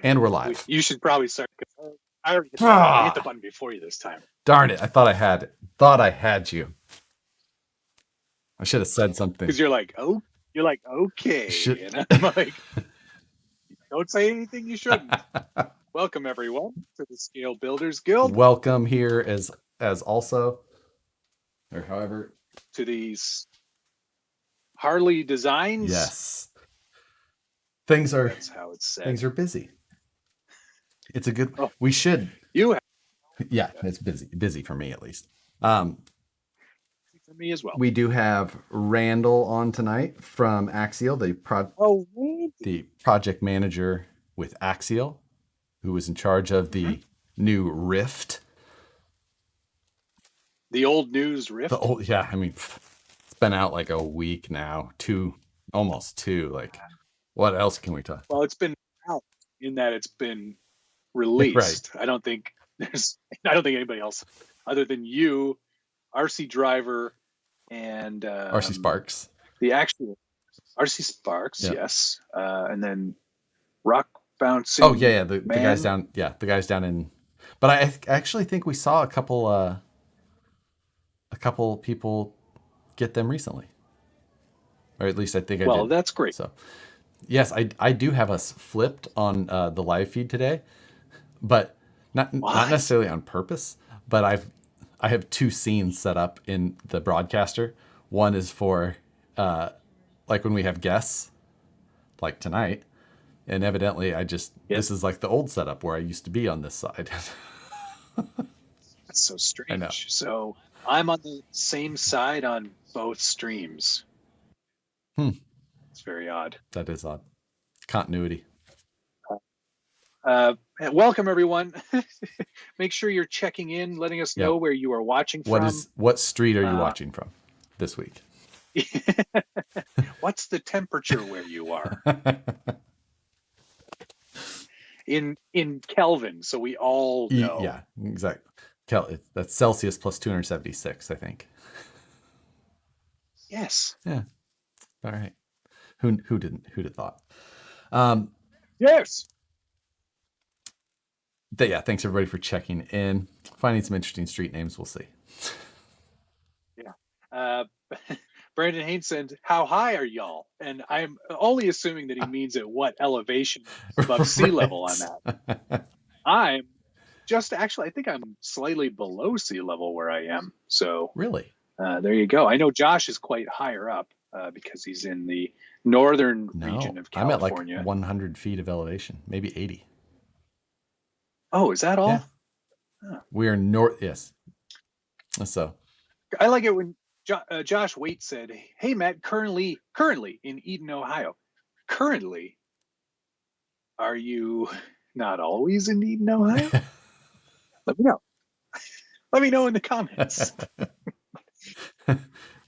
And we're live. You should probably start. I already hit the button before you this time. Darn it! I thought I had it. Thought I had you. I should have said something. Because you're like, okay, and I'm like, don't say anything you shouldn't. Welcome everyone to the Scale Builders Guild. Welcome here as also, or however, to these Harley designs. Yes. Things are. That's how it's said. Things are busy. It's a good. Oh, we should. You have. Yeah, it's busy. Busy for me at least. For me as well. We do have Randall on tonight from Axial, the project manager with Axial, who was in charge of the new Ryft. The old news Ryft? Yeah, I mean, it's been out like a week now, almost two. Like, what else can we talk? Well, it's been out in that it's been released. Right. I don't think anybody else other than you, RC Driver, and RC Sparks. The actual RC Sparks, yep. Yes, and then Rock Bouncing. Oh yeah, the guys down. Yeah, the guys down in. But I actually think we saw a couple people get them recently, or at least I think I did. Well, that's great. So, yes, I do have us flipped on the live feed today, but not necessarily on purpose. But I have two scenes set up in the broadcaster. One is for like when we have guests, like tonight, and evidently this is like the old setup where I used to be on this side. That's so strange. I know. So I'm on the same side on both streams. It's very odd. That is odd. Continuity. Welcome everyone. Make sure you're checking in, letting us know where you are watching from. What street are you watching from this week? What's the temperature where you are? In Kelvin, so we all know. Yeah, exactly. That's Celsius plus 276, I think. Yes. Yeah. All right. Who'd have thought? Yes. Yeah, thanks everybody for checking in. Finding some interesting street names, we'll see. Yeah. Brandon Haynes said, "How high are y'all?" And I'm only assuming that he means at what elevation above sea level I'm at. I'm I think I'm slightly below sea level where I am. So really, there you go. I know Josh is quite higher up because he's in the northern region of California. I'm at like 100 feet of elevation, maybe 80. Oh, is that all? Yeah. Oh. We are north. Yes. So I like it when Josh Waite said, "Hey Matt, currently in Eden, Ohio. Currently, are you not always in Eden, Ohio?" Let me know. Let me know in the comments.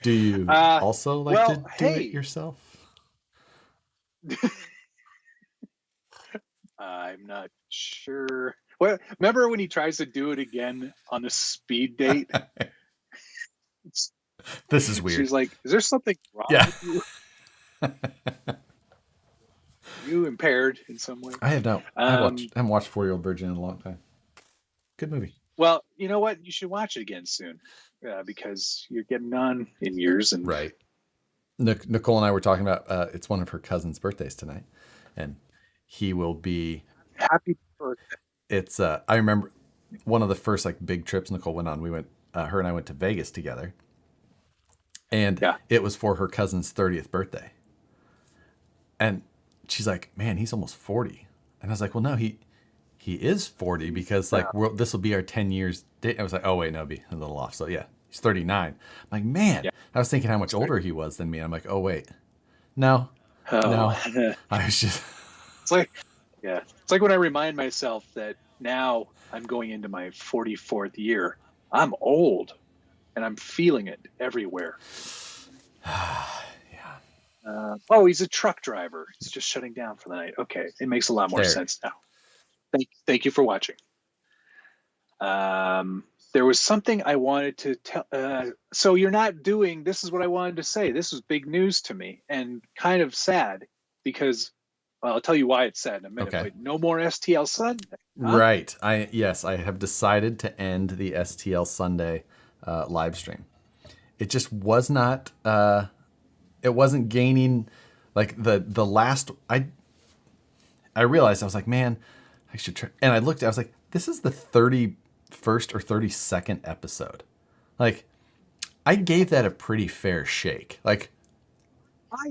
Do you also like to do it yourself? I'm not sure. Well, remember when he tries to do it again on a speed date? This is weird. She's like, "Is there something wrong with you? You impaired in some way?" I have not. I haven't watched 4-Year-Old Virgin in a long time. Good movie. Well, you know what? You should watch it again soon because you're getting on in years. And right. Nicole and I were talking about it's one of her cousin's birthdays tonight, and he will be happy birthday. It's I remember one of the first like big trips Nicole went on. We went, her and I went to Vegas together, and it was for her cousin's 30th birthday. And she's like, "Man, he's almost 40." And I was like, "Well, no, he is 40 because like this will be our 10 years." I was like, "Oh wait, no, it'll be a little off." So yeah, he's 39. I'm like, man, I was thinking how much older he was than me. I'm like, oh wait, no. I was just. It's like when I remind myself that now I'm going into my 44th year. I'm old, and I'm feeling it everywhere. He's a truck driver. He's just shutting down for the night. Okay, it makes a lot more sense now. Thank you for watching. There was something I wanted to tell. So you're not doing. This is what I wanted to say. This was big news to me and kind of sad because Well, I'll tell you why it's sad in a minute. Okay. But no more STL Sunday. Huh? Right. I have decided to end the STL Sunday live stream. It just was not. It wasn't gaining like the last. I realized I was like, man, I should try. And I looked. I was like, this is the 31st or 32nd episode. Like, I gave that a pretty fair shake. Like,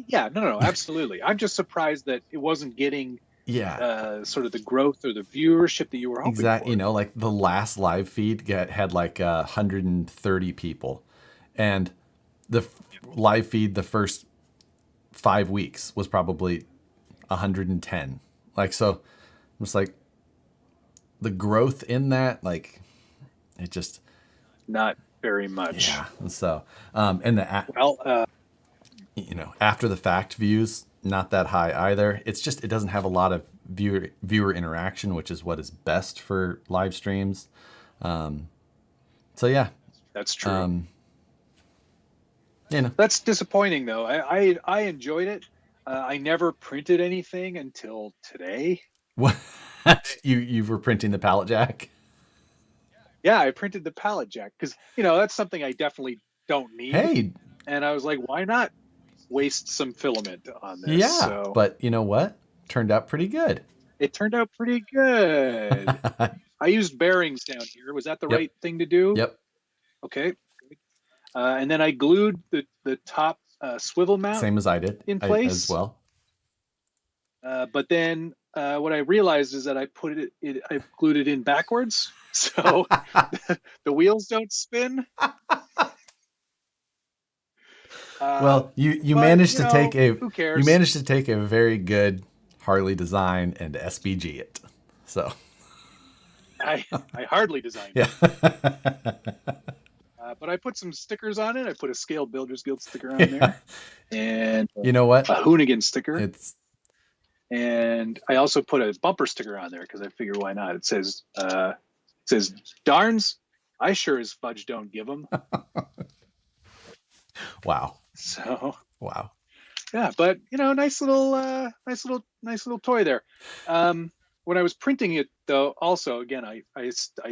no, absolutely. I'm just surprised that it wasn't getting sort of the growth or the viewership that you were hoping exactly. for. You know, like the last live feed had like 130 people, and the live feed the first 5 weeks was probably 110. Like, so I'm just like, the growth in that, like, it just not very much. Yeah. So, and after the fact views, not that high either. It's just, it doesn't have a lot of viewer interaction, which is what is best for live streams. So yeah, that's true. You know, that's disappointing though. I enjoyed it. I never printed anything until today. What? You were printing the pallet jack? Yeah, I printed the pallet jack because that's something I definitely don't need. Hey, and I was like, why not waste some filament on this? Yeah, so, but you know what? Turned out pretty good. It turned out pretty good. I used bearings down here. Was that the right thing to do? Yep. Okay. And then I glued the top swivel mount. Same as I did in place as well. But then what I realized is that I glued it in backwards, so the wheels don't spin. Well, you managed to take who cares? You managed to take a very good Harley design and SBG it. So I hardly designed it. But I put some stickers on it. I put a Scale Builders Guild sticker on there, and you know what? A Hoonigan sticker. And I also put a bumper sticker on there because I figure why not? It says "Darns, I sure as fudge don't give them." Wow. So wow. Yeah, but nice little toy there. When I was printing it though, also again, I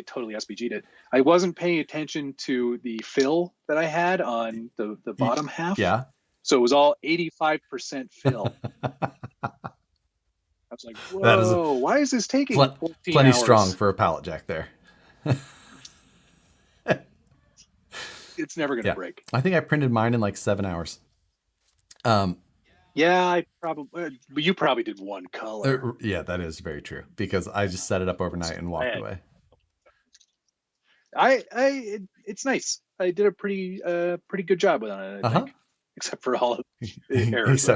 totally SBG'd it. I wasn't paying attention to the fill that I had on the bottom half. Yeah. So it was all 85% fill. I was like, whoa, why is this taking 14 plenty hours? Strong for a pallet jack there. It's never going to break. I think I printed mine in like 7 hours. Yeah, you probably did one color. Yeah, that is very true because I just set it up overnight and walked away. It's nice. I did a pretty good job with it, I think, except for all of the errors.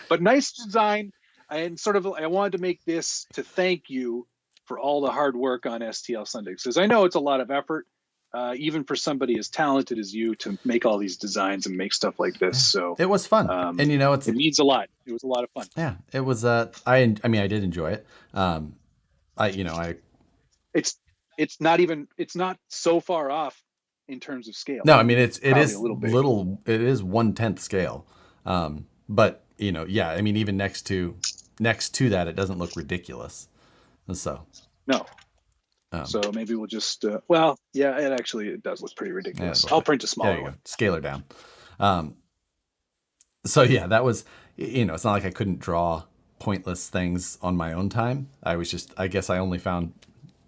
But nice design. And sort of, I wanted to make this to thank you for all the hard work on STL Sunday, because I know it's a lot of effort, even for somebody as talented as you, to make all these designs and make stuff like this. So it was fun, and it means a lot. It was a lot of fun. Yeah, it was. I did enjoy it. It's not so far off in terms of scale. No, I mean it is little. It is 1/10 scale, but even next to that, it doesn't look ridiculous. So no. So maybe we'll just it does look pretty ridiculous. I'll print a smaller one. Scale her down. So yeah, that was, it's not like I couldn't draw pointless things on my own time. I guess I only found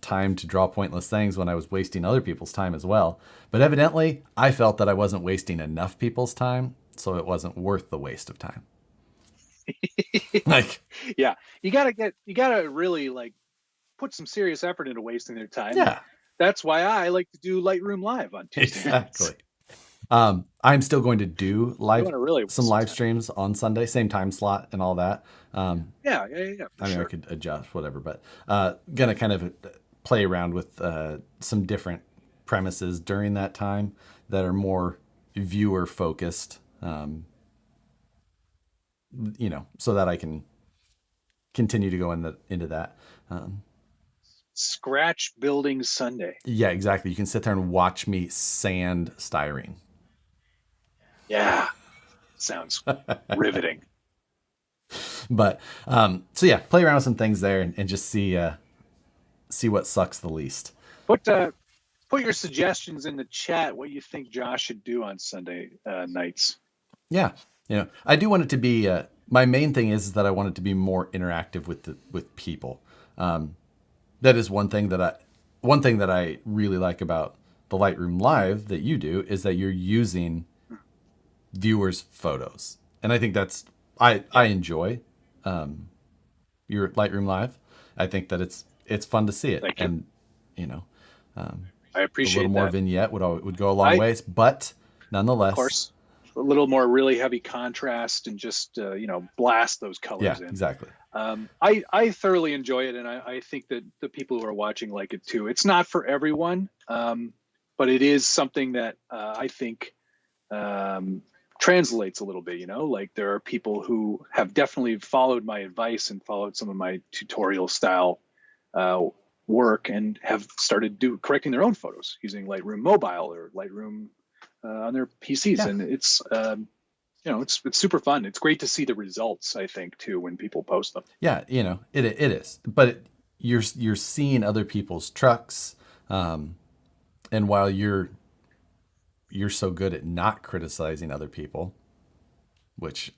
time to draw pointless things when I was wasting other people's time as well. But evidently I felt that I wasn't wasting enough people's time, so it wasn't worth the waste of time. Yeah, you gotta really put some serious effort into wasting their time. Yeah, that's why I like to do Lightroom Live on Tuesday. Exactly. I'm still going to do some live streams on Sunday, same time slot and all that. Yeah. I could adjust whatever, but gonna kind of play around with some different premises during that time that are more viewer focused. So that I can continue to go into that. Scratch Building Sunday. Yeah, exactly. You can sit there and watch me sand styrene. Yeah, sounds riveting. But so yeah, play around with some things there and just see what sucks the least. Put your suggestions in the chat. What you think Josh should do on Sunday nights? Yeah, I do want it to be. My main thing is that I want it to be more interactive with people. That is one thing that I really like about the Lightroom Live that you do is that you're using viewers' photos, and I think that's I enjoy your Lightroom Live. I think that it's fun to see it, Thank you. and I appreciate a little more that. vignette would go a long ways, but nonetheless, of course, a little more really heavy contrast and just blast those colors in. Exactly. I thoroughly enjoy it, and I think that the people who are watching like it too. It's not for everyone, but it is something that I think translates a little bit. Like there are people who have definitely followed my advice and followed some of my tutorial style work and have started correcting their own photos using Lightroom Mobile or Lightroom on their PCs, and it's it's super fun. It's great to see the results, I think, too, when people post them. Yeah, it is, but you're seeing other people's trucks, and while you're so good at not criticizing other people, which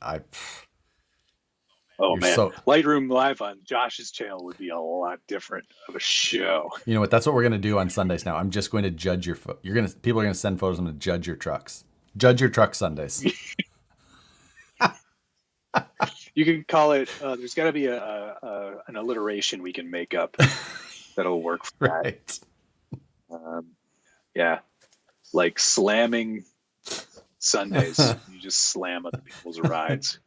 Lightroom Live on Josh's channel would be a lot different of a show. You know what? That's what we're gonna do on Sundays now. I'm just going to judge people are gonna send photos. I'm gonna judge your trucks. Judge your truck Sundays. You can call it. There's got to be an alliteration we can make up that'll work for right. that. Yeah, like slamming Sundays. You just slam other people's rides.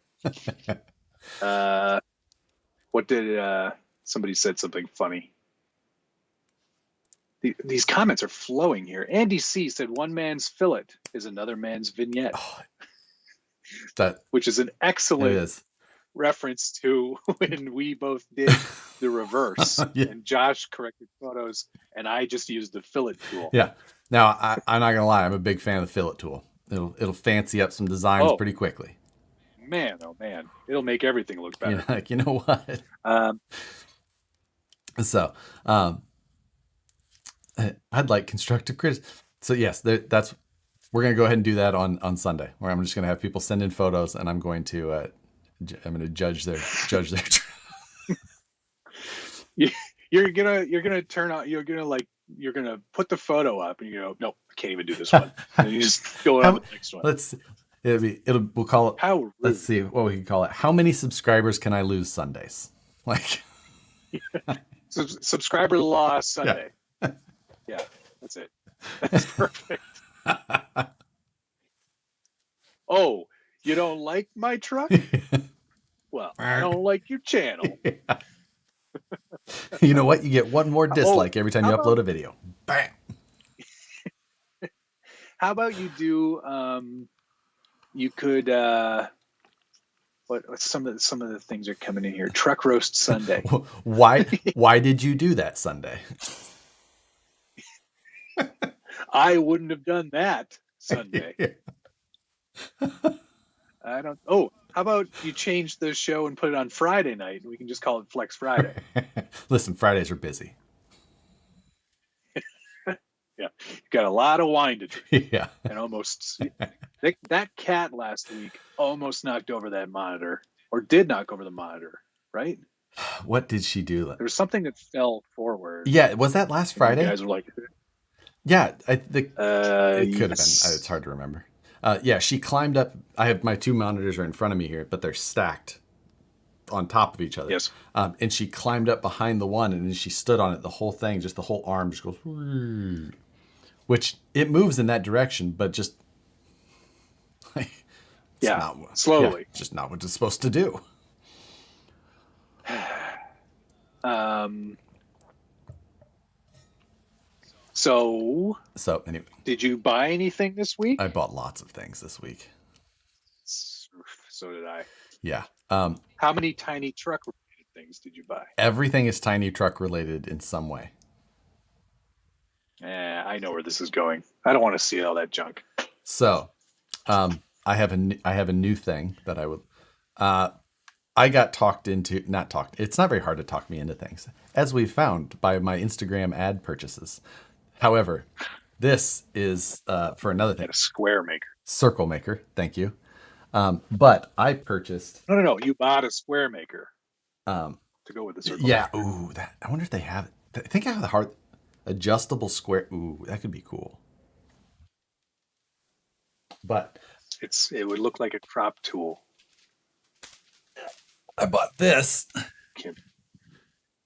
What did somebody said something funny? These comments are flowing here. Andy C said, "One man's fillet is another man's vignette," which is an excellent reference to when we both did the reverse, and Josh corrected photos, and I just used the fillet tool. Yeah. Now I'm not gonna lie, I'm a big fan of the fillet tool. It'll fancy up some designs pretty quickly. Man, oh man, it'll make everything look better. You know what? I'd like constructive criticism. So yes, we're gonna go ahead and do that on Sunday, where I'm just gonna have people send in photos, and I'm going to judge their. You're gonna put the photo up, and you go, nope, I can't even do this one. And you just go on to the next one. We'll call it. Let's see what we can call it. How many subscribers can I lose Sundays? Like subscriber loss Sunday. Yeah, that's it. That's perfect. Oh, you don't like my truck? Well, I don't like your channel. You know what? You get one more dislike every time you upload a video. Bam. How about you do? You could. What some of the things are coming in here? Truck roast Sunday. Why did you do that Sunday? I wouldn't have done that Sunday. I don't. Oh, how about you change the show and put it on Friday night? We can just call it Flex Friday. Listen, Fridays are busy. Yeah, got a lot of wine to drink. Yeah, and almost that cat last week almost knocked over that monitor, or did knock over the monitor, right? What did she do? There was something that fell forward. Yeah, was that last Friday? You guys were like, yeah, I think it could have been. It's hard to remember. Yeah, she climbed up. I have my two monitors are in front of me here, but they're stacked on top of each other. Yes. And she climbed up behind the one, and then she stood on it. The whole thing, just the whole arm, just goes, which it moves in that direction, but just like slowly. Yeah, just not what it's supposed to do. So anyway, did you buy anything this week? I bought lots of things this week. So did I. Yeah. How many tiny truck related things did you buy? Everything is tiny truck related in some way. I know where this is going. I don't want to see all that junk. So, I have a new thing that I would. I got talked into, not talked, it's not very hard to talk me into things, as we found by my Instagram ad purchases. However, this is for another thing. Got a square maker. Circle maker, thank you. But I purchased. No. You bought a square maker To go with the circle. Yeah. Maker. Ooh, that. I wonder if they have it. I think I have the hard adjustable square. Ooh, that could be cool. But it would look like a crop tool. I bought this.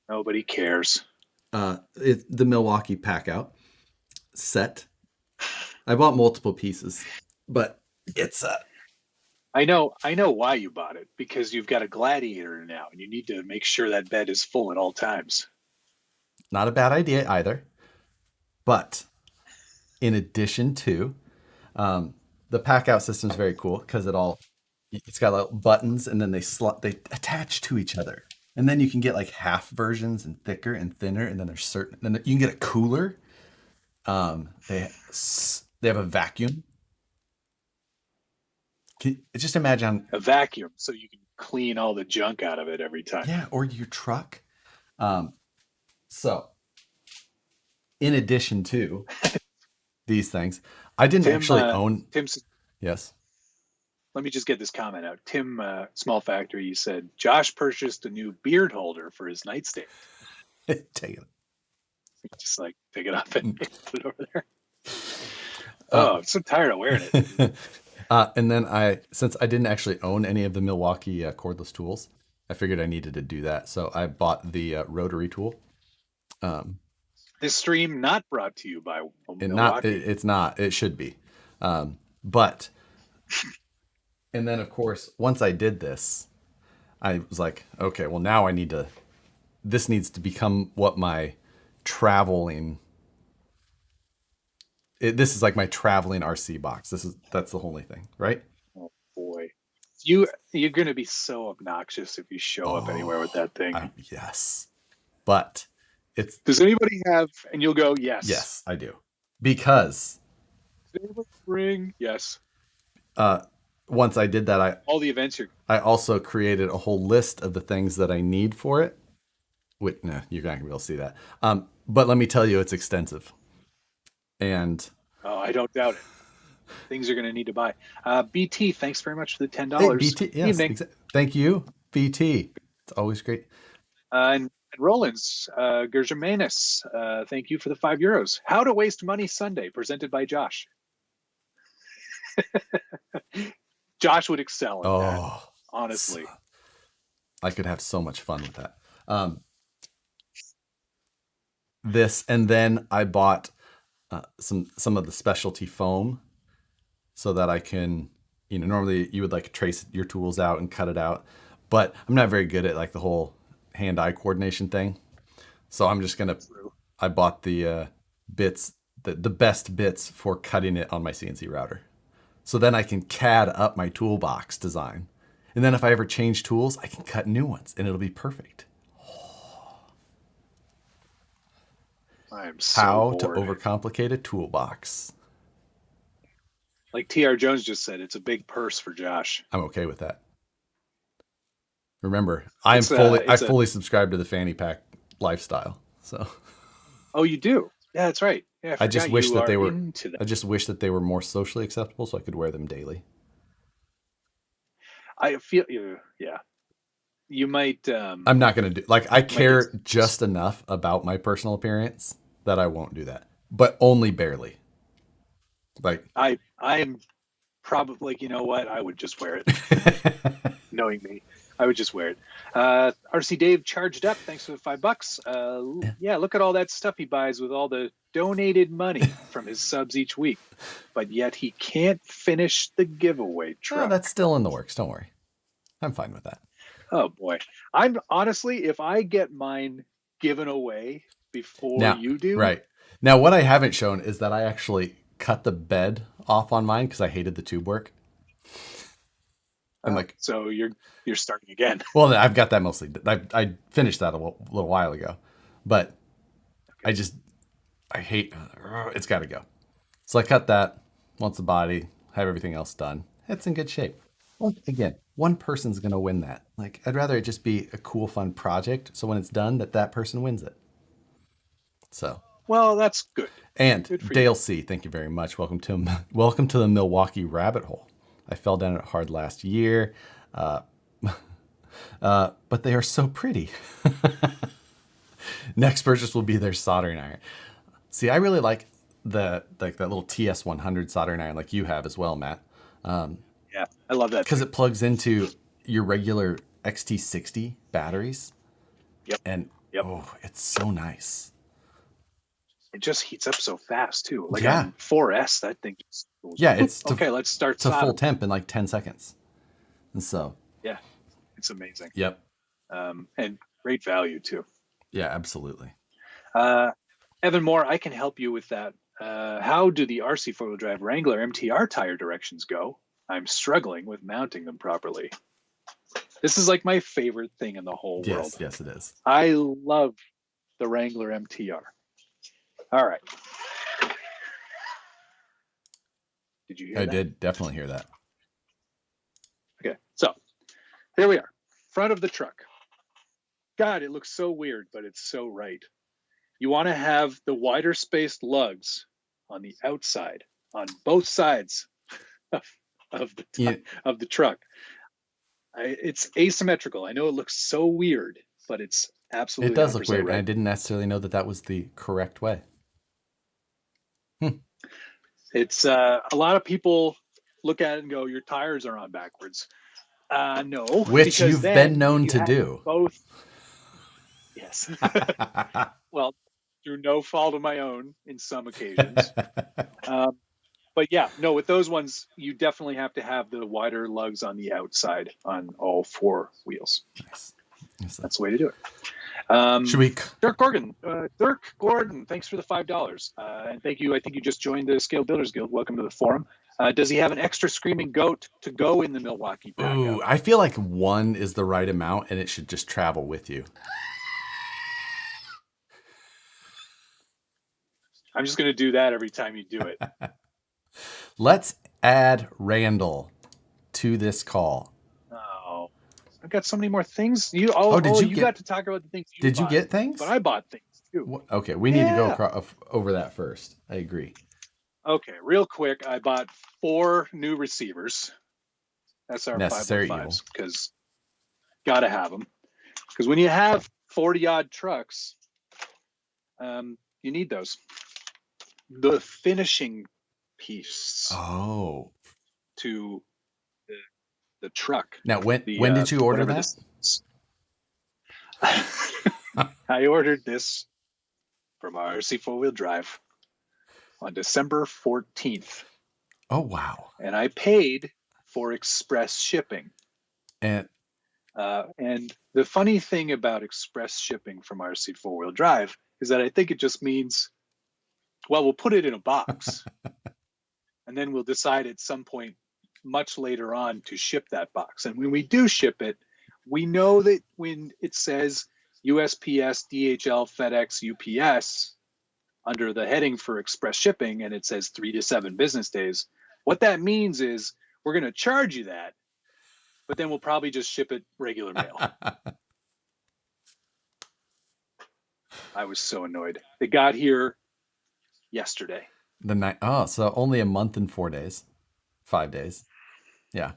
Nobody cares. It's the Milwaukee Pack Out set. I bought multiple pieces, but it's I know why you bought it, because you've got a Gladiator now, and you need to make sure that bed is full at all times. Not a bad idea either. But in addition to, the Pack Out system is very cool because it's got little buttons, and then they attach to each other, and then you can get like half versions and thicker and thinner, and then then you can get a cooler. They have a vacuum. Just imagine a vacuum so you can clean all the junk out of it every time. Yeah, or your truck. So, in addition to these things, I didn't actually own. Yes. Let me just get this comment out. Tim, Small Factory, you said Josh purchased a new beard holder for his nightstand. Take it. Just like pick it up and put it over there. I'm so tired of wearing it. And then since I didn't actually own any of the Milwaukee cordless tools, I figured I needed to do that. So I bought the rotary tool. This stream not brought to you by Milwaukee. It's not. It should be. But, and then of course, once I did this, I was like, okay, well now this needs to become what my traveling. This is like my traveling RC box. That's the only thing, right? Oh boy, you're gonna be so obnoxious if you show up anywhere with that thing. Yes, but it's. Does anybody have? And you'll go, yes. Yes, I do, because. Does anybody bring? Yes. Once I did that, all the events I also created a whole list of the things that I need for it. Which, no, you're not gonna be able to see that. But let me tell you, it's extensive. And I don't doubt it. Things are going to need to buy. BT, thanks very much for the $10. Hey, BT, yes, thank you, BT. It's always great. And Rollins, Gergermanus, thank you for the €5. How to Waste Money Sunday, presented by Josh. Josh would excel at that, honestly. I could have so much fun with that. This, and then I bought some of the specialty foam so that I can, normally you would like trace your tools out and cut it out, but I'm not very good at like the whole hand-eye coordination thing. So I'm just I bought the bits, the best bits for cutting it on my CNC router. So then I can CAD up my toolbox design. And then if I ever change tools, I can cut new ones and it'll be perfect. I'm so How bored. to overcomplicate a toolbox. Like TR Jones just said, it's a big purse for Josh. I'm okay with that. Remember, I fully subscribe to the fanny pack lifestyle. So. Oh, you do? Yeah, that's right. Yeah, I just wish that they were. I just wish that they were more socially acceptable, so I could wear them daily. I feel you. Yeah. You might. I'm not gonna do I care just enough about my personal appearance that I won't do that, but only barely. Like I am probably, you know what? I would just wear it. Knowing me, I would just wear it. RC Dave charged up. Thanks for the $5. Yeah, look at all that stuff he buys with all the donated money from his subs each week, but yet he can't finish the giveaway truck. No, that's still in the works. Don't worry, I'm fine with that. Oh boy, I'm honestly, if I get mine given away before you do, right now, what I haven't shown is that I actually cut the bed off on mine because I hated the tube work. And so you're starting again. Well, I've got that mostly. I finished that a little while ago, but okay. I hate it's got to go. So I cut that once the body, have everything else done. It's in good shape. Well, again, one person's going to win that. Like, I'd rather it just be a cool, fun project. So when it's done, that person wins it. So. Well, that's good. And good for Dale you. C, thank you very much. Welcome to the Milwaukee rabbit hole. I fell down it hard last year, but they are so pretty. Next purchase will be their soldering iron. See, I really like that little TS100 soldering iron, like you have as well, Matt. Yeah, I love that because it plugs into your regular XT60 batteries. Yep. And oh, it's so nice. It just heats up so fast too. Like on 4S, that thing just goes, it's okay. Let's start to full temp in like 10 seconds. And so yeah, it's amazing. Yep. And great value too. Yeah, absolutely. Evan Moore, I can help you with that. How do the RC four-wheel drive Wrangler MTR tire directions go? I'm struggling with mounting them properly. This is like my favorite thing in the whole world. Yes, it is. I love the Wrangler MTR. All right. Did you hear that? I did definitely hear that. Okay, so here we are. Front of the truck. God, it looks so weird, but it's so right. You want to have the wider spaced lugs on the outside, on both sides of the truck. It's asymmetrical. I know it looks so weird, but it's absolutely. It does look weird, right. and I didn't necessarily know that was the correct way. It's a lot of people look at it and go, "Your tires are on backwards." No, which you've been known to do. Both. Yes. Well, through no fault of my own in some occasions. But yeah, no, with those ones, you definitely have to have the wider lugs on the outside on all four wheels. Nice. That's the way to do it. Should we? Dirk Gordon, thanks for the $5. And thank you. I think you just joined the Scale Builders Guild. Welcome to the forum. Does he have an extra screaming goat to go in the Milwaukee backup? Ooh, I feel like one is the right amount, and it should just travel with you. I'm just going to do that every time you do it. Let's add Randall to this call. Oh, I've got so many more things. You got to talk about the things you bought. Did you get things? But I bought things too. Okay, we need to go over that first. I agree. Okay, real quick, I bought 4 new receivers. SR 505s because gotta have them. Because when you have 40-odd trucks, you need those. The finishing piece. Oh. To the truck. Now, when did you order that? I ordered this from RC 4-wheel drive on December 14th. Oh, wow. And I paid for express shipping. And the funny thing about express shipping from RC 4-wheel drive is that I think it just means, well, we'll put it in a box. And then we'll decide at some point much later on to ship that box. And when we do ship it, we know that when it says USPS, DHL, FedEx, UPS under the heading for express shipping, and it says 3 to 7 business days, what that means is we're going to charge you that, but then we'll probably just ship it regular mail. I was so annoyed. It got here yesterday. So only a month and 4 days, 5 days. Yeah.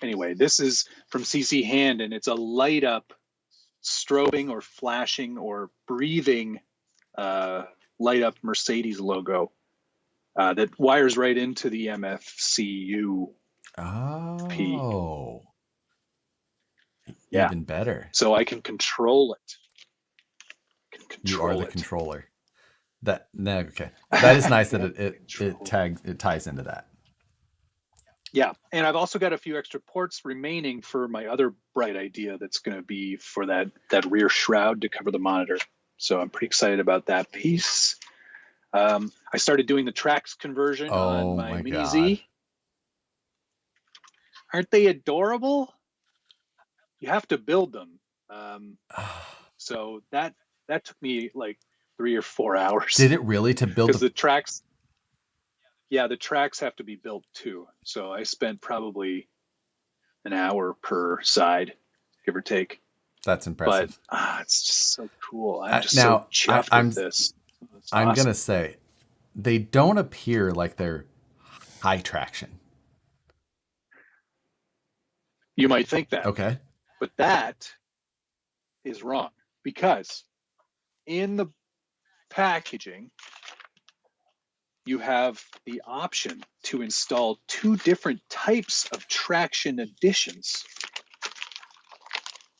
Anyway, this is from CC Hand, and it's a light up, strobing or flashing or breathing light up Mercedes logo that wires right into the MFCU. Oh. Yeah. Even better. So I can control it. You are the controller. Okay. That is nice that it ties into that. Yeah, and I've also got a few extra ports remaining for my other bright idea that's going to be for that rear shroud to cover the monitor. So I'm pretty excited about that piece. I started doing the tracks conversion on my Mini Z. Aren't they adorable? You have to build them. So that took me like 3 or 4 hours. Did it really to build? Because the tracks. Yeah, the tracks have to be built too. So I spent probably an hour per side, give or take. That's impressive. But it's just so cool. I'm just so chuffed with this. I'm going to say they don't appear like they're high traction. You might think that. Okay. But that is wrong, because in the packaging, you have the option to install 2 different types of traction additions.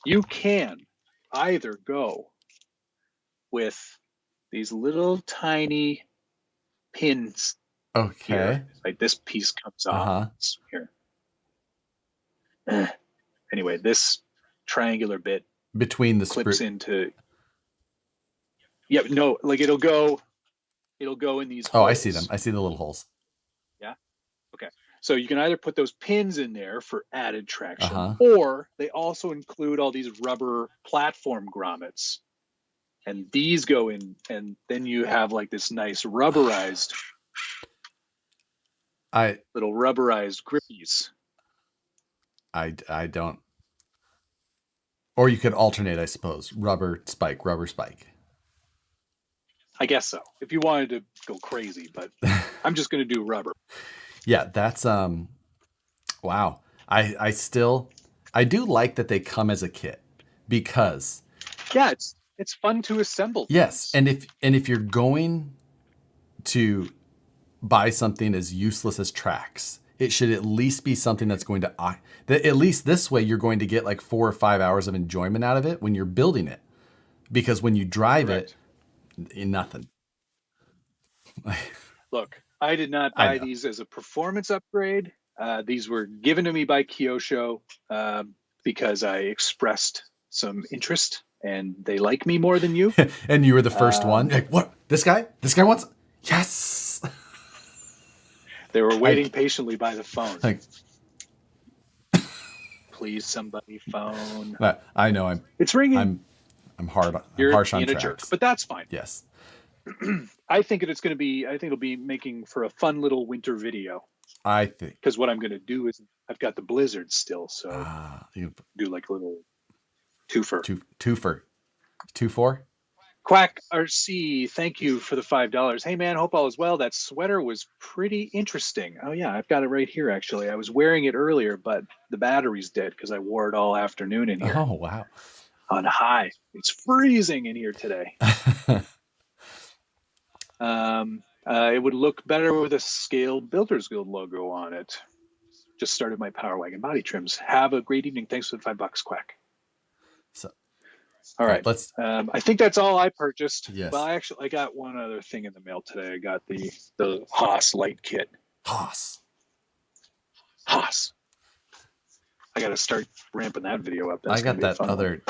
You can either go with these little tiny pins. Okay. Here. Like this piece comes off. Here. Anyway, this triangular bit between the clips into. Yeah, no, like it'll go in these holes. I see them. I see the little holes. Yeah. Okay. So you can either put those pins in there for added traction, or they also include all these rubber platform grommets. And these go in, and then you have like this nice rubberized little rubberized grippies. I don't. Or you could alternate, I suppose. Rubber spike. I guess so. If you wanted to go crazy, but I'm just going to do rubber. Yeah, that's wow. I do like that they come as a kit, because it's fun to assemble. Yes, and if you're going to buy something as useless as tracks, it should at least be something that's going to at least this way you're going to get like 4 or 5 hours of enjoyment out of it when you're building it, because when you drive it, nothing. Look, I did not buy these as a performance upgrade. These were given to me by Kyosho because I expressed some interest, and they like me more than you. And you were the first one. Like, what? This guy wants. Yes. They were waiting patiently by the phone. Please, somebody phone. I know. It's ringing. I'm hard. I'm harsh on tracks. Jerk, but that's fine. Yes. I think it'll be making for a fun little winter video. I think, because what I'm going to do is I've got the blizzard still, so you do like a little twofer. Twofer. Quack RC, thank you for the $5. Hey man, hope all is well. That sweater was pretty interesting. Oh yeah, I've got it right here actually. I was wearing it earlier, but the battery's dead because I wore it all afternoon in here. Oh wow. On high. It's freezing in here today. It would look better with a Scale Builders Guild logo on it. Just started my Power Wagon body trims. Have a great evening. Thanks for the $5, Quack. So, all right. Let's. I think that's all I purchased. Yes. Well, I got one other thing in the mail today. I got the Haas light kit. Haas. I got to start ramping that video up. I got that other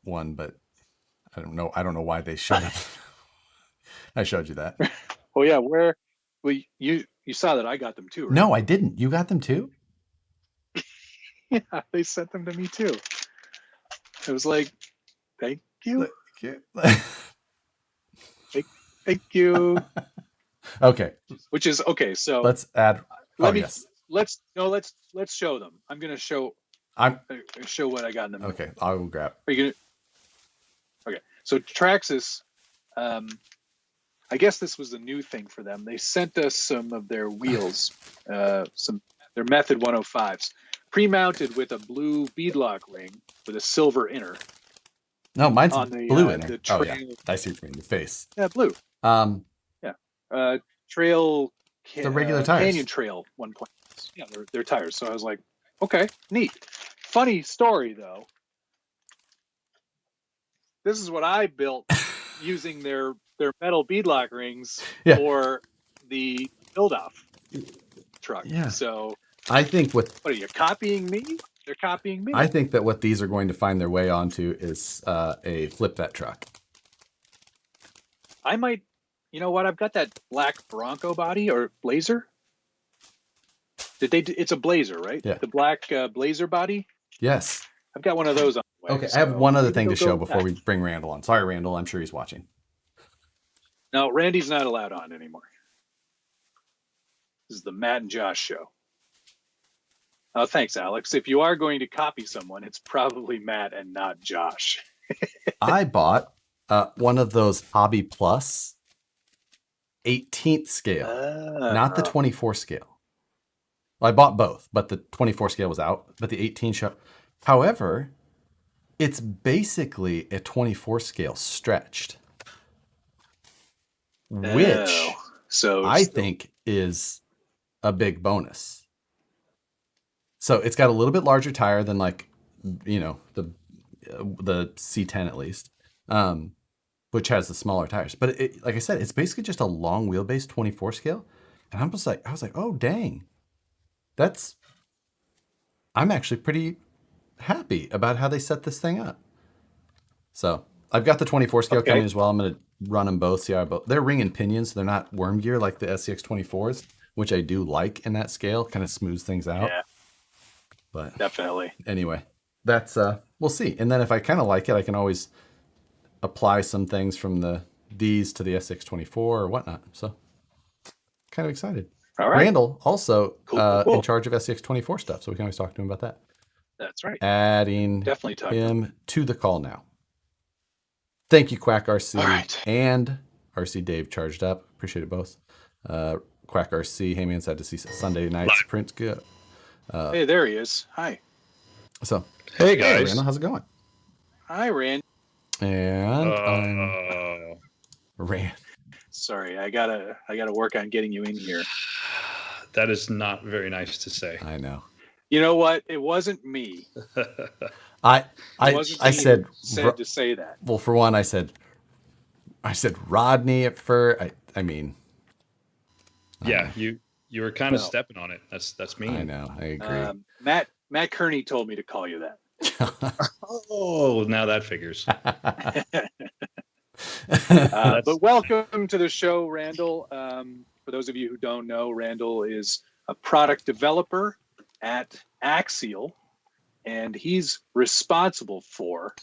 one, but I don't know why they showed it. I showed you that. Oh yeah, where? Well, you saw that I got them too, right? No, I didn't. You got them too? Yeah, they sent them to me too. It was like, thank you. Thank you. Okay. Which is okay. So let's add. Let's show them. I'm gonna show. Show what I got in the middle. Okay, I will grab. Are you gonna? Okay, so Traxxas. I guess this was a new thing for them. They sent us some of their wheels, their Method 105s, pre-mounted with a blue beadlock ring with a silver inner. No, mine's blue inner. Oh yeah, I see what you mean. The face. Yeah, blue. Yeah. Trail. The regular tires. Canyon Trail 1.0. Yeah, they're tires. So I was like, okay, neat. Funny story though. This is what I built using their metal beadlock rings for the build-off truck. Yeah. So I think what are you copying me? They're copying me. I think that what these are going to find their way onto is a flip that truck. I might. You know what? I've got that black Bronco body or Blazer. It's a Blazer, right? Yeah. The black Blazer body. Yes. I've got one of those on the way. Okay, so I have one other thing to show before we bring Randall on. Sorry, Randall. I'm sure he's watching. No, Randy's not allowed on anymore. This is the Matt and Josh show. Oh, thanks, Alex. If you are going to copy someone, it's probably Matt and not Josh. I bought one of those Hobby Plus 18th scale, not the 24 scale. Well, I bought both, but the 24 scale was out, but the 18 show. However, it's basically a 24 scale stretched, which I think is a big bonus. So it's got a little bit larger tire than the C10 at least, which has the smaller tires. But like I said, it's basically just a long wheelbase 24 scale. And I was like, oh, dang. I'm actually pretty happy about how they set this thing up. So I've got the 24 scale coming as well. I'm going to run them both. See how they're ring and pinion, so they're not worm gear like the SCX 24s, which I do like in that scale. Kind of smooths things out. Yeah. But definitely. Anyway, that's we'll see. And then if I kind of like it, I can always apply some things from these to the SCX 24 or whatnot. So kind of excited. All right. Randall also in charge of SCX 24 stuff, so we can always talk to him about that. That's right. Adding him to the call now. Thank you, Quack RC and RC Dave charged up. Appreciate it both. Quack RC, hey man, sad to see Sunday night's print good. Hey, there he is. Hi. So, hey guys, hey, Randall, how's it going? Hi, Rand. And Rand. Sorry, I gotta work on getting you in here. That is not very nice to say. I know. You know what? It wasn't me. I said to say that. Well, for one, I said Rodney at first. I mean. Yeah, you were kind of stepping on it. That's me. I know. I agree. Matt Kearney told me to call you that. Oh, now that figures. But welcome to the show, Randall. For those of you who don't know, Randall is a product developer at Axial, and he's responsible for,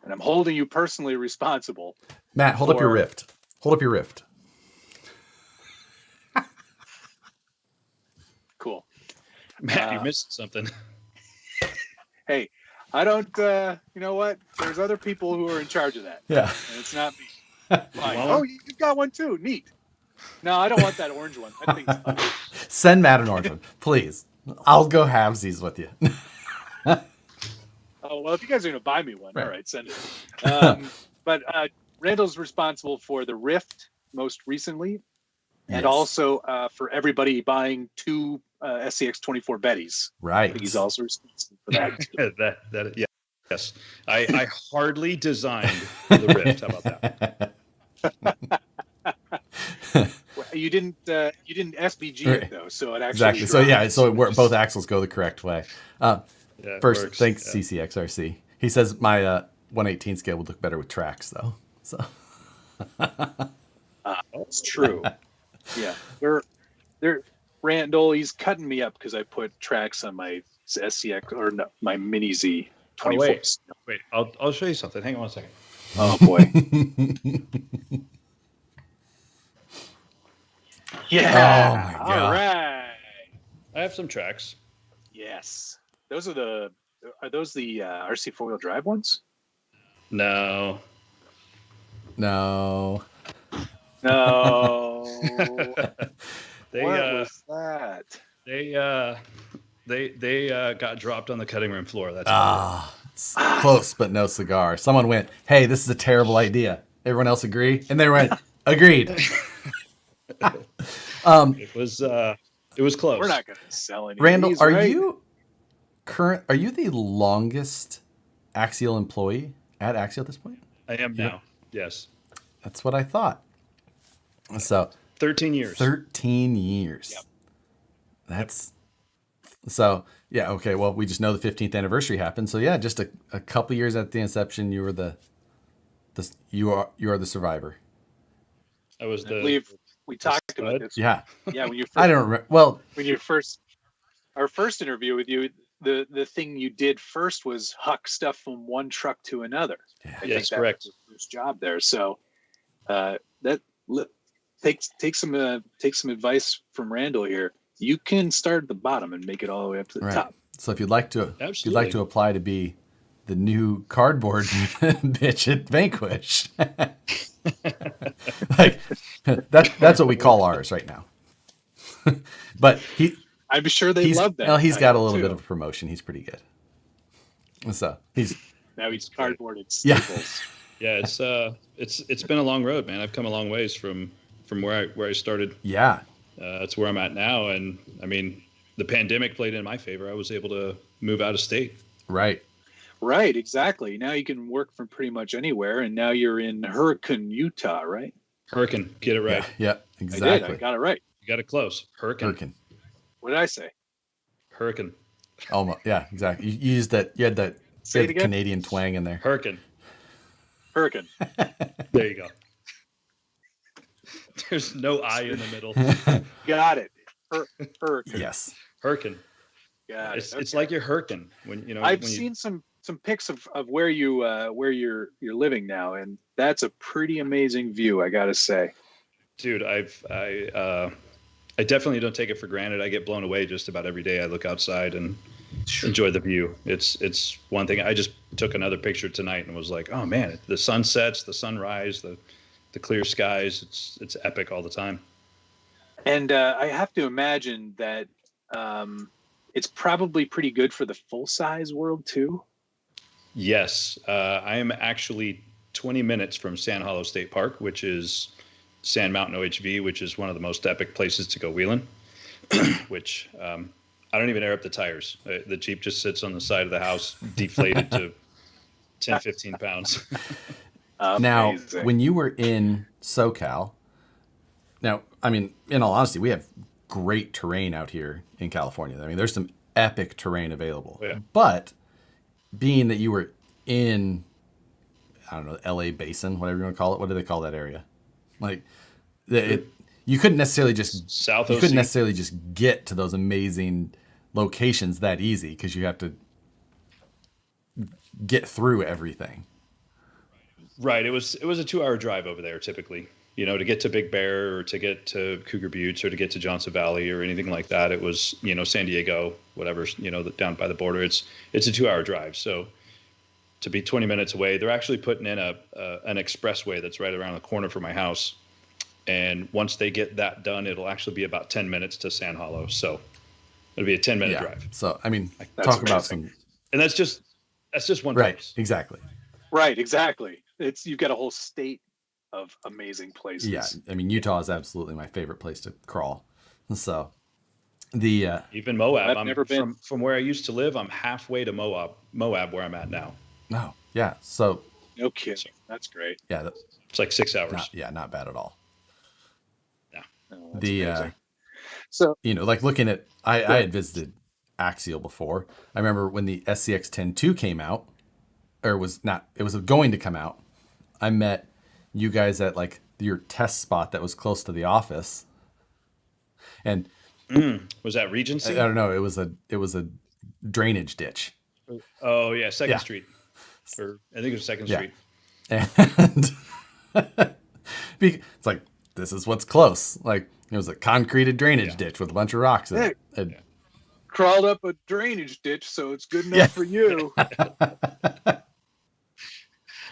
and I'm holding you personally responsible. Matt, hold up your Ryft. Hold up your Ryft. Cool. Matt, you missed something. Hey, I don't, you know what? There's other people who are in charge of that. Yeah. And it's not me. Oh, you got one too. Neat. No, I don't want that orange one. I think it's ugly. Send Matt an orange one, please. I'll go halvesies with you. Oh, well, if you guys are going to buy me one, all right, send it. But Randall's responsible for the Ryft most recently, and also for everybody buying two SCX 24 Bettys. Right. I think he's also responsible for that. Yeah. Yes. I hardly designed the Ryft. How about that? Well, you didn't SBG it though, so it actually exactly. So both axles go the correct way. First, thanks CCXRC. He says my 118 scale would look better with tracks though. So that's true. Yeah, they're Randall. He's cutting me up because I put tracks on my SCX or no, my Mini Z 24. Wait, I'll show you something. Hang on one second. Oh boy. Yeah. Oh my God. All right. I have some tracks. Yes. Are those the RC 4-wheel drive ones? No. What was that? They got dropped on the cutting room floor. That's close, but no cigar. Someone went, "Hey, this is a terrible idea." Everyone else agree, and they went, "Agreed." It was close. We're not going to sell any. Randall, of these, are you the longest Axial employee at Axial at this point? I am now. Yes. That's what I thought. So 13 years. 13 years. Yep. That's so yeah. Okay. Well, we just know the 15th anniversary happened. So yeah, just a couple years at the inception, you were you are the survivor. I was I believe we talked about this. Yeah. Yeah. When you first, I don't remember. Well, our first interview with you, the thing you did first was huck stuff from one truck to another. Yeah. I think that was your first job there. So take some advice from Randall here. you can start at the bottom and make it all the way up to the top. So if you'd like to apply to be the new cardboard bitch at Vanquish, like that's what we call ours right now. But I'm sure they love that. Well, he's got a little bit of a promotion. He's pretty good. So he's cardboard and staples. Yeah, it's been a long road, man. I've come a long ways from where I started. Yeah, that's where I'm at now, and I mean, the pandemic played in my favor. I was able to move out of state. Right, exactly. Now you can work from pretty much anywhere, and now you're in Hurricane, Utah, right? Hurricane, get it right. Yeah, exactly. I got it right. You got it close. Hurricane. What did I say? Hurricane. Almost. Yeah, exactly. You used that. You had that Canadian twang in there. Hurricane. There you go. There's no I in the middle. Got it. Hurricane. Yes. Hurricane. Got it. It's like you're hurricane when I've seen some pics of where you're living now, and that's a pretty amazing view, I gotta say. Dude, I definitely don't take it for granted. I get blown away just about every day. I look outside and enjoy the view. It's one thing. I just took another picture tonight and was like, oh man, the sunsets, the sunrise, the clear skies. It's epic all the time. And I have to imagine that it's probably pretty good for the full size world too. Yes, I am actually 20 minutes from Sand Hollow State Park, which is Sand Mountain OHV, which is one of the most epic places to go wheeling. Which I don't even air up the tires. The Jeep just sits on the side of the house, deflated to 10, 15 pounds. Now, when you were in SoCal, now, I mean, in all honesty, we have great terrain out here in California. I mean, there's some epic terrain available. Yeah. But being that you were in, I don't know, LA Basin, whatever you want to call it, what do they call that area? Like, you couldn't necessarily just get to those amazing locations that easy because you have to get through everything. Right. It was a 2-hour drive over there typically. To get to Big Bear or to get to Cougar Buttes or to get to Johnson Valley or anything like that. It was, San Diego, whatever, down by the border. It's a 2-hour drive. So to be 20 minutes away, they're actually putting in an expressway that's right around the corner from my house. And once they get that done, it'll actually be about 10 minutes to Sand Hollow. So it'll be a 10-minute drive. So, I mean, that's talk amazing. About some. And that's just one place. Exactly. Right. Exactly. You've got a whole state of amazing places. Yeah. I mean, Utah is absolutely my favorite place to crawl. So even Moab, I've never been from where I used to live. I'm halfway to Moab where I'm at now. No. Yeah. So no kidding. That's great. Yeah. It's like 6 hours. Not bad at all. No, amazing. So, like looking at, I had visited Axial before. I remember when the SCX 10-2 came out, or it was going to come out. I met you guys at like your test spot that was close to the office. And was that Regency? I don't know. It was a drainage ditch. Oh yeah. Second Street. Or I think it was Second Street. And it's like, this is what's close. Like it was a concreted drainage ditch with a bunch of rocks in it. Crawled up a drainage ditch, so it's good enough for you.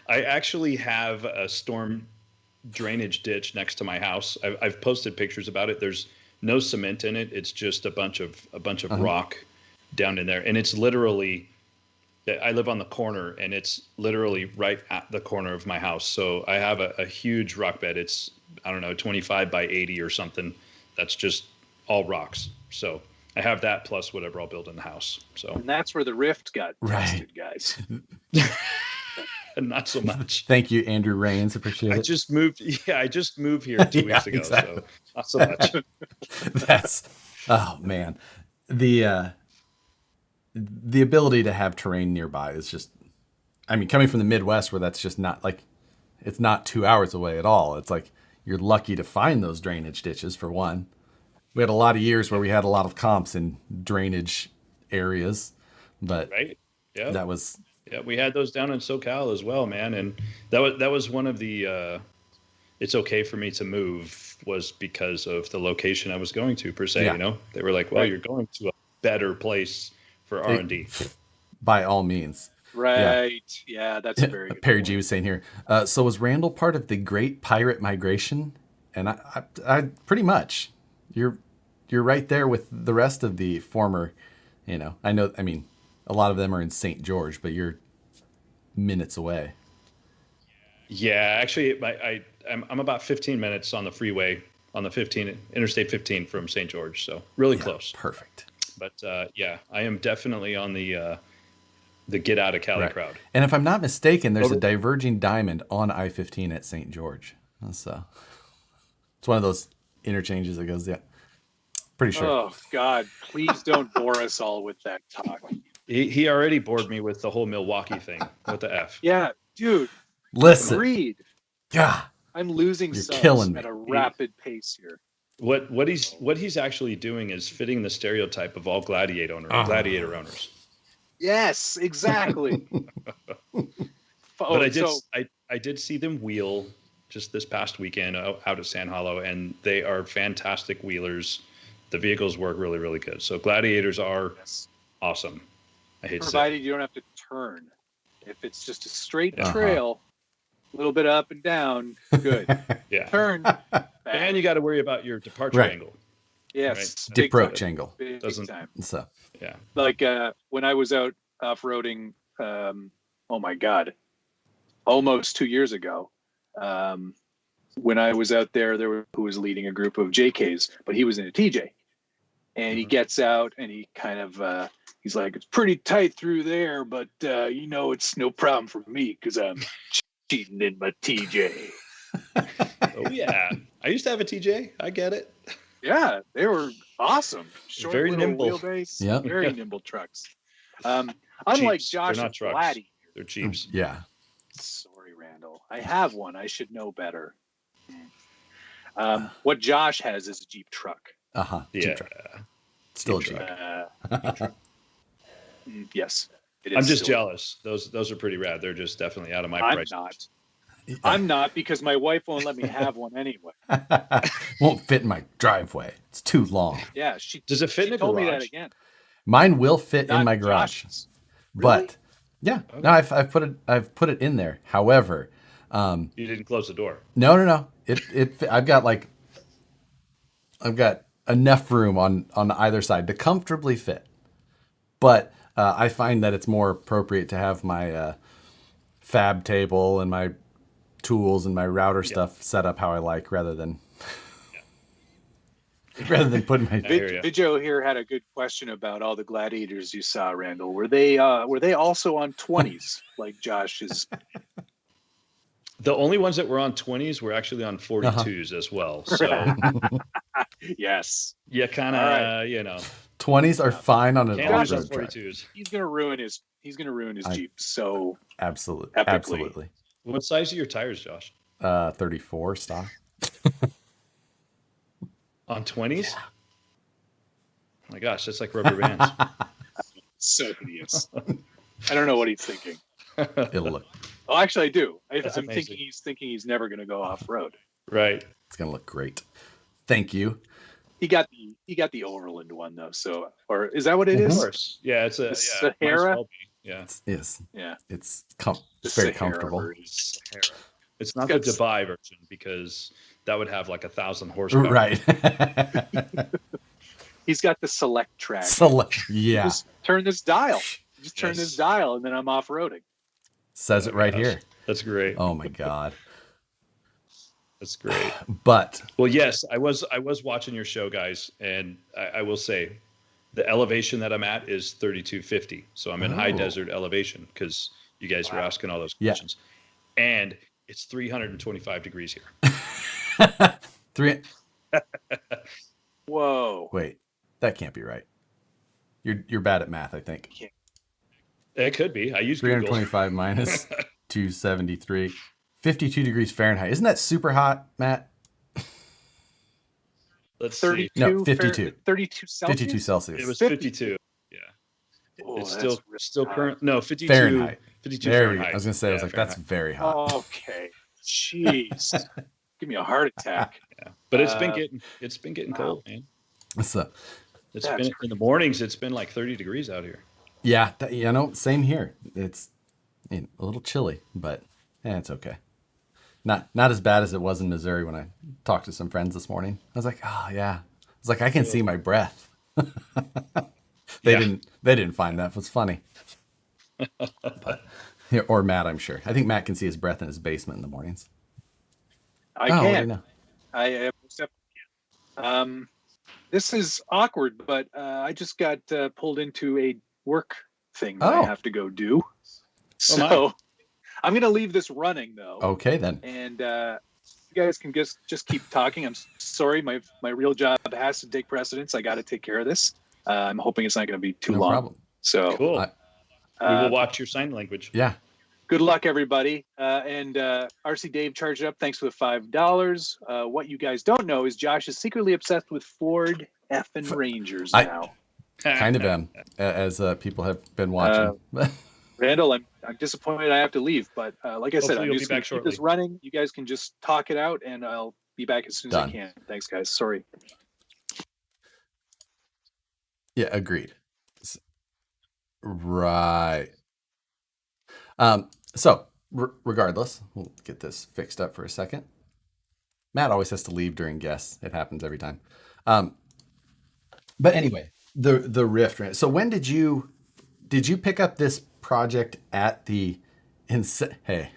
I actually have a storm drainage ditch next to my house. I've posted pictures about it. There's no cement in it. It's just a bunch of rock down in there, and it's literally. I live on the corner, and it's literally right at the corner of my house. So I have a huge rock bed. It's, I don't know, 25 by 80 or something. That's just all rocks. So I have that plus whatever I'll build in the house. So and that's where the Ryft got tested, guys. Not so much. Thank you, Andrew Rains. Appreciate it. I just moved here 2 weeks ago. Exactly. So not so much. Oh man. The ability to have terrain nearby is just, I mean, coming from the Midwest where that's just not like, it's not 2 hours away at all. It's like, you're lucky to find those drainage ditches for one. We had a lot of years where we had a lot of comps in drainage areas, but right. Yeah. That was, we had those down in SoCal as well, man. And that was one of the, it's okay for me to move was because of the location I was going to, per se. Yeah. You know, they were like, well, you're going to a better place for R&D. By all means. Right. Yeah, that's a very good Perry point. G was saying here. So was Randall part of the Great Pirate Migration? And I pretty much. You're right there with the rest of the former, you know. I mean, a lot of them are in St. George, but you're minutes away. Yeah, actually, I'm about 15 minutes on the freeway, on the Interstate 15 from St. George, so really close. Perfect. But yeah, I am definitely on the get out of Cali crowd. And if I'm not mistaken, there's a diverging diamond on I-15 at St. George. So it's one of those interchanges that goes, pretty sure. Oh God, please don't bore us all with that talk. He already bored me with the whole Milwaukee thing. What the F? Yeah, dude. Listen. Agreed. God. I'm losing You're subs killing me. at a rapid pace here. What he's actually doing is fitting the stereotype of all gladiator owners. Yes, exactly. But I did see them wheel just this past weekend out at San Hollow, and they are fantastic wheelers. The vehicles work really, really good. So gladiators are awesome. I hate to say. Provided you don't have to turn. If it's just a straight trail, a little bit up and down, good. Yeah. Turn. Back. And you got to worry about your departure angle. Yes. Right. Big Approach time. angle. Big time. So. Yeah. Like when I was out off-roading, oh my God, almost 2 years ago, when I was out there, who was leading a group of JKs, but he was in a TJ. And he gets out and he kind of, he's like, it's pretty tight through there, but it's no problem for me because I'm cheating in my TJ. Oh yeah, I used to have a TJ. I get it. Yeah, they were awesome. Short, very nimble wheelbase. Yeah, very nimble trucks. Unlike Jeeps. Josh They're not and trucks. Vladdy. They're Jeeps. Yeah. Sorry, Randall. I have one. I should know better. What Josh has is a Jeep truck. Yeah. Still Jeep. Yes. It is I'm just still. jealous. Those are pretty rad. They're just definitely out of my I'm price. not. I'm not because my wife won't let me have one anyway. Won't fit in my driveway. It's too long. Yeah, Does it fit in a told me that garage? again. Mine will fit Not in my garage. Josh's. But yeah, no, I've put it in there. However, You didn't close the door. no. I've got enough room on either side to comfortably fit. But I find that it's more appropriate to have my fab table and my tools and my router stuff set up how I like rather than putting my Vidjo here had a good question about all the gladiators you saw, Randall. Were they also on 20s like Josh is? The only ones that were on 20s were actually on 42s as well. So Yes. yeah, kind of, 20s are fine on an Can't lose on off-road track. 42s. He's gonna ruin his Jeep. So Absolutely. epically. Absolutely. What size are your tires, Josh? 34 stock. On 20s? Oh my gosh, that's like rubber bands. So hideous. I don't know what he's thinking. It'll look. Oh, actually, I do. I'm amazing. thinking he's never going to go off road. Right. It's gonna look great. Thank you. He got the Overland one though. So, or is that what it Of is? course. Yeah, it's a The yeah, might as Sahara? well be. Yeah. Yes. Yeah. It's The very Sahara comfortable. version. Sahara. It's not the It's- Dubai version because that would have like 1,000 horsepower. Right. He's got the select track. Yeah. Just turn this dial. Just turn Yes. this dial, and then I'm off roading. Says it right gosh. here. That's great. Oh my God. That's great. But Well, yes, I was watching your show, guys, and I will say the elevation that I'm at is 3250. So I'm in high Oh. desert elevation because you guys were asking all those Yeah. questions. And it's 325 degrees here. three. Whoa. Wait, that can't be right. You're bad at math, I think. It could be. I use Google. 325 minus 273. 52 degrees Fahrenheit. Isn't that super hot, Matt? Let's 32. see. No, 52. 32 Celsius. 52 Celsius. It was 50. 52. Yeah. Oh, It's that's still really still hot. current. No, 52 Fahrenheit. 52 There we go. Fahrenheit. I was gonna say, I was Yeah, like, that's Fahrenheit. very hot. Okay. Jeez. Give me a heart attack. Yeah. But it's been getting cold, man. So It's been in the mornings. It's been like 30 degrees out here. yeah, same here. It's a little chilly, but it's okay. Not as bad as it was in Missouri when I talked to some friends this morning. I was like, oh yeah. It's like I can see my breath. They didn't find that. It was funny. But, or Matt, I'm sure. I think Matt can see his breath in his basement in the mornings. I What do you can't. know? I can't. This is awkward, but I just got pulled into a work thing that I have to go do. So I'm going to leave this running, though. Okay, then. And you guys can just keep talking. I'm sorry. My real job has to take precedence. I got to take care of this. I'm hoping it's not going to be too long. No problem. So cool. We will watch your sign language. Yeah. Good luck, everybody. And RC Dave charged it up. Thanks for the $5. What you guys don't know is Josh is secretly obsessed with Ford effing Rangers now. Kind of am, as people have been watching. Randall, I'm disappointed I have to leave, but like I said, I'm just going to keep this running. You guys can just talk it out, and I'll be back as soon as I can. Thanks, guys. Sorry. Yeah, agreed. Right. So regardless, we'll get this fixed up for a second. Matt always has to leave during guests. It happens every time. But anyway, the Ryft. So when did you pick up this project at the hey?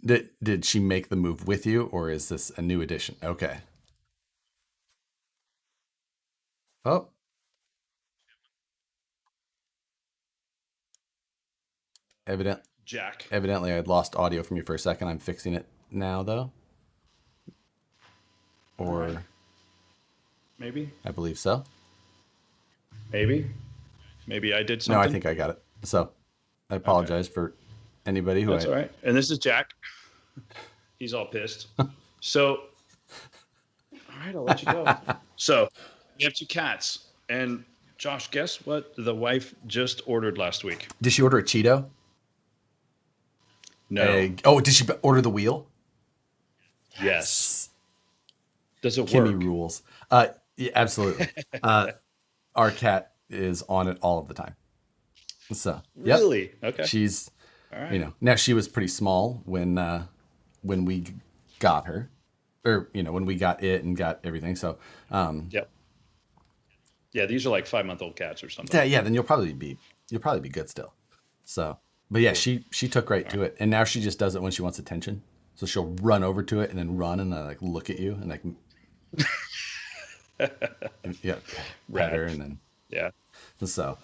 Did she make the move with you, or is this a new addition? Okay. Oh. Evidently, I had lost audio from you for a second. I'm fixing it now, though. Or maybe. I believe so. Maybe I did something. No, I think I got it. So I apologize for anybody who. That's all right. And this is Jack. He's all pissed. So, all right, I'll let you go. So we have 2 cats, and Josh, guess what the wife just ordered last week? Did she order a Cheeto? No. Oh, did she order the wheel? Yes. Does it work? Kimmy rules. Yeah, absolutely. Our cat is on it all of the time. So, yep. Really? Okay. She's, now she was pretty small when we got her, or when we got it and got everything. So, yep. Yeah, these are like 5-month-old cats or something. Yeah. Then you'll probably be good still. So. But yeah, she took right to it, and now she just does it when she wants attention. So she'll run over to it and then run and like look at you and like, pet her and then So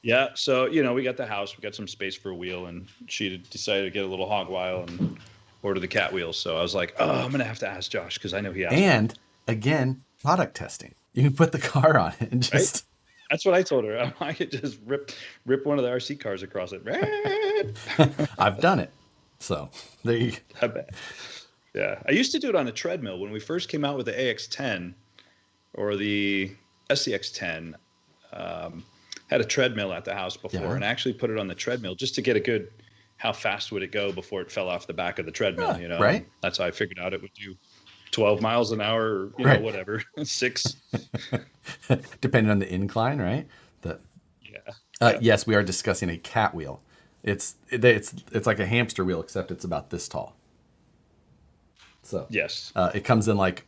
we got the house, we got some space for a wheel, and she decided to get a little hog while and order the Catwheel. So I was like, I'm gonna have to ask Josh because I know he asked. And again, product testing. You can put the car on it and just. Right? That's what I told her. I could just rip one of the RC cars across it. I've done it. So there you go. I bet. Yeah. I used to do it on a treadmill when we first came out with the AX10 or the SCX10. Had a treadmill at the house before, and I actually put it on the treadmill just to get a good how fast would it go before it fell off the back of the treadmill, Right. That's how I figured out it would do 12 miles an hour, or, whatever, 6. Depending on the incline, right? Yes, we are discussing a Catwheel. It's like a hamster wheel, except it's about this tall. So yes, it comes in like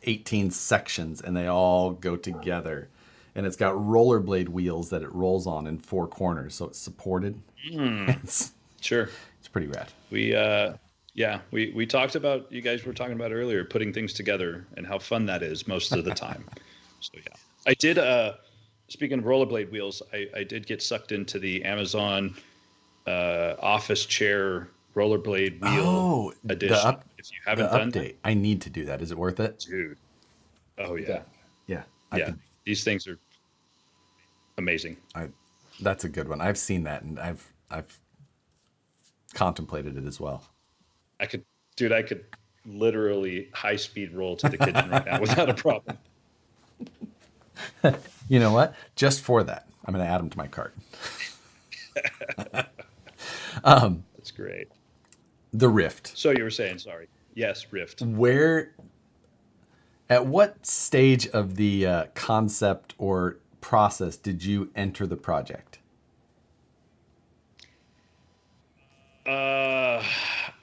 18 sections, and they all go together. And it's got rollerblade wheels that it rolls on in 4 corners, so it's supported. Sure, it's pretty rad. We talked about, you guys were talking about earlier, putting things together and how fun that is most of the time. So yeah, I did. Speaking of rollerblade wheels, I did get sucked into the Amazon office chair rollerblade wheel edition. If you haven't done that, I need to do that. Is it worth it, dude? Oh yeah, yeah. These things are amazing. That's a good one. I've seen that, and I've contemplated it as well. I could literally high speed roll to the kitchen right now without a problem. You know what? Just for that, I'm going to add them to my cart. great. The Ryft. So you were saying, sorry. Yes, Ryft. At what stage of the concept or process did you enter the project?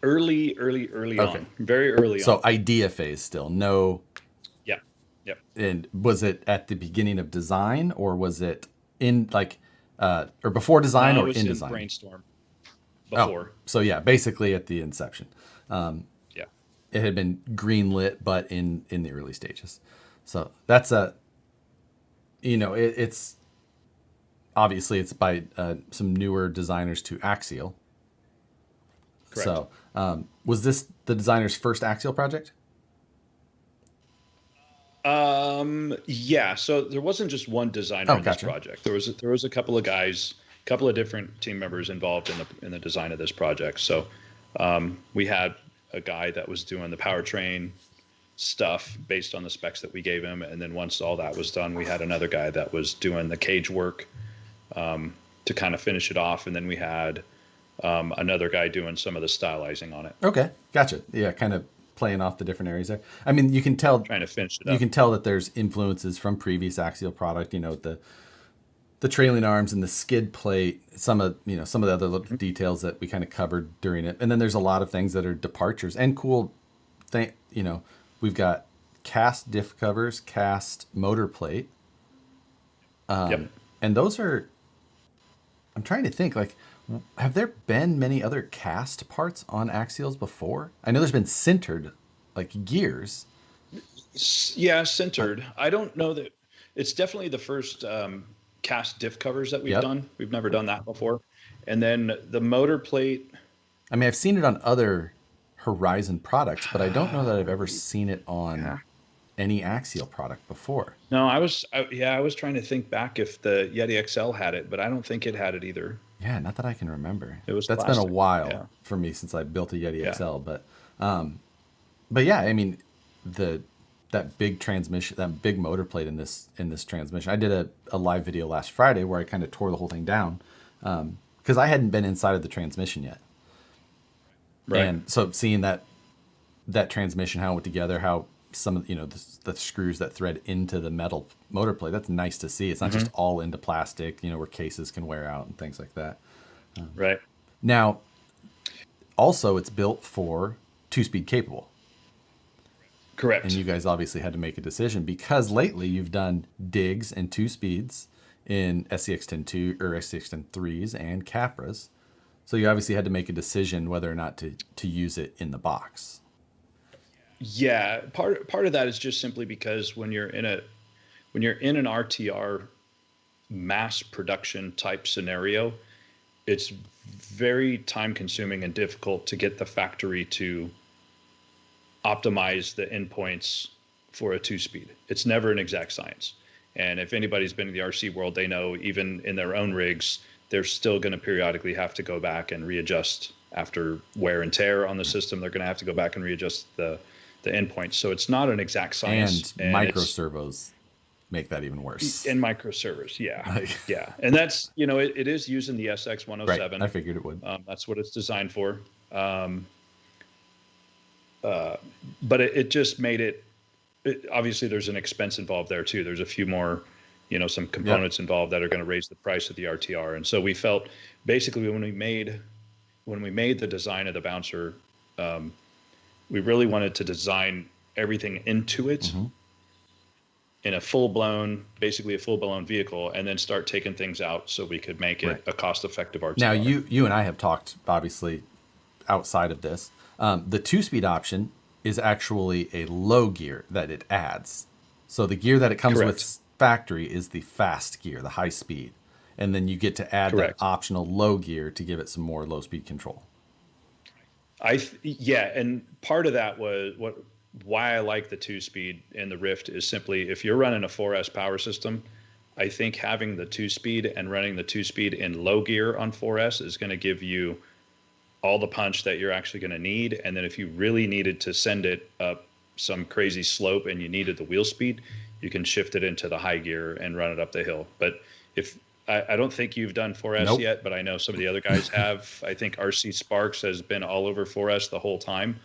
Early on. Very early on. So idea phase still. No. Yeah. Yep. And was it at the beginning of design, or was it in or before design, or in design? Brainstorm. Before. Oh, so yeah, basically at the inception. Yeah. It had been greenlit, but in the early stages. So that's it's obviously it's by some newer designers to Axial. Correct. So was this the designer's first Axial project? Yeah. So there wasn't just one designer in this project. There was a couple of guys, a couple of different team members involved in the design of this project. So we had a guy that was doing the powertrain stuff based on the specs that we gave him, and then once all that was done, we had another guy that was doing the cage work to kind of finish it off, and then we had another guy doing some of the stylizing on it. Okay, gotcha. Yeah, kind of playing off the different areas there. I mean, you can tell, trying to finish it up. You can tell that there's influences from previous Axial product. The trailing arms and the skid plate, some of the other little details that we kind of covered during it. And then there's a lot of things that are departures and cool thing. We've got cast diff covers, cast motor plate. And those are, I'm trying to think, have there been many other cast parts on Axials before? I know there's been sintered, gears. Yeah, sintered. I don't know that it's definitely the first cast diff covers that we've done. We've never done that before. And then the motor plate. I mean, I've seen it on other Horizon products, but I don't know that I've ever seen it on any Axial product before. No, I was trying to think back if the Yeti XL had it, but I don't think it had it either. Yeah, not that I can remember. That's plastic. Been a while for me since I built a Yeti XL, but yeah, I mean, that big transmission, that big motor plate in this transmission. I did a live video last Friday where I kind of tore the whole thing down because I hadn't been inside of the transmission yet. Right. And so seeing that transmission, how it went together, how some of the screws that thread into the metal motor plate, that's nice to see. It's not just all into plastic, where cases can wear out and things like that. Right. Now, also it's built for 2-speed capable. Correct. And you guys obviously had to make a decision because lately you've done digs and 2 speeds in SCX-10 or SCX-10 and Capras. So you obviously had to make a decision whether or not to use it in the box. Yeah, part of that is just simply because when you're in an RTR mass production type scenario, it's very time consuming and difficult to get the factory to optimize the endpoints for a 2-speed. It's never an exact science. And if anybody's been in the RC world, they know even in their own rigs, they're still going to periodically have to go back and readjust after wear and tear on the system. They're going to have to go back and readjust the endpoints. So it's not an exact science. And micro servos make that even worse. And micro servers, yeah. Yeah. And that's, it is using the SX-107. Right. I figured it would. That's what it's designed for. But it just made it, obviously there's an expense involved there too. There's a few more, some components involved that are going to raise the price of the RTR. And so we felt basically when we made the design of the bouncer, we really wanted to design everything into it in a full-blown vehicle, and then start taking things out so we could make it a cost-effective RTR. Now you and I have talked obviously outside of this. The 2-speed option is actually a low gear that it adds. So the gear that it comes with factory is the fast gear, the high speed. And then you get to add that optional low gear to give it some more low speed control. And part of that was why I like the 2-speed in the Ryft is simply if you're running a 4S power system, I think having the 2-speed and running the 2-speed in low gear on 4S is going to give you all the punch that you're actually going to need. And then if you really needed to send it up some crazy slope and you needed the wheel speed, you can shift it into the high gear and run it up the hill. But if I don't think you've done 4S Nope. yet, but I know some of the other guys have. I think RC Sparks has been all over 4S the whole time.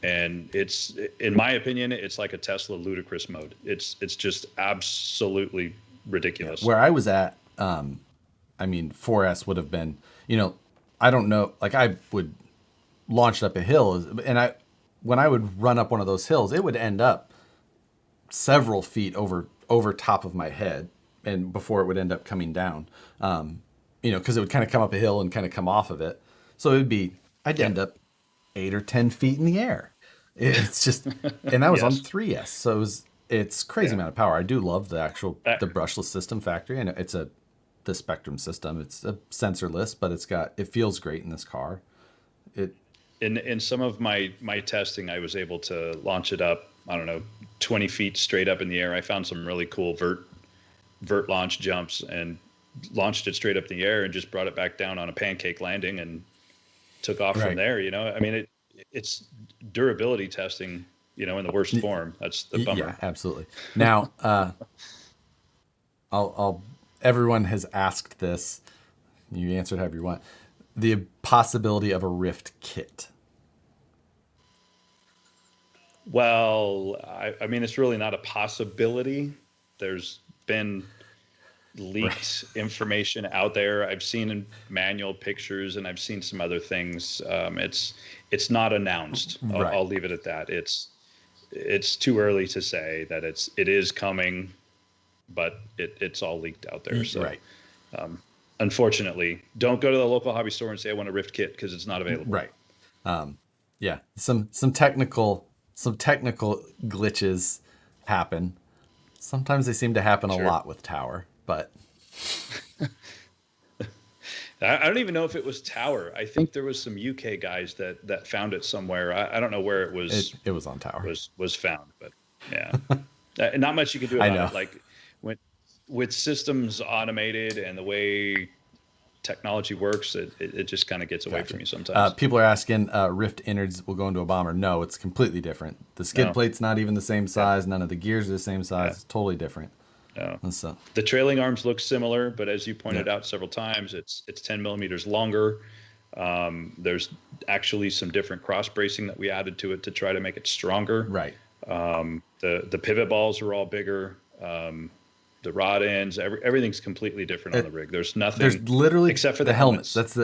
And it's, in my opinion, it's like a Tesla ludicrous mode. It's just absolutely ridiculous. Where I was at, I mean, 4S would have been, I don't know, like I would launch up a hill, and when I would run up one of those hills, it would end up several feet over top of my head, and before it would end up coming down, because it would kind of come up a hill and kind of come off of it. So I'd end up 8 or 10 feet in the air. It's just, and that was on 3S. So it's crazy amount of power. I do love the the brushless system factory, and it's the Spectrum system. It's a sensorless, but it feels great in this car. In some of my testing, I was able to launch it up, I don't know, 20 feet straight up in the air. I found some really cool vert launch jumps and launched it straight up in the air and just brought it back down on a pancake landing and took off from there. I mean, it's durability testing, in the worst form. That's the bummer. Yeah, absolutely. Now, everyone has asked this. You answered however you want. The possibility of a Ryft kit. Well, I mean, it's really not a possibility. There's been leaked information out there. I've seen manual pictures, and I've seen some other things. It's not announced. I'll leave it at that. It's too early to say that it is coming, but it's all leaked out there. So, unfortunately, don't go to the local hobby store and say I want a Ryft kit, because it's not available. Right. Yeah. Some technical glitches happen. Sometimes they seem to happen a lot with Tower, but I don't even know if it was Tower. I think there was some UK guys that found it somewhere. I don't know where it was. It was on Tower. Was found, but yeah, not much you can do about it. Like with systems automated and the way technology works, it just kind of gets away from you sometimes. People are asking, Ryft innards will go into a bomber. No, it's completely different. The skid plate's not even the same size. None of the gears are the same size. It's totally different. So, the trailing arms look similar, but as you pointed out several times, it's 10 millimeters longer. There's actually some different cross bracing that we added to it to try to make it stronger. Right. The pivot balls are all bigger. The rod ends, everything's completely different on the rig. There's nothing. There's literally, except for the helmets. That's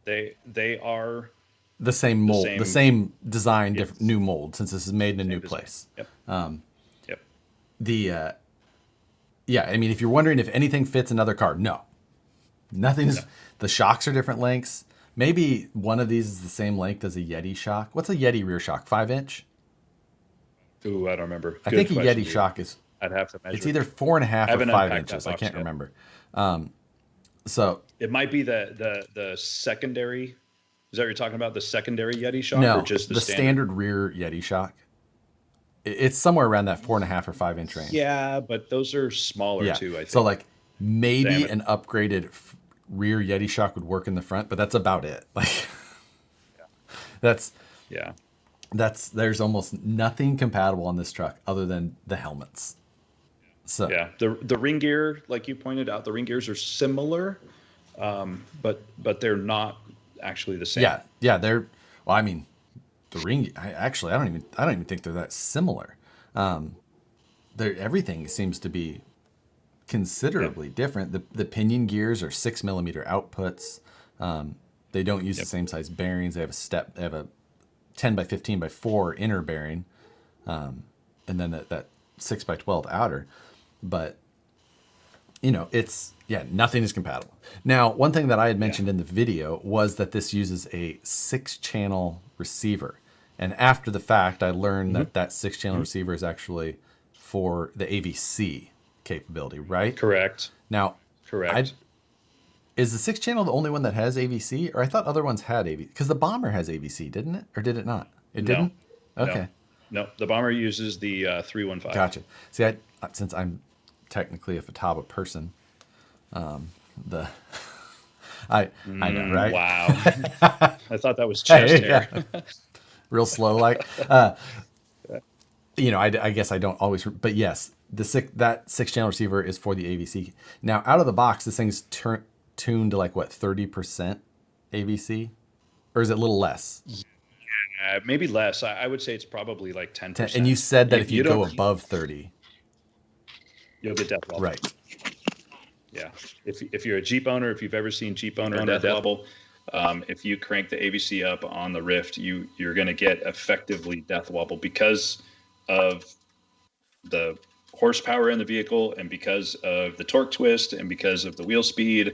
they are the same mold, the same design, different new mold, since this is made in a new place. Yep. I mean, if you're wondering if anything fits another car, no, nothing is. The shocks are different lengths. Maybe one of these is the same length as a Yeti shock. What's a Yeti rear shock? 5-inch? Ooh, I don't remember. I think a Yeti shock is. I'd have to measure. It's either 4.5 or 5 inches. I can't remember. So it might be the secondary. Is that what you're talking about? The secondary Yeti shock, no, or just the standard rear Yeti shock? It's somewhere around that 4.5 or 5 inch range. Yeah, but those are smaller too, I think. So like maybe an upgraded rear Yeti shock would work in the front, but that's about it. Like there's almost nothing compatible on this truck other than the helmets. So yeah, the ring gear, like you pointed out, the ring gears are similar, but they're not actually the same. Yeah, they're. Well, I mean, the ring. I don't even think they're that similar. Everything seems to be considerably different. The pinion gears are 6 millimeter outputs. They don't use the same size bearings. They have a 10 by 15 by 4 inner bearing, and then that 6 by 12 outer. But nothing is compatible. Now, one thing that I had mentioned in the video was that this uses a 6-channel receiver, and after the fact, I learned that 6-channel receiver is actually for the AVC capability, right? Correct. Now, correct. Is the 6-channel the only one that has AVC, or I thought other ones had AVC? Because the Bomber has AVC, didn't it, or did it not? It didn't. Okay. No, the Bomber uses the 315. Gotcha. See, since I'm technically a Futaba person, I know, right? Wow. I thought that was chest hair. Yeah. Real slow, like. I guess I don't always, but yes, that 6-channel receiver is for the AVC. Now, out of the box, this thing's tuned to like what, 30% AVC, or is it a little less? Maybe less. I would say it's probably like 10%. And you said that if you go above 30, you'll get death wobble. Right. Yeah. If you're a Jeep owner, if you've ever seen Jeep owner death wobble, if you crank the AVC up on the Ryft, you're going to get effectively death wobble because of the horsepower in the vehicle and because of the torque twist and because of the wheel speed.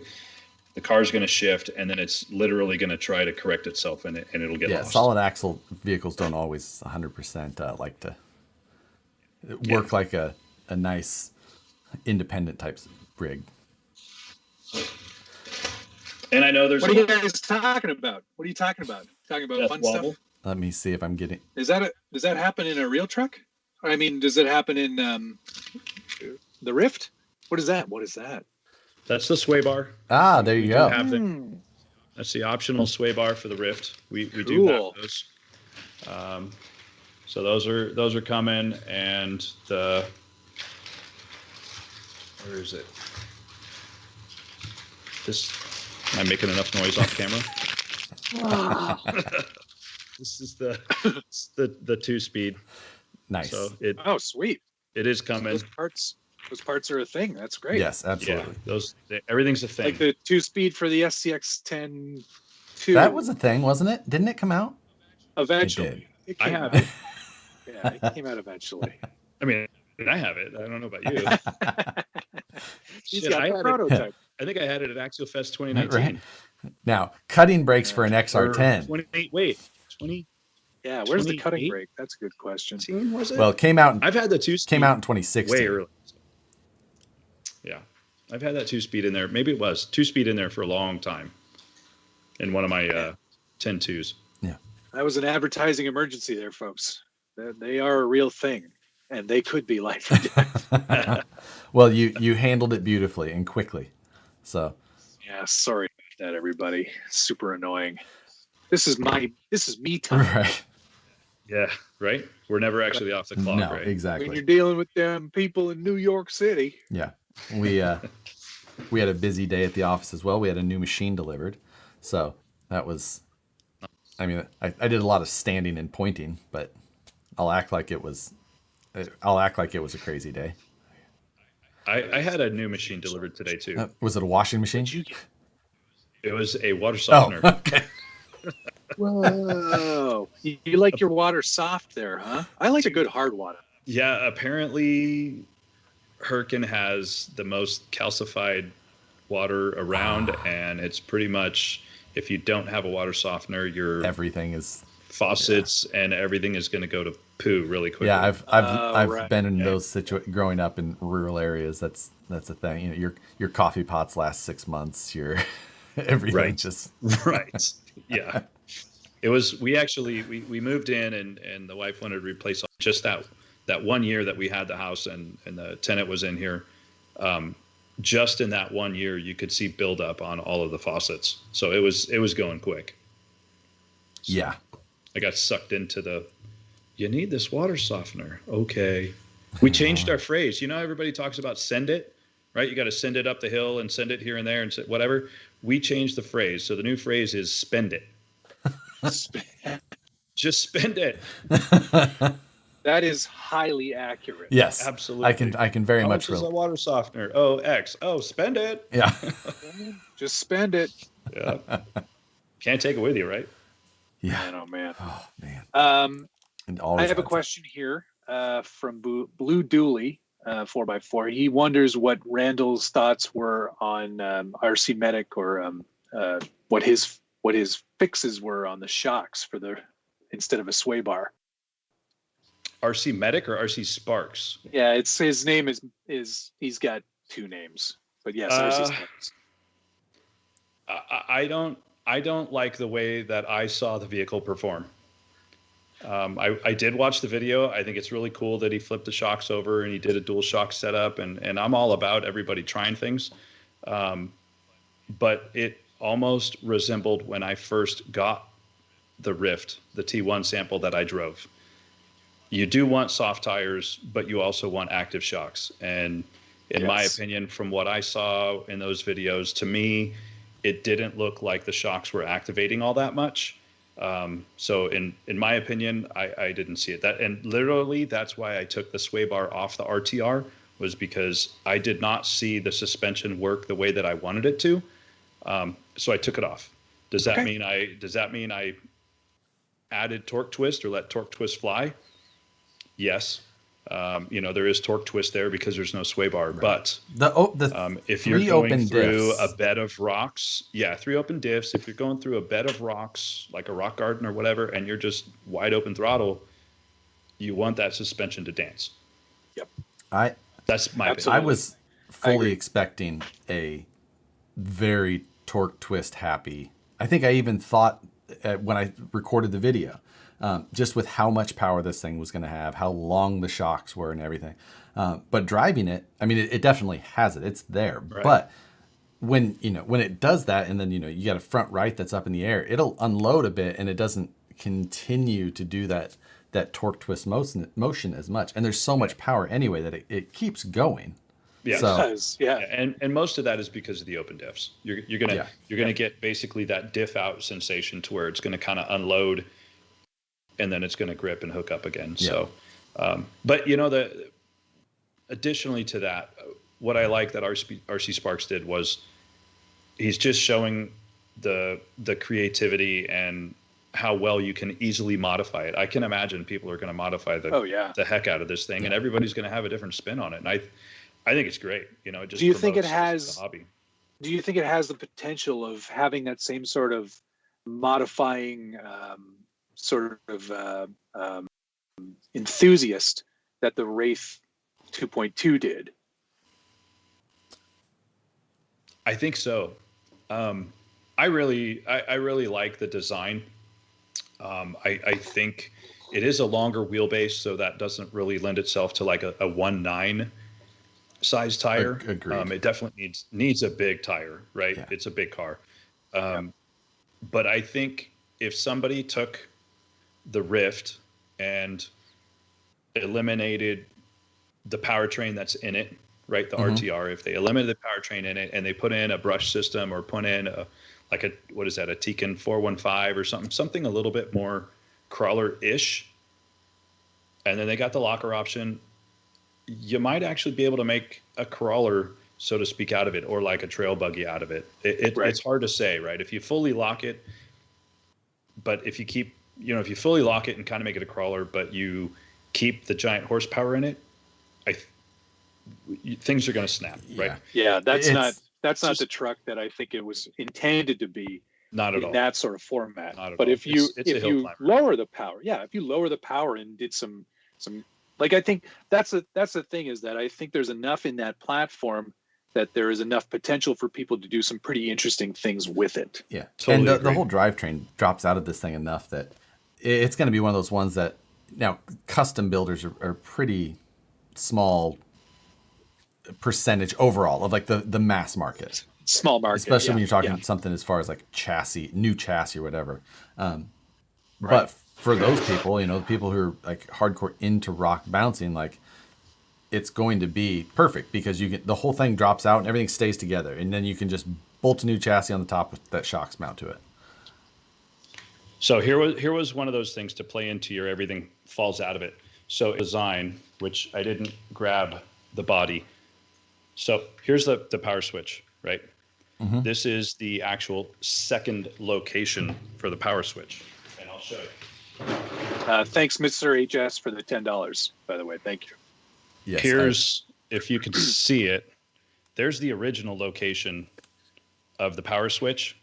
The car's going to shift, and then it's literally going to try to correct itself, and it'll get lost. Solid axle vehicles don't always 100% like to work like a nice independent type rig. And I know there's. What are you guys talking about? What are you talking about? Talking about fun wobble? stuff? Let me see if I'm getting. Does that happen in a real truck? I mean, does it happen in the Ryft? What is that? What is that? That's the sway bar. Ah, there you go. That's the optional sway bar for the Ryft. We do have those. So those are coming, and where is it? Am I making enough noise off camera? This is the 2-speed. Nice. So sweet. It is coming. Those parts are a thing. That's great. Yes, absolutely. Yeah, everything's a thing. Like the 2-speed for the SCX-10 2. That was a thing, wasn't it? Didn't it come out? Eventually. It I have it. Yeah, it came out eventually. I mean, I have it. I don't know about you. He's got the prototype. I think I had it at Axial Fest 2019. Right. Now, cutting brakes for an XR10. 20. Yeah, where's the cutting brake? That's a good question. Was it? Well, it came out. I've had the 2-speed. Came out in 2016. Way early. Yeah, I've had that 2-speed in there. Maybe it was 2-speed in there for a long time. In one of my 10.2s. Yeah, that was an advertising emergency there, folks. They are a real thing, and they could be life or death. Well, you handled it beautifully and quickly. So. Yeah, sorry about that, everybody. Super annoying. This is me time. Right. Yeah, right? We're never actually off the clock, no, right? Exactly. When you're dealing with them people in New York City. Yeah. We had a busy day at the office as well. We had a new machine delivered. So that was, I mean, I did a lot of standing and pointing, but I'll act like it was a crazy day. I had a new machine delivered today too. Was it a washing machine? It was a water softener. Oh, okay. Whoa. You like your water soft there, huh? I like a good hard water. Yeah, apparently Hurricane has the most calcified water around, and it's pretty much, if you don't have a water softener, everything is faucets and everything is going to go to poo really quickly. Yeah, I've been in those growing up in rural areas. That's a thing. You know, your coffee pots last 6 months. Your everything just right. Yeah, it was. We moved in and the wife wanted to replace just that 1 year that we had the house and the tenant was in here. Just in that 1 year, you could see buildup on all of the faucets. So it was going quick. So yeah, I got sucked into you need this water softener. Okay. We changed our phrase. You know, everybody talks about send it, right? You got to send it up the hill and send it here and there and whatever. We changed the phrase. So the new phrase is spend it. Just spend it. That is highly accurate. Yes, absolutely. I can very How much relate. How much is a water softener? Oh, X. Oh, spend it. Yeah. Just spend it. Yeah. Can't take it with you, right? Yeah. Man, oh man. Oh man. I have a question here from Blue Dooley, 4x4. He wonders what Randall's thoughts were on RC Medic or what his fixes were on the shocks for instead of a sway bar. RC Medic or RC Sparks? Yeah, it's his name is he's got two names, but yes, RC Sparks. I don't like the way that I saw the vehicle perform. I did watch the video. I think it's really cool that he flipped the shocks over and he did a dual shock setup, and I'm all about everybody trying things. But it almost resembled when I first got the Ryft, the T1 sample that I drove. you do want soft tires, but you also want active shocks. And in my opinion, from what I saw in those videos, to me, it didn't look like the shocks were activating all that much. So in my opinion, I didn't see it. And literally that's why I took the sway bar off the RTR, was because I did not see the suspension work the way that I wanted it to. So I took it off. Does that mean I added torque twist or let torque twist fly? Yes. There is torque twist there because there's no sway bar, but if you're going through a bed of rocks, 3 open diffs, if you're going through a bed of rocks, like a rock garden or whatever, and you're just wide open throttle, you want that suspension to dance. Yep. That's my opinion. I was fully expecting a very torque twist happy. I think I even thought when I recorded the video, just with how much power this thing was going to have, how long the shocks were and everything. But driving it, I mean, it definitely has it. It's there. Right. But when it does that, and then, you got a front right that's up in the air, it'll unload a bit and it doesn't continue to do that torque twist motion as much. And there's so much power anyway that it keeps going. Yeah, it does. Yeah. And most of that is because of the open diffs. You're gonna get basically that diff out sensation to where it's gonna kind of unload, and then it's gonna grip and hook up again. Yeah. So, but additionally to that, what I like that RC Sparks did was he's just showing the creativity and how well you can easily modify it. I can imagine people are going to modify the heck out of this thing, and everybody's going to have a different spin on it. And I think it's great. It just do you think it has the hobby. Do you think it has the potential of having that same sort of modifying enthusiast that the Wraith 2.2 did? I think so. I really like the design. I think it is a longer wheelbase, so that doesn't really lend itself to like a 1.9 size tire. Agreed. It definitely needs a big tire, right? Yeah. It's a big car. But I think if somebody took the Ryft and eliminated the powertrain that's in it, right? The RTR, if they eliminated the powertrain in it and they put in a brush system or put in a Tekin 415 or something a little bit more crawler-ish, and then they got the locker option, you might actually be able to make a crawler, so to speak, out of it, or like a trail buggy out of it. It's hard to say, right? If you fully lock it, but if you fully lock it and kind of make it a crawler, but you keep the giant horsepower in it, things are going to snap, right? Yeah, that's not the truck that I think it was intended to be. Not at all. That sort of format. Not at but all. If you lower the power, and did some, like, I think that's the thing, is that I think there's enough in that platform that there is enough potential for people to do some pretty interesting things with it. Yeah, totally. And the whole drivetrain drops out of this thing enough that it's going to be one of those ones that now custom builders are pretty small percentage overall of like the mass market. Small market, especially when you're talking something as far as like new chassis or whatever. But for those people, the people who are like hardcore into rock bouncing, like, it's going to be perfect because the whole thing drops out and everything stays together, and then you can just bolt a new chassis on the top with that shocks mount to it. So here was one of those things to play into your everything falls out of it. So design, which I didn't grab the body. So here's the power switch, right? Mm-hmm. This is the actual second location for the power switch, and I'll show you. Thanks, Mr. HS, for the $10, by the way. Thank you. Yes, if you can see it, there's the original location of the power switch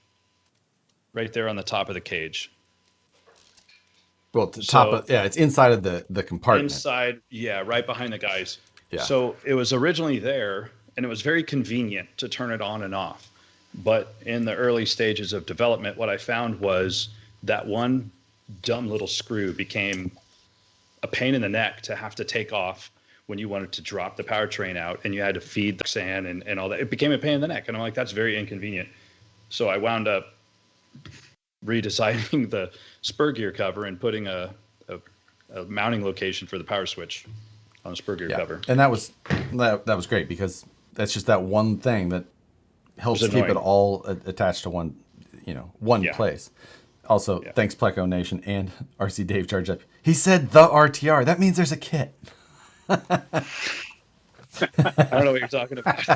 right there on the top of the cage. Well, it's inside of the compartment. Inside, right behind the guys. Yeah. So it was originally there, and it was very convenient to turn it on and off. But in the early stages of development, what I found was that one dumb little screw became a pain in the neck to have to take off when you wanted to drop the powertrain out, and you had to feed the sand and all that. It became a pain in the neck, and I'm like, that's very inconvenient. So I wound up redesigning the spur gear cover and putting a mounting location for the power switch on the spur gear cover. And that was great because that's just that one thing that helps keep it all attached to one place. Also, thanks Pleco Nation and RC Dave charged up. He said the RTR. That means there's a kit. I don't know what you're talking about.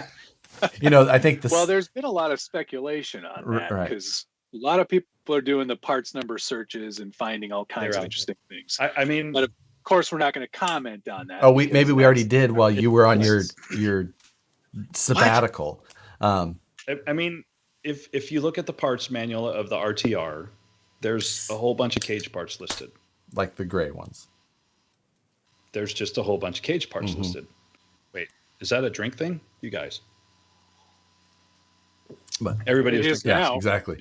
I think well, there's been a lot of speculation on that because a lot of people are doing the parts number searches and finding all kinds of interesting things. I mean, but of course, we're not going to comment on that. Oh, maybe we already did while you were on your sabbatical. I mean, if you look at the parts manual of the RTR, there's a whole bunch of cage parts listed. Like the gray ones. There's just a whole bunch of cage parts listed. Wait, is that a drink thing? You guys? But everybody is drinking. Yeah, exactly.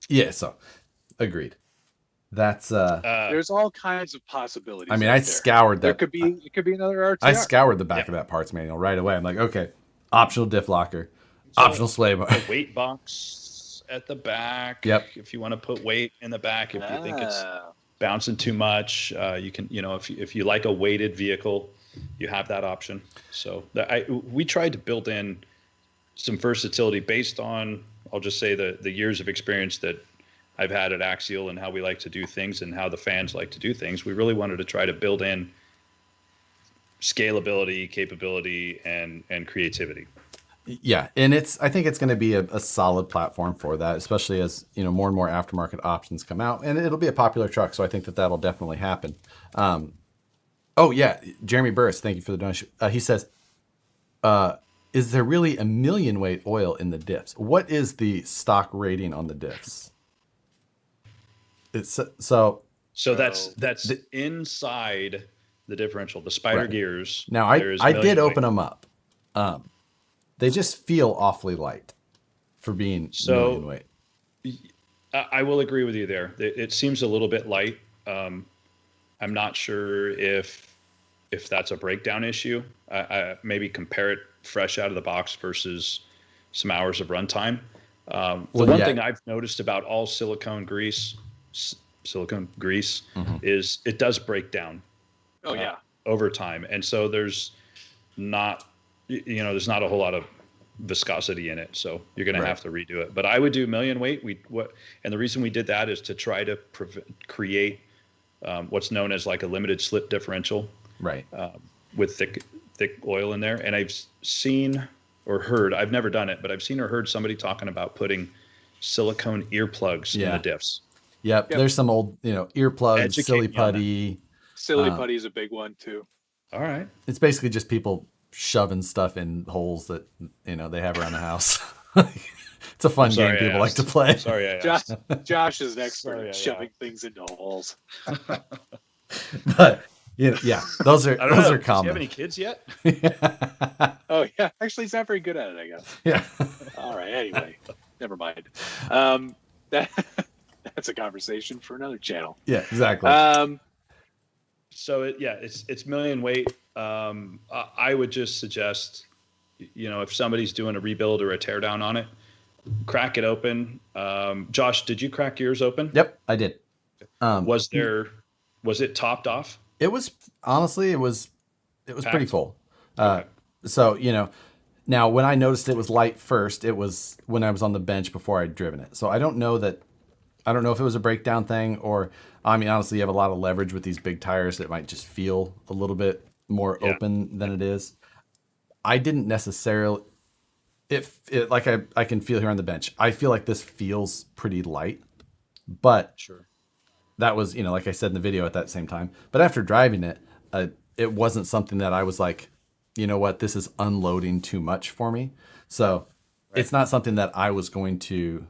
Yeah. So agreed. That's there's all kinds of possibilities. I mean, I scoured that. It could be another RTR. I scoured the back of that parts manual right away. I'm like, okay, optional diff locker, optional sway bar, a weight box at the back. Yep. If you want to put weight in the back, if you think it's bouncing too much, you can. If you like a weighted vehicle, you have that option. So we tried to build in some versatility based on, I'll just say, the years of experience that I've had at Axial and how we like to do things and how the fans like to do things. We really wanted to try to build in scalability, capability, and creativity. Yeah, and I think it's going to be a solid platform for that, especially as more and more aftermarket options come out, and it'll be a popular truck. So I think that'll definitely happen. Oh yeah, Jeremy Burris, thank you for the donation. He says, "Is there really a million weight oil in the diffs? What is the stock rating on the diffs?" It's so that's inside the differential, the spider gears. Now I did open them up. They just feel awfully light for being million weight. I will agree with you there. It seems a little bit light. I'm not sure if that's a breakdown issue. I maybe compare it fresh out of the box versus some hours of runtime. One thing I've noticed about all silicone grease is it does break down. Over time, and so there's not a whole lot of viscosity in it, so you're going to have to redo it. But I would do million weight. And the reason we did that is to try to create what's known as like a limited slip differential, with thick oil in there. And I've seen or heard, I've never done it, but I've seen or heard somebody talking about putting silicone earplugs in the diffs. Yep. There's some old, earplugs, silly putty. Silly putty is a big one too. All right. It's basically just people shoving stuff in holes that, they have around the house. It's a fun game people like to play. Sorry, Josh is an expert at shoving things into holes. But those are common. Do you have any kids yet? Oh yeah, actually, he's not very good at it, I guess. Yeah. All right. Anyway, never mind. That's a conversation for another channel. Yeah, exactly. So it's million weight. I would just suggest, if somebody's doing a rebuild or a teardown on it, crack it open. Josh, did you crack yours open? Yep, I did. Was it topped off? It was honestly, it was pretty full. Okay. So now when I noticed it was light first, it was when I was on the bench before I'd driven it. So I don't know if it was a breakdown thing or, I mean, honestly, you have a lot of leverage with these big tires that might just feel a little bit more open than it is. I didn't necessarily, like I can feel here on the bench, I feel like this feels pretty light, but that was, like I said in the video at that same time, but after driving it, it wasn't something that I was like, you know what, this is unloading too much for me. So it's not something that I was going to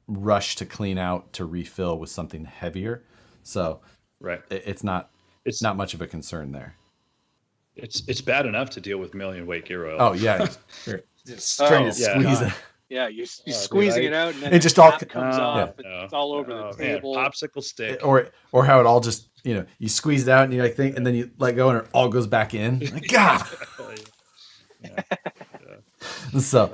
rush to clean out to refill with something heavier. So it's not much of a concern there. It's bad enough to deal with million weight gear oil. Oh yeah. Just trying to squeeze it. Yeah, you're squeezing it out and then it just all comes off. It's all over the table. Man, popsicle stick. Or how it all just, you squeeze it out and you think, and then you let go and it all goes back in. Like, God. So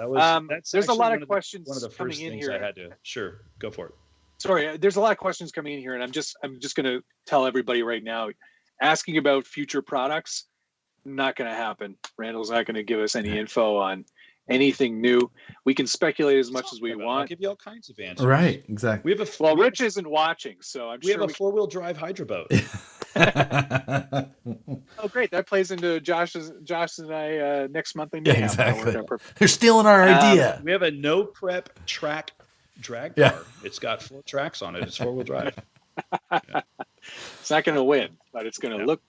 there's a lot of questions one of the first coming in things here. I had to. Sure, go for it. Sorry, there's a lot of questions coming in here, and I'm just going to tell everybody right now, asking about future products, not going to happen. Randall's not going to give us any info on anything new. We can speculate as much as we want. I'll give you all kinds of answers. Right, exactly. Rich isn't watching, so I'm sure we have a 4-wheel drive hydro boat. Oh, great! That plays into Josh and I next month in Yeah, exactly. They're stealing our idea. We have a no prep track drag car. It's got 4 tracks on it. It's 4-wheel drive. Yeah. It's not going to win, but it's going to look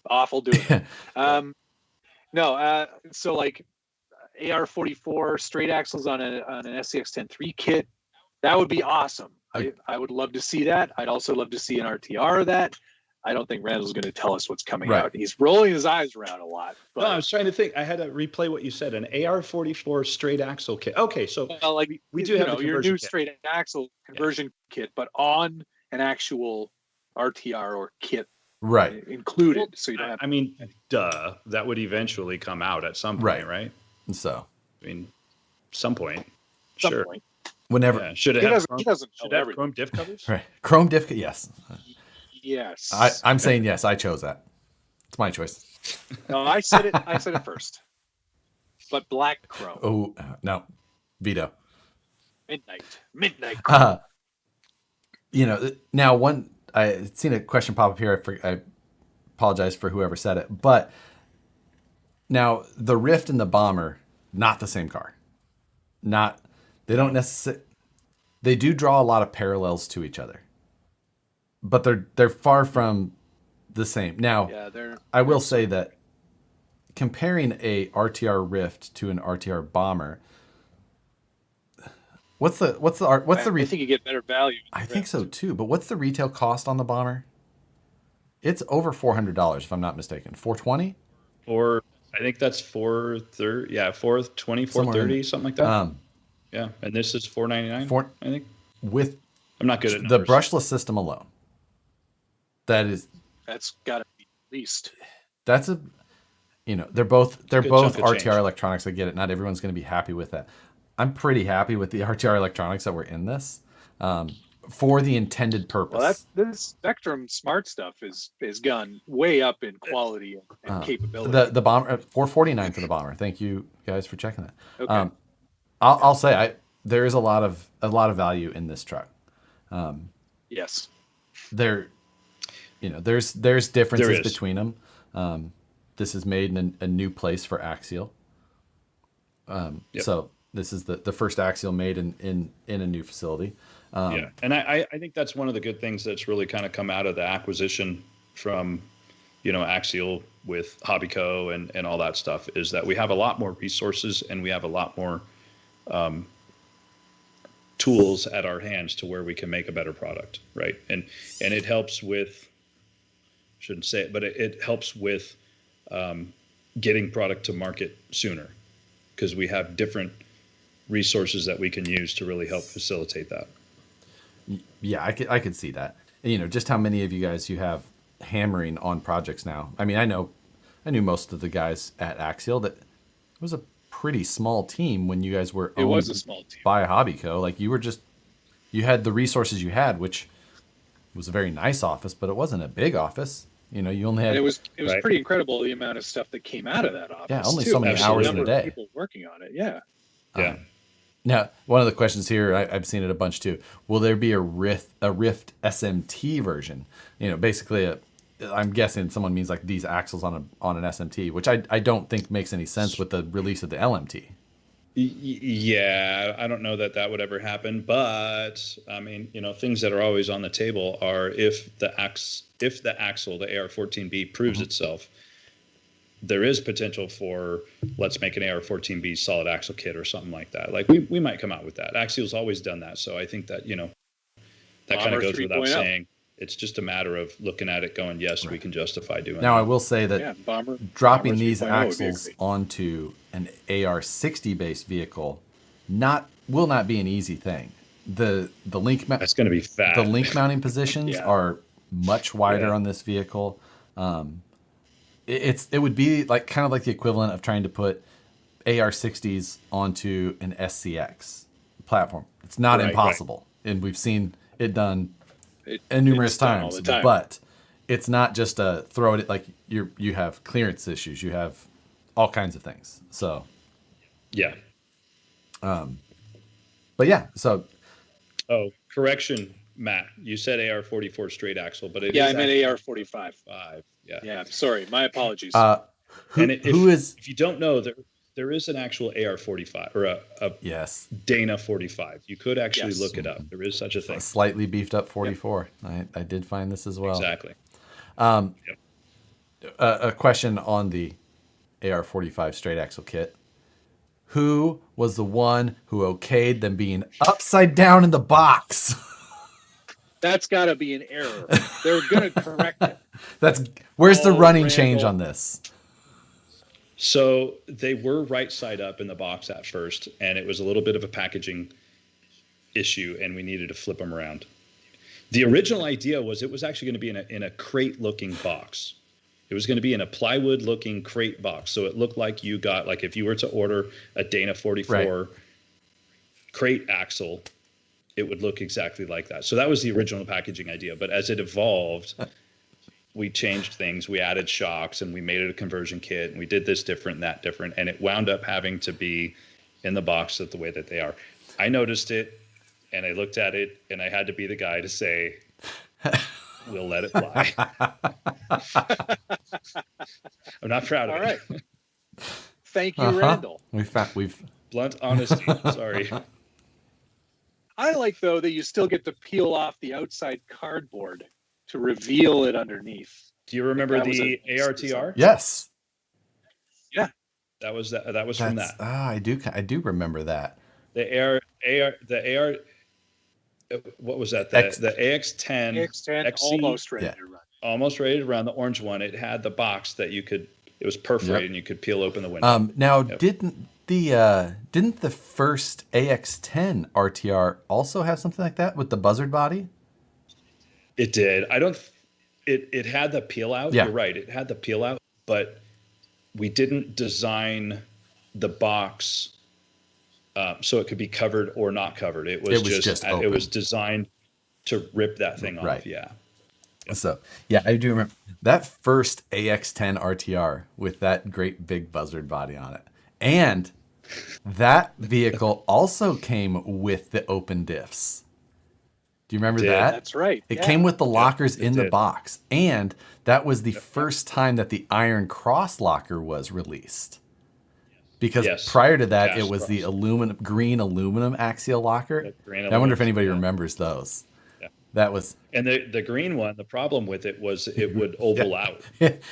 awful doing it. So like AR44 straight axles on an SCX 10.3 kit, that would be awesome. I would love to see that. I'd also love to see an RTR of that. I don't think Randall's going to tell us what's coming out. He's rolling his eyes around a lot. But... No, I was trying to think. I had to replay what you said. An AR44 straight axle kit. Okay, so we do have your new kit. straight axle conversion kit, but on an actual RTR or kit, included. Well, so you don't have. I mean, duh. That would eventually come out at some point, right? So, I mean, some point. Sure. Point. Whenever should it have chrome diff covers? Right, chrome diff. Yes. Yes. I'm saying yes. I chose that. It's my choice. No, I said it first. But black chrome. Oh no, veto. Midnight chrome. Now I seen a question pop up here. I apologize for whoever said it, but now the Ryft and the Bomber, not the same car. They don't necessarily. They do draw a lot of parallels to each other, but they're far from the same. Now, I will say that comparing a RTR Ryft to an RTR Bomber, I think you get better value. I think so too. But what's the retail cost on the Bomber? It's over $400 if I'm not mistaken. $420? Or I think that's $430. Yeah, $420, $430, something like that. Yeah, and this is $499. I think I'm not good at the brushless system alone. That's got to be at least. That's they're both RTR electronics. I get it. Not everyone's going to be happy with that. I'm pretty happy with the RTR electronics that were in this for the intended purpose. Well, this Spectrum Smart stuff is gone way up in quality and capability. The Bomber $449 for the Bomber. Thank you guys for checking that. Okay. I'll say there is a lot of value in this truck. Yes. There's differences between them. This is made in a new place for Axial. So this is the first Axial made in a new facility. And I think that's one of the good things that's really kind of come out of the acquisition from, Axial with Hobbyco and all that stuff is that we have a lot more resources and we have a lot more tools at our hands to where we can make a better product, right? And it helps with, shouldn't say it, but it helps with getting product to market sooner because we have different resources that we can use to really help facilitate that. Yeah, I could see that. And, just how many of you guys you have hammering on projects now. I mean, I knew most of the guys at Axial that it was a pretty small team when you guys were owned by Hobbyco. Like you had the resources you had, which was a very nice office, but it wasn't a big office. You only had. And it was pretty incredible the amount of stuff that came out of that office. Yeah, only so many hours in a day. People working on it. Yeah. Yeah. Now, one of the questions here, I've seen it a bunch too. Will there be a Ryft SMT version? Basically, I'm guessing someone means like these axles on an SMT, which I don't think makes any sense with the release of the LMT. Yeah, I don't know that would ever happen, but I mean, things that are always on the table are if the axle, the AR14B proves itself, there is potential for let's make an AR14B solid axle kit or something like that. Like we might come out with that. Axial's always done that, so I think that that kind of goes without saying. It's just a matter of looking at it, going, yes, we can justify doing. Now, I will say that dropping these axles onto an AR60 based vehicle will not be an easy thing. The link that's going to be fat. The link mounting positions are much wider on this vehicle. It would be kind of like the equivalent of trying to put AR60s onto an SCX platform. It's not impossible, and we've seen it done numerous times all the time. But it's not just a throw it, like you have clearance issues, you have all kinds of things. So yeah. But yeah, so correction, Matt, you said AR-44 straight axle, but it is I meant AR-45. Yeah, sorry, my apologies. If you don't know, there is an actual AR-45 or a yes, Dana 45. You could actually look it up. There is such a thing. A slightly beefed up 44. Yep. I did find this as well. Exactly. A question on the AR-45 straight axle kit. Who was the one who okayed them being upside down in the box? That's got to be an error. They're going to correct it. Where's the running Randall. change on this? So they were right side up in the box at first, and it was a little bit of a packaging issue, and we needed to flip them around. The original idea was it was actually going to be in a crate-looking box. It was going to be in a plywood-looking crate box, so it looked like you got, like if you were to order a Dana 44 crate axle, it would look exactly like that. So that was the original packaging idea. But as it evolved, we changed things. We added shocks, and we made it a conversion kit, and we did this different, that different, and it wound up having to be in the box the way that they are. I noticed it, and I looked at it, and I had to be the guy to say, we'll let it fly. I'm not proud of it. All right. Thank you, Randall. We've blunt honesty. Sorry. I like, though, that you still get to peel off the outside cardboard to reveal it underneath. Do you remember the ARTR? Yes. Yeah. That was from that. I do remember that. The AR what was that? The AX10 XC, almost ready to run. Almost ready to run, the orange one. It had the box that it was perforated and you could peel open the window. Now didn't the first AX10 RTR also have something like that with the buzzard body? It did. It had the peel out. Yeah. You're right. It had the peel out, but we didn't design the box so it could be covered or not covered. It was just open. It was designed to rip that thing off. Right. Yeah. So yeah, I do remember that first AX10 RTR with that great big buzzard body on it. And that vehicle also came with the open diffs. Do you remember that? That's right. It came with the lockers in the box. And that was the first time that the Iron Cross locker was released. Because prior to that, it was the green aluminum axial locker. I wonder if anybody remembers those. Yeah. That was, and the green one. The problem with it was it would oval out. It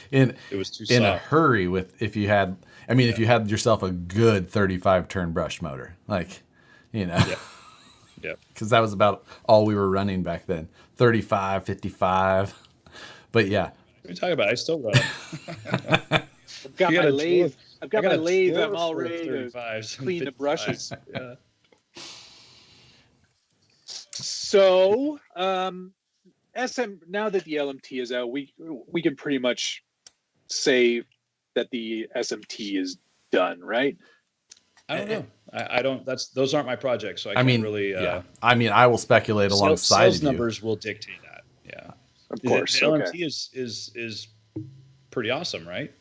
was too soft. In a hurry if you had yourself a good 35 turn brush motor, like, Yeah. Because that was about all we were running back then, 35, 55. But yeah. What are you talking about? I still run. I've got my lathe. I'm all ready to clean the brushes. Yeah. So, now that the LMT is out, we can pretty much say that the SMT is done, right? I don't know. I don't. Those aren't my projects, so I can't really. I will speculate alongside sales you. numbers will dictate that. Yeah, of course. The LMT is pretty awesome, right?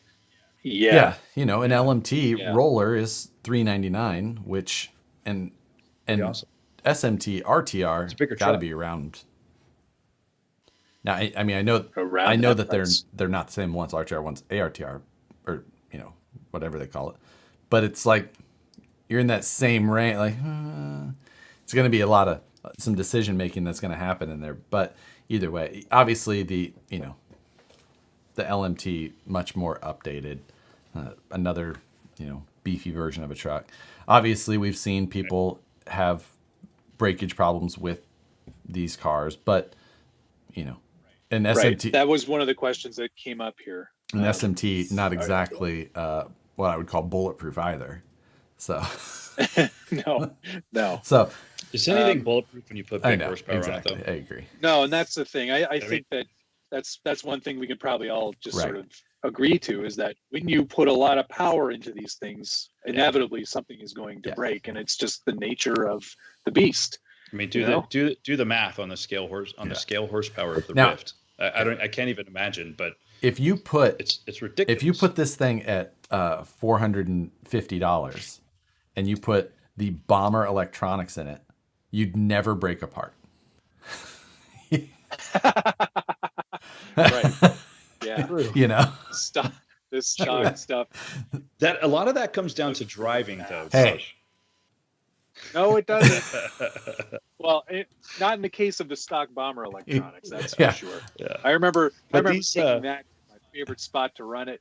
Yeah. An LMT roller is $399, which and awesome. SMT RTR got to be around. Now, I know that they're not the same ones. RTR one's ARTR, or whatever they call it, but it's like you're in that same range. Like it's going to be some decision making that's going to happen in there. But either way, obviously the LMT much more updated, another beefy version of a truck. Obviously, we've seen people have breakage problems with these cars, but an SMT. Right. That was one of the questions that came up here. An SMT, not exactly what I would call bulletproof either. So no. So is anything bulletproof when you put big horsepower exactly. on it, though? I agree. No, and that's the thing. I think that's one thing we could probably all just sort of agree to, is that when you put a lot of power into these things, inevitably something is going to break, and it's just the nature of the beast. I mean, do the math on the scale horsepower of the Ryft. I can't even imagine, but if you put it's ridiculous. If you put this thing at $450 and you put the bomber electronics in it, you'd never break apart. Right. Yeah. You know, this stock stuff. That a lot of that comes down to driving, though. Hey. No, it doesn't. Well, not in the case of the stock bomber electronics. That's for sure. Yeah. I remember taking that my favorite spot to run it,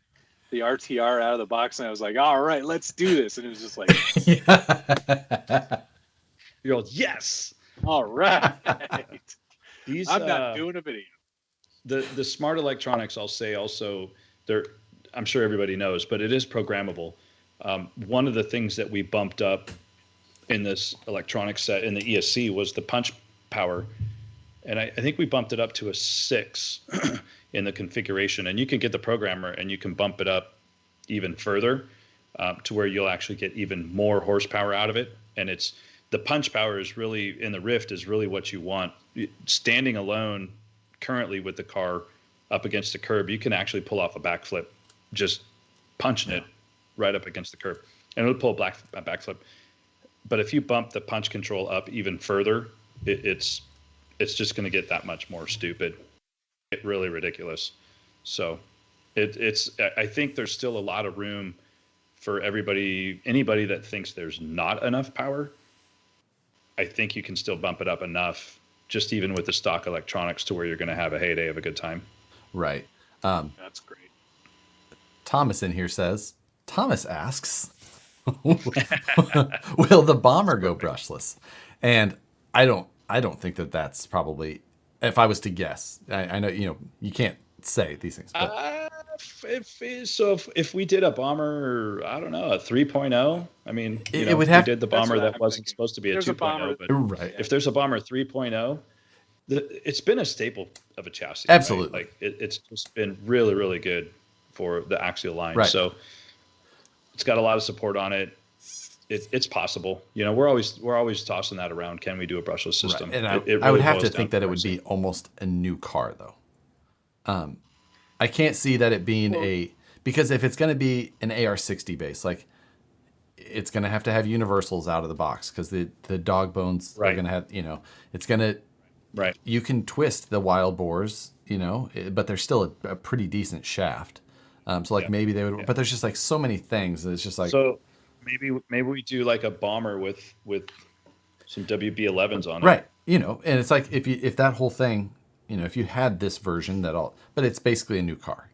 the RTR out of the box, and I was like, "All right, let's do this." And it was just like, you're all, yes, all right. I'm not doing a video. The smart electronics, I'll say also, I'm sure everybody knows, but it is programmable. One of the things that we bumped up in this electronic set in the ESC was the punch power. And I think we bumped it up to a 6 in the configuration. And you can get the programmer and you can bump it up even further to where you'll actually get even more horsepower out of it. And the punch power is really, in the Ryft, is really what you want. Standing alone currently with the car up against the curb, you can actually pull off a backflip just punching it right up against the curb. And it'll pull a backflip. But if you bump the punch control up even further, it's just going to get that much more stupid. It's really ridiculous. So I think there's still a lot of room for anybody that thinks there's not enough power. I think you can still bump it up enough, just even with the stock electronics, to where you're going to have a heyday of a good time. Right. That's great. Thomas in here says, Thomas asks, will the bomber go brushless? And I don't think that's probably, if I was to guess, I know, you can't say these things. But. If we did a bomber, I don't know, a 3.0, I mean, it would have, we did the bomber that wasn't supposed to be a 2.0, but right. If there's a bomber 3.0, it's been a staple of a chassis. Absolutely. Right? Like it's just been really, really good for the Axial line. Right. So it's got a lot of support on it. It's possible. We're always tossing that around. Can we do a brushless system? Right. And I would have to think that it would be almost a new car, though. I can't see that it being because if it's going to be an AR60 base, like it's going to have universals out of the box, because the dog bones are going to have, it's going to, right. You can twist the wild boars, but they're still a pretty decent shaft. So maybe they would, but there's just like so many things. It's just like, so maybe we do like a bomber with some WB11s on it. Right. And it's like, if that whole thing, if you had this version but it's basically a new car,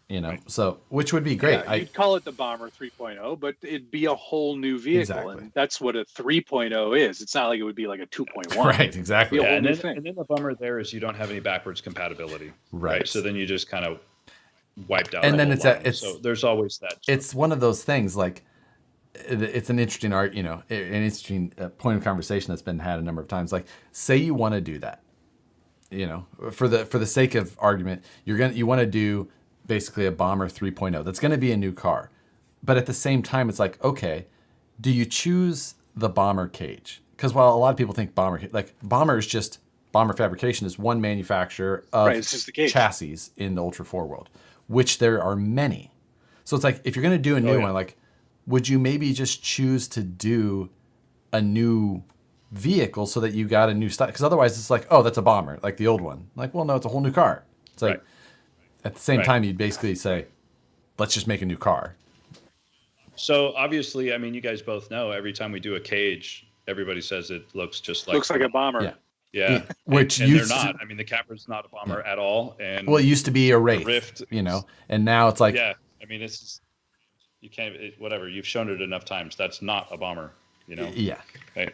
right. So, which would be great. Yeah, you'd call it the Bomber 3.0, but it'd be a whole new vehicle. Exactly. And that's what a 3.0 is. It's not like it would be like a 2.1. Right, exactly. Yeah, and then the bummer there is you don't have any backwards compatibility. Right. So then you just kind of wiped out. And then so there's always that. It's one of those things, like, it's an interesting an interesting point of conversation that's been had a number of times. Like, say you want to do that, for the sake of argument, you want to do basically a Bomber 3.0. That's going to be a new car, but at the same time, it's like, okay, do you choose the Bomber cage? Because while a lot of people think Bomber fabrication is one manufacturer of it's just the cage. Chassis in the Ultra 4 world, which there are many. So it's like, if you're going to do a new one, like, would you maybe just choose to do a new vehicle so that you got a new style? Because otherwise it's like, oh, that's a bomber, like the old one. Like, well, no, it's a whole new car. It's like, at the same time, you'd basically say, let's just make a new car. So obviously, I mean, you guys both know, every time we do a cage, everybody says it looks just like a bomber. Yeah. Which and they're not. I mean, the Capra's not a bomber at all. And it used to be a Wraith, Ryft, and now it's like, I mean, it's just, you can't, whatever, you've shown it enough times. That's not a bomber, Yeah.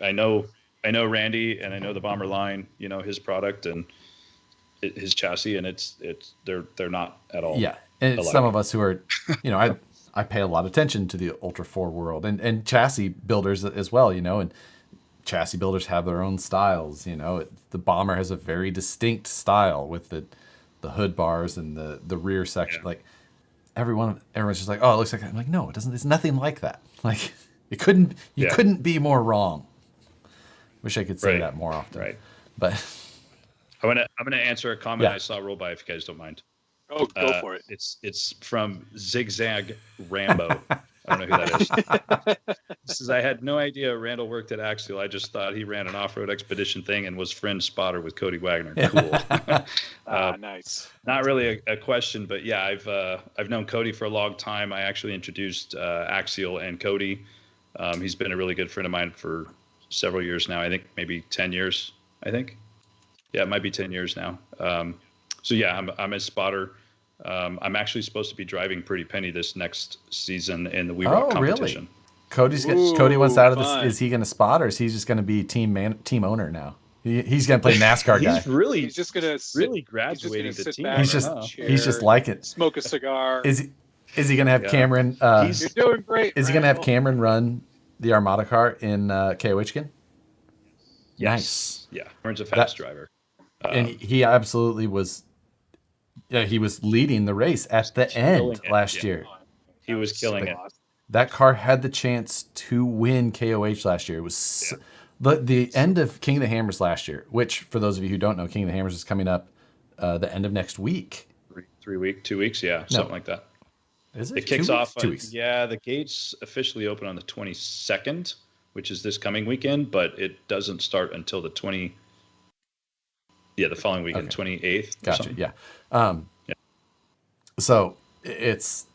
I know Randy, and I know the bomber line, his product and his chassis, and they're not at all. Yeah. And it's some of us who are, I pay a lot of attention to the Ultra 4 world and chassis builders as well, and chassis builders have their own styles. The bomber has a very distinct style with the hood bars and the rear section. Like, everyone's just like, oh, it looks like that. I'm like, no, it doesn't. It's nothing like that. Like, you couldn't be more wrong. Wish I could say that more often. Right. But I'm gonna answer a comment I saw roll by if you guys don't mind. Oh, go for it. It's from Zigzag Rambo. I don't know who that is. This is, I had no idea Randall worked at Axial. I just thought he ran an off-road expedition thing and was friend spotter with Cody Wagner. Cool. Nice. Not really a question, but yeah, I've known Cody for a long time. I actually introduced Axial and Cody. He's been a really good friend of mine for several years now. I think maybe 10 years. I think. Yeah, it might be 10 years now. So yeah, I'm a spotter. I'm actually supposed to be driving Pretty Penny this next season in the We Rock competition. Really? Cody wants out of this. Is he going to spot, or is he just going to be team owner now? He's going to play NASCAR guy. He's just going to really graduating to team owner. He's just like it. Smoke a cigar. Is he going to have Cameron? You're doing great. Is he going to have Cameron run the Armada car in KOH again? Yes. Nice. Yeah, Cameron's a fast driver. And he absolutely was. Yeah, he was leading the race at the end last year. He was killing it. That car had the chance to win KOH last year. It was the end of King of the Hammers last year, which for those of you who don't know, King of the Hammers is coming up the end of next week. 2 weeks, something like that. Is it? It kicks off. 2 weeks. Yeah, the gates officially open on the 22nd, which is this coming weekend, but it doesn't start until the the following weekend, 28th. Gotcha. Yeah. So it's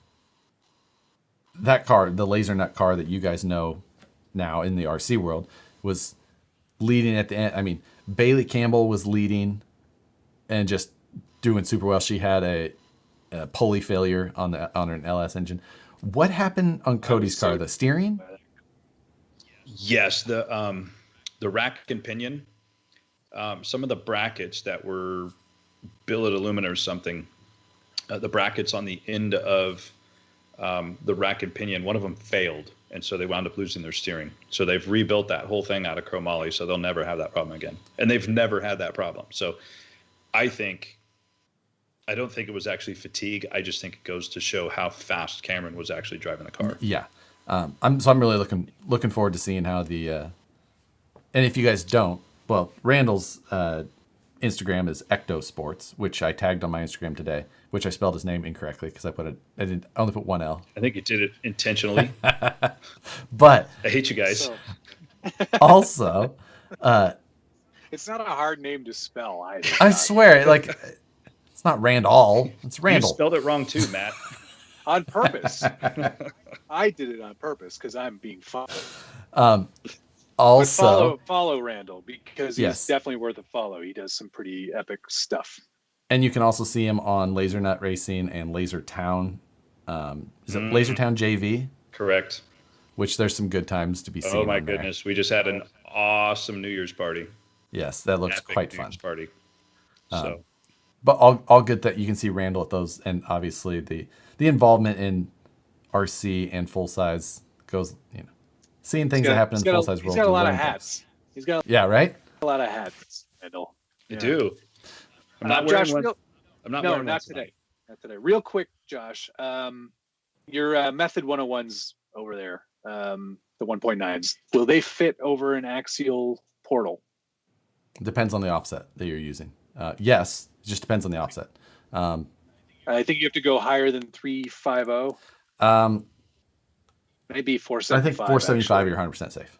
that car, the laser nut car that you guys know now in the RC world, was leading at the end. I mean, Bailey Campbell was leading and just doing super well. She had a pulley failure on an LS engine. What happened on Cody's car? The steering? Yes, the rack and pinion. Some of the brackets that were billet aluminum or something, the brackets on the end of the rack and pinion, one of them failed, and so they wound up losing their steering. So they've rebuilt that whole thing out of chromoly, so they'll never have that problem again. And they've never had that problem. So I don't think it was actually fatigue. I just think it goes to show how fast Cameron was actually driving the car. Yeah. I'm really looking forward to seeing how the and if you guys don't, well, Randall's Instagram is Ecto Sports, which I tagged on my Instagram today, which I spelled his name incorrectly because I only put one L. I think you did it intentionally. But I hate you guys. Also, it's not a hard name to spell either. I swear, like it's not Randall, it's Randall. You spelled it wrong too, Matt. On purpose. I did it on purpose because I'm being fun. Also, follow Randall because he's definitely worth a follow. He does some pretty epic stuff. And you can also see him on Laser Nut Racing and Laser Town. Is it Laser Town JV? Correct. Which there's some good times to be seen. Oh my goodness, we just had an awesome New Year's party. Yes, that looks quite fun. New Year's party. So, but all good that you can see Randall at those, and obviously the involvement in RC and full size goes, seeing things that happen in full size world. He's got a lot of hats. He's got right? A lot of hats, Randall. I do. I'm not wearing one. I'm not wearing one. Not today. Not today. Real quick, Josh. Your Method 101s over there, the 1.9s, will they fit over an Axial portal? Depends on the offset that you're using. Yes, it just depends on the offset. I think you have to go higher than 350. Maybe 475. I think 475, you're 100% safe.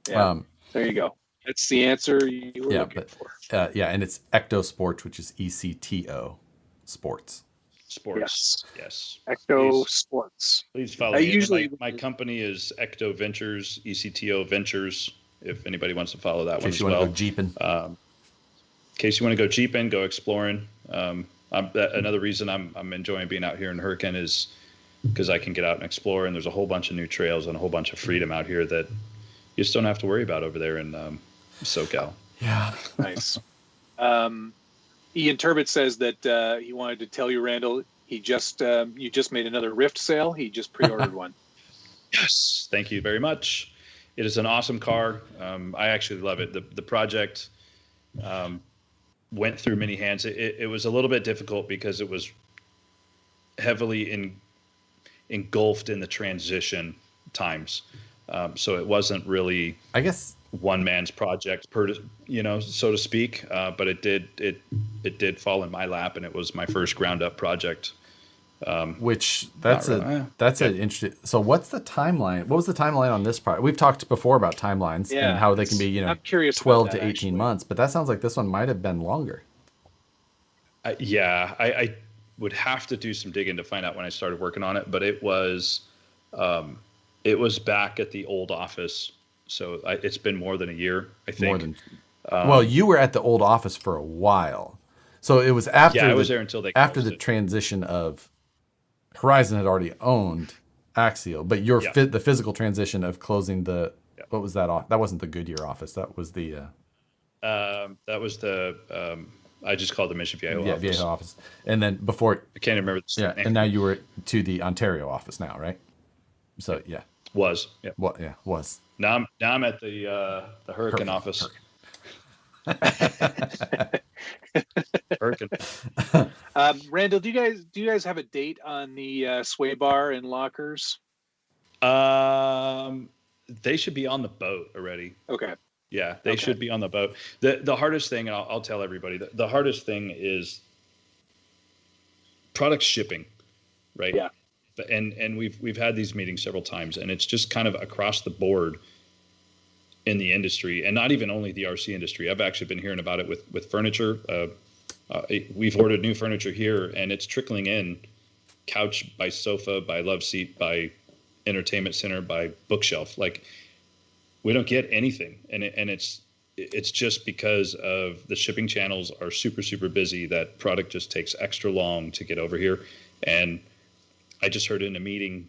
Yeah, there you go. That's the answer you were looking for. And it's Ecto Sports, which is ECTO Sports. Yes. Ecto Sports. Please follow me. My company is Ecto Ventures, ECTO Ventures, if anybody wants to follow that one as well. In case you want to go jeeping. In case you want to go jeeping, go exploring. Another reason I'm enjoying being out here in Hurricane is because I can get out and explore, and there's a whole bunch of new trails and a whole bunch of freedom out here that you just don't have to worry about over there in SoCal. Yeah. Nice. Ian Turbot says that he wanted to tell you, Randall, you just made another Ryft sale. He just pre-ordered one. Yes. Thank you very much. It is an awesome car. I actually love it. The project went through many hands. It was a little bit difficult because it was heavily engulfed in the transition times. So it wasn't really... I guess one man's project so to speak. But it did fall in my lap, and it was my first ground up project. Which that's an interesting. So what's the timeline? What was the timeline on this part? We've talked before about timelines and how they can be, I'm curious 12 to 18 actually. months, but that sounds like this one might have been longer. I would have to do some digging to find out when I started working on it, but it was back at the old office. So it's been more than a year, I think. More than, well, you were at the old office for a while. So it was after I was there until they after the it. transition of Horizon had already owned Axial, but the physical transition of closing the what was that off? That wasn't the Goodyear office. That was the I just called the Mission Viejo office. Viejo office. And then before I can't remember the name. And now you were to the Ontario office now, right? So was. Was. Now I'm at the Hurricane office. Hurricane. Randall, do you guys have a date on the sway bar and lockers? They should be on the boat already. Okay. Yeah, they should be on the boat. The hardest thing, and I'll tell everybody, the hardest thing is product shipping, right? Yeah. And we've had these meetings several times, and it's just kind of across the board in the industry, and not even only the RC industry. I've actually been hearing about it with furniture. We've ordered new furniture here, and it's trickling in, couch by sofa, by love seat, by entertainment center, by bookshelf. Like, we don't get anything, and it's just because of the shipping channels are super, super busy. That product just takes extra long to get over here. And I just heard in a meeting,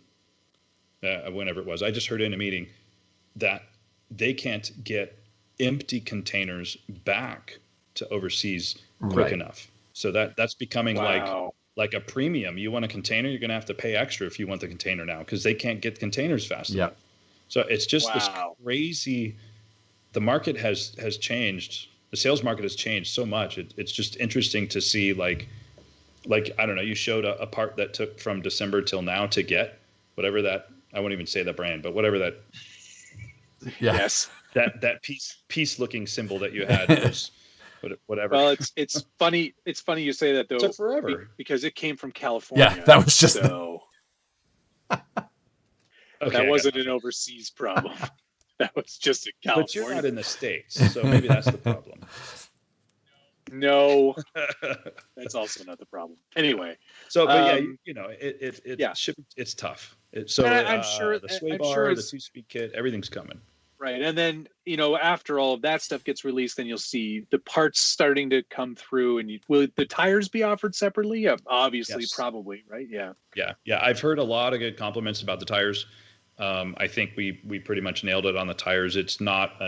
whenever it was, that they can't get empty containers back to overseas quick enough. So that's becoming like a premium. You want a container, you're going to have to pay extra if you want the container now, because they can't get containers fast enough. So it's just this crazy. The market has changed. The sales market has changed so much. It's just interesting to see, like I don't know. You showed a part that took from December till now to get whatever that. I won't even say the brand, but whatever that. Yes. That peace looking symbol that you had was whatever. Well, it's funny. It's funny you say that though. It took forever because it came from California. Yeah, that was just. That wasn't an overseas problem. That was just a California. But you're not in the States, so maybe that's the problem. No, that's also not the problem. Anyway, so but it's tough. I'm sure the sway bar, the 2-speed kit, everything's coming. Right, and then after all of that stuff gets released, then you'll see the parts starting to come through. And will the tires be offered separately? Yeah, obviously, yes. Probably, right? Yeah. I've heard a lot of good compliments about the tires. I think we pretty much nailed it on the tires. It's not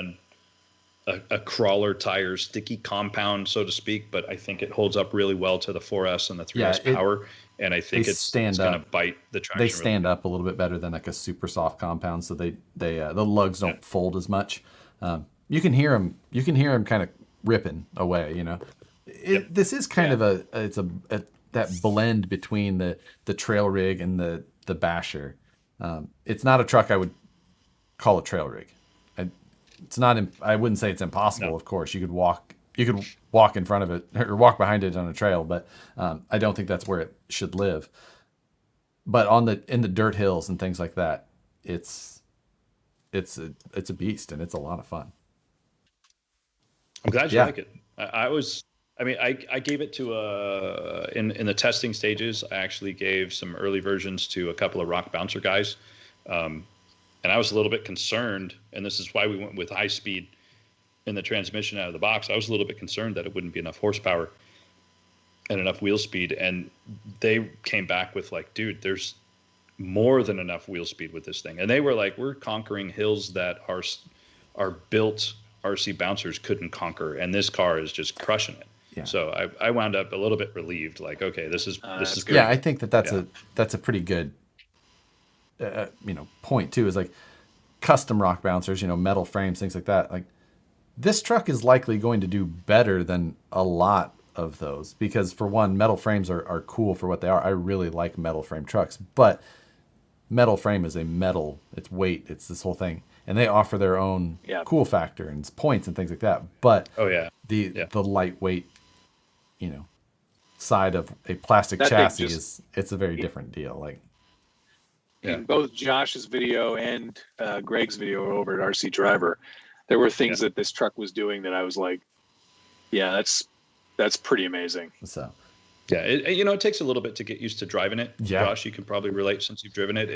a crawler tire, sticky compound, so to speak, but I think it holds up really well to the 4S and the 3S power. And I think it's going to bite the traction. They stand up a little bit better than like a super soft compound, so the lugs don't fold as much. You can hear them. You can hear them kind of ripping away. This is kind of that blend between the trail rig and the basher. It's not a truck I would call a trail rig. It's not. I wouldn't say it's impossible. No. Of course, you could walk in front of it or walk behind it on a trail, but I don't think that's where it should live. But in the dirt hills and things like that, it's a beast, and it's a lot of fun. I'm glad you like it. I gave it to in the testing stages. I actually gave some early versions to a couple of rock bouncer guys, and I was a little bit concerned. And this is why we went with high speed in the transmission out of the box. I was a little bit concerned that it wouldn't be enough horsepower and enough wheel speed. And they came back with like, dude, there's more than enough wheel speed with this thing. And they were like, we're conquering hills that our built RC bouncers couldn't conquer, and this car is just crushing it. Yeah. So I wound up a little bit relieved, like, okay, this is good. Yeah, I think that's a pretty good point too, is like custom rock bouncers, metal frames, things like that. Like, this truck is likely going to do better than a lot of those, because for one, metal frames are cool for what they are. I really like metal frame trucks, but metal frame is it's weight, it's this whole thing. and they offer their own cool factor and points and things like that. But the lightweight, side of a plastic chassis it's a very different deal. Like in both Josh's video and Greg's video over at RC Driver, there were things that this truck was doing that I was like, yeah, that's pretty amazing. So yeah, it takes a little bit to get used to driving it. Yeah. Josh, you can probably relate since you've driven it.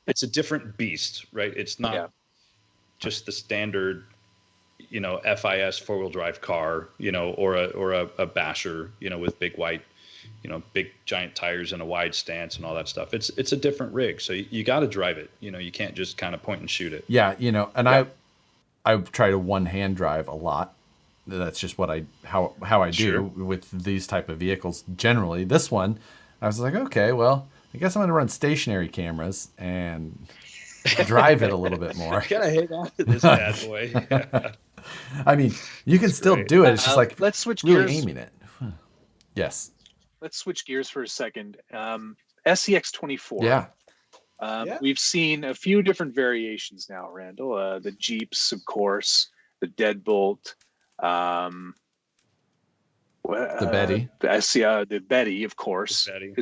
It's a different beast, right? It's not just the standard, FIS 4-wheel drive car, or a basher, with big white, big giant tires and a wide stance and all that stuff. It's a different rig, so you got to drive it. You can't just kind of point and shoot it. Yeah, and I try to one-hand drive a lot. That's just what how I do with these type of vehicles. Generally, this one, I was like, okay, well, I guess I'm going to run stationary cameras and drive it a little bit more. Gotta hang on to this bad boy. I mean, you can still do it. It's just like let's switch really gears. Aiming it. Yes. Let's switch gears for a second. SCX24. Yeah. We've seen a few different variations now, Randall. The Jeeps, of course, the Deadbolt, the Betty, the Betty, of course. Betty.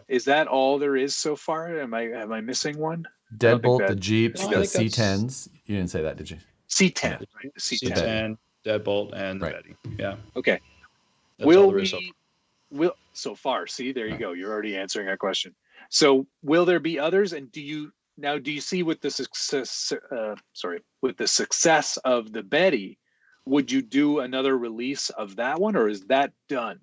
Is that all there is so far? Am I missing one? Deadbolt, the Jeeps, the C10s. You didn't say that, did you? C10, yeah. Right? The C10. C10, Deadbolt, and the Betty. Yeah. Okay. That's so far? See, there you go. You're already answering that question. So, will there be others? And do you see with the success? With the success of the Betty, would you do another release of that one, or is that done?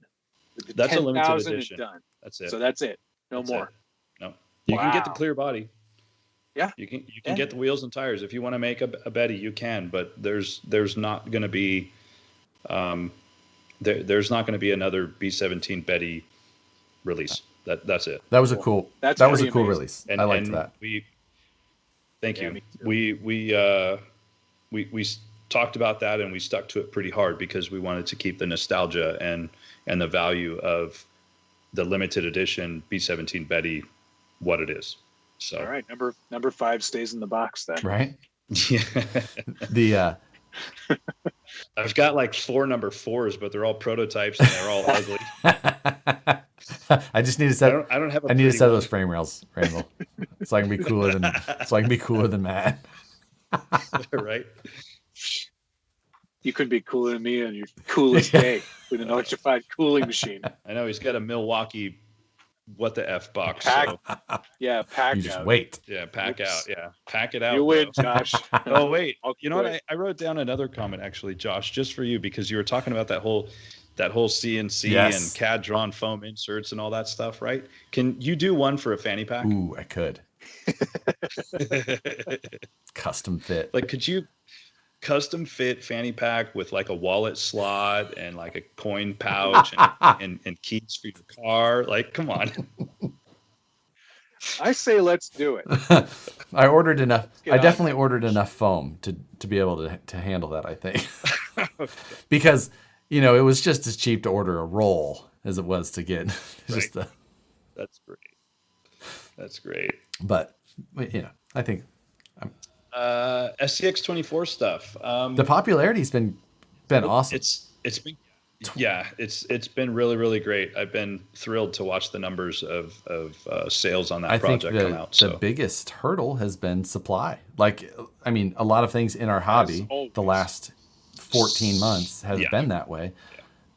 That's a limited edition. Done. That's it. So that's it. No more. No. You can get the clear body. Yeah. You can get the wheels and tires if you want to make a Betty. You can, but there's not going to be there's not going to be another B17 Betty release. That's it. That was a cool. That was a cool release. I liked that. Thank you. We talked about that and we stuck to it pretty hard because we wanted to keep the nostalgia and the value of the limited edition B17 Betty what it is. So all right, number 5 stays in the box then. Right? Yeah. I've got like 4 number 4s, but they're all prototypes and they're all ugly. I just need to set. I don't have. I need to set those frame rails, Randall, so I can be cooler than Matt. Right. You couldn't be cooler than me on your coolest day with an electrified cooling machine. I know he's got a Milwaukee. What the F box? Pack out. You just wait. Yeah, pack out. Yeah, pack it out. You win, Josh. Oh wait, you know what? I wrote down another comment actually, Josh, just for you because you were talking about that whole CNC and CAD drawn foam inserts and all that stuff, right? Can you do one for a fanny pack? Ooh, I could. Custom fit. Like, could you custom fit fanny pack with like a wallet slot and like a coin pouch and keys for your car? Like, come on. I say let's do it. I ordered enough. I definitely ordered enough foam to be able to handle that, I think. Because, it was just as cheap to order a roll as it was to get just the. That's great. But, I think. SCX24 stuff. The popularity's been awesome. It's been really, really great. I've been thrilled to watch the numbers of sales on that project come out. The biggest hurdle has been supply. Like, I mean, a lot of things in our hobby the last 14 months has been that way.